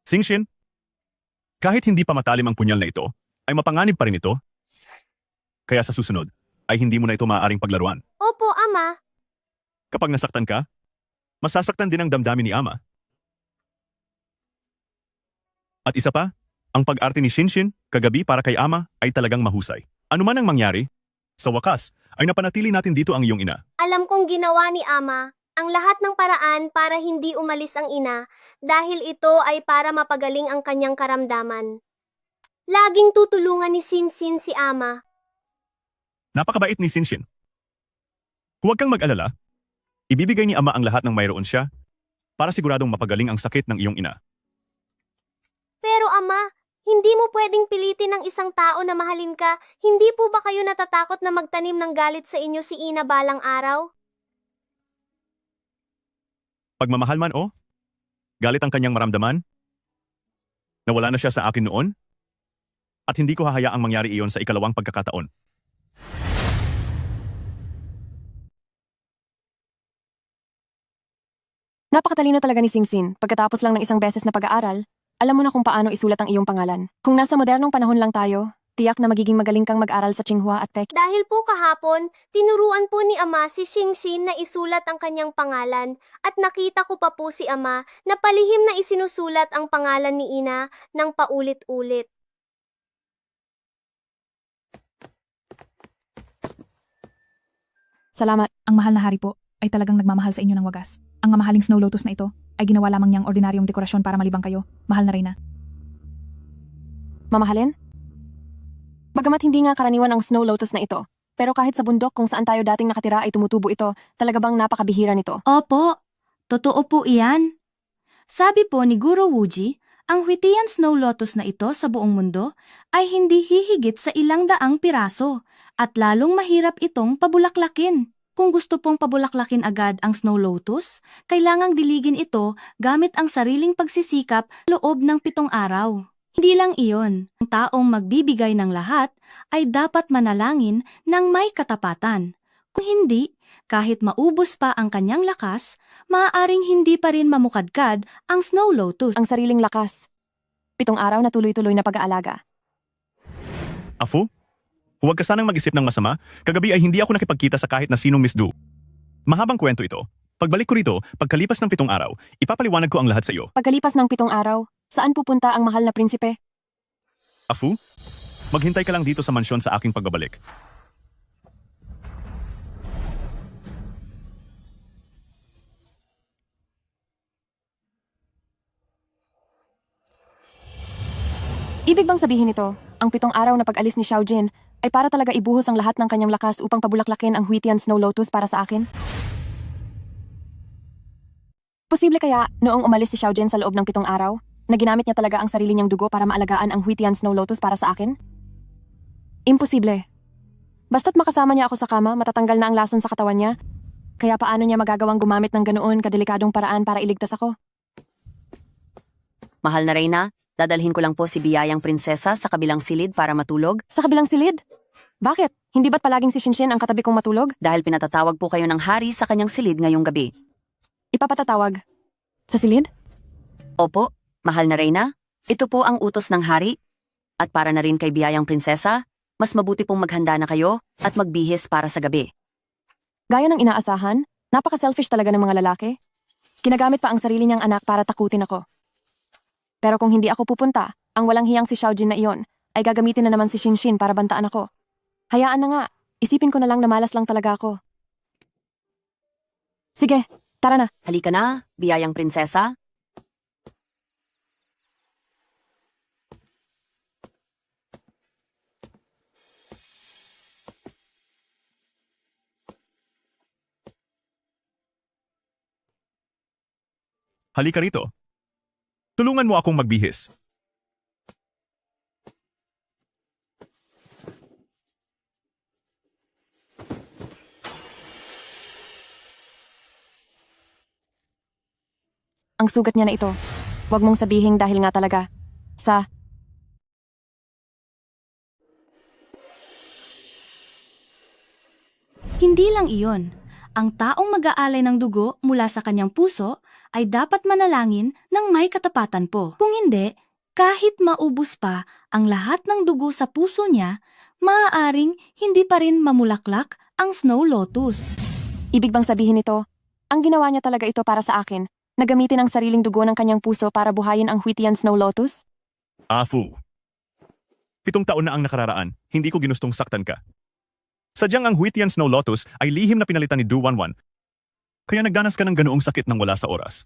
Singshin, kahit hindi pa matalim ang punyal na ito, ay mapanganib pa rin ito. Kaya sa susunod, ay hindi mo na ito maaaring paglaruan. Opo, Ama. Kapag nasaktan ka, masasaktan din ang damdamin ni Ama. At isa pa, ang pag-arte ni Shinshin kagabi para kay Ama ay talagang mahusay. Ano man ang mangyari, sa wakas ay napanatili natin dito ang iyong ina. Alam kong ginawa ni Ama ang lahat ng paraan para hindi umalis ang ina dahil ito ay para mapagaling ang kanyang karamdaman. Laging tutulungan ni Sinsin si Ama. Napakabait ni Sinshin. Huwag kang mag-alala. Ibibigay ni Ama ang lahat ng mayroon siya para siguradong mapagaling ang sakit ng iyong ina. Pero Ama, hindi mo pwedeng pilitin ng isang tao na mahalin ka. Hindi po ba kayo natatakot na magtanim ng galit sa inyo si Ina balang araw? Pagmamahal man o? Galit ang kanyang maramdaman? Nawala na siya sa akin noon? At hindi ko hahayaang mangyari iyon sa ikalawang pagkakataon. Napakatalino talaga ni Singsin. Pagkatapos lang ng isang beses na pag-aaral, alam mo na kung paano isulat ang iyong pangalan. Kung nasa modernong panahon lang tayo, tiyak na magiging magaling kang mag-aral sa Tsinghua at Peking. Dahil po kahapon, tinuruan po ni Ama si Xingxin na isulat ang kanyang pangalan at nakita ko pa po si Ama na palihim na isinusulat ang pangalan ni Ina ng paulit-ulit. Salamat. Ang mahal na hari po ay talagang nagmamahal sa inyo ng wagas. Ang mamahaling Snow Lotus na ito ay ginawa lamang niyang ordinaryong dekorasyon para malibang kayo, mahal na reyna. Mamahalin? Bagamat hindi nga karaniwan ang Snow Lotus na ito, pero kahit sa bundok kung saan tayo dating nakatira ay tumutubo ito, talaga bang napakabihira nito? Opo, totoo po iyan. Sabi po ni Guro Wuji, ang Whitian Snow Lotus na ito sa buong mundo ay hindi hihigit sa ilang daang piraso at lalong mahirap itong pabulaklakin. Kung gusto pong pabulaklakin agad ang Snow Lotus, kailangang diligin ito gamit ang sariling pagsisikap loob ng 7 araw. Hindi lang iyon, ang taong magbibigay ng lahat ay dapat manalangin ng may katapatan. Kung hindi, kahit maubos pa ang kanyang lakas, maaaring hindi pa rin mamukadkad ang Snow Lotus. Ang sariling lakas. 7 araw na tuloy-tuloy na pag-aalaga. Afu? Huwag ka sanang mag-isip ng masama. Kagabi ay hindi ako nakipagkita sa kahit na sinong Miss Du. Mahabang kwento ito. Pagbalik ko rito, pagkalipas ng 7 araw, ipapaliwanag ko ang lahat sa iyo. Pagkalipas ng 7 araw, saan pupunta ang mahal na prinsipe? Afu? Maghintay ka lang dito sa mansyon sa aking pagbabalik. Ibig bang sabihin nito, ang 7 araw na pag-alis ni Xiaojin ay para talaga ibuhos ang lahat ng kanyang lakas upang pabulaklakin ang Huitian Snow Lotus para sa akin? Posible kaya noong umalis si Xiaojin sa loob ng 7 araw, na ginamit niya talaga ang sarili niyang dugo para maalagaan ang Huitian Snow Lotus para sa akin? Imposible. Basta't makasama niya ako sa kama, matatanggal na ang lason sa katawan niya. Kaya paano niya magagawang gumamit ng ganoon kadelikadong paraan para iligtas ako? Mahal na Reyna, dadalhin ko lang po si biyayang prinsesa sa kabilang silid para matulog. Sa kabilang silid? Bakit? Hindi ba't palaging si Shinshin ang katabi kong matulog? Dahil pinatatawag po kayo ng hari sa kanyang silid ngayong gabi. Ipapatatawag? Sa silid? Opo, mahal na Reyna, ito po ang utos ng hari. At para na rin kay biyayang prinsesa, mas mabuti pong maghanda na kayo at magbihis para sa gabi. Gaya ng inaasahan, napaka-selfish talaga ng mga lalaki. Kinagamit pa ang sarili niyang anak para takutin ako. Pero kung hindi ako pupunta, ang walang hiyang si Xiaojin na iyon ay gagamitin na naman si Shinshin para bantaan ako. Hayaan na nga, isipin ko na lang na malas lang talaga ako. Sige, tara na. Halika na, biyayang prinsesa. Halika rito. Tulungan mo akong magbihis. Ang sugat niya na ito. Huwag mong sabihin dahil nga talaga. Hindi lang iyon. Ang taong mag-aalay ng dugo mula sa kanyang puso ay dapat manalangin ng may katapatan po. Kung hindi, kahit maubos pa ang lahat ng dugo sa puso niya, maaaring hindi pa rin mamulaklak ang Snow Lotus. Ibig bang sabihin nito, ang ginawa niya talaga ito para sa akin, na gamitin ang sariling dugo ng kanyang puso para buhayin ang Huitian Snow Lotus? Afu. 7 taon na ang nakararaan, hindi ko ginustong saktan ka. Sadyang ang Huitian Snow Lotus ay lihim na pinalitan ni Du Wanwan, kaya nagdanas ka ng ganoong sakit nang wala sa oras.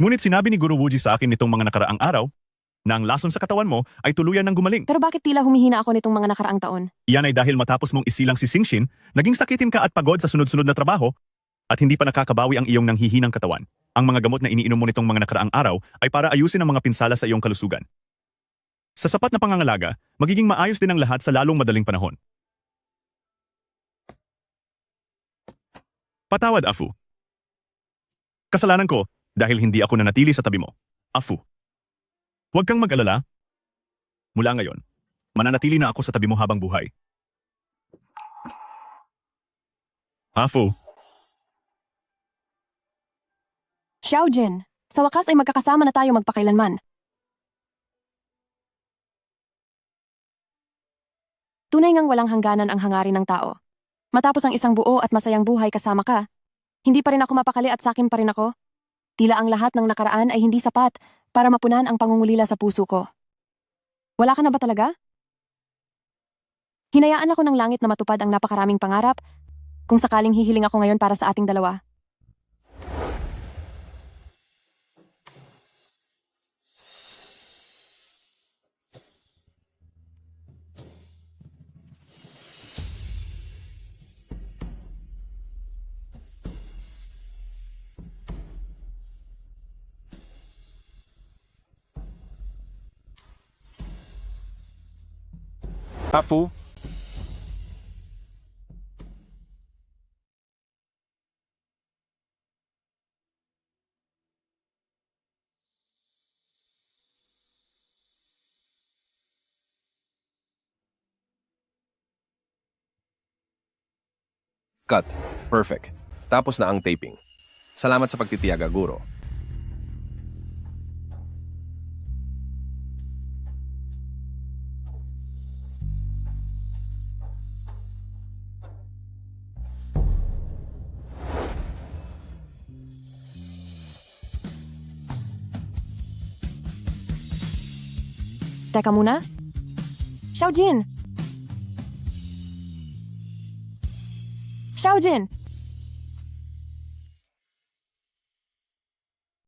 Ngunit sinabi ni Guru Wuji sa akin nitong mga nakaraang araw, na ang lason sa katawan mo ay tuluyan ng gumaling. Pero bakit tila humihina ako nitong mga nakaraang taon? Iyan ay dahil matapos mong isilang si Singshin, naging sakitin ka at pagod sa sunod-sunod na trabaho, at hindi pa nakakabawi ang iyong nanghihinang katawan. Ang mga gamot na iniinom mo nitong mga nakaraang araw ay para ayusin ang mga pinsala sa iyong kalusugan. Sa sapat na pangangalaga, magiging maayos din ang lahat sa lalong madaling panahon. Patawad, Afu. Kasalanan ko dahil hindi ako nanatili sa tabi mo. Afu. Huwag kang mag-alala. Mula ngayon, mananatili na ako sa tabi mo habang buhay. Afu. Xiaojin, sa wakas ay magkakasama na tayo magpakailanman. Tunay ngang walang hangganan ang hangarin ng tao. Matapos ang isang buo at masayang buhay kasama ka, hindi pa rin ako mapakali at sakin pa rin ako. Tila ang lahat ng nakaraan ay hindi sapat para mapunan ang pangungulila sa puso ko. Wala ka na ba talaga? Hinayaan ako ng langit na matupad ang napakaraming pangarap kung sakaling hihiling ako ngayon para sa ating dalawa. Afu, Cut. Perfect. Tapos na ang taping. Salamat sa pagtitiyaga, Guro. Teka muna. Xiaojin! Xiaojin!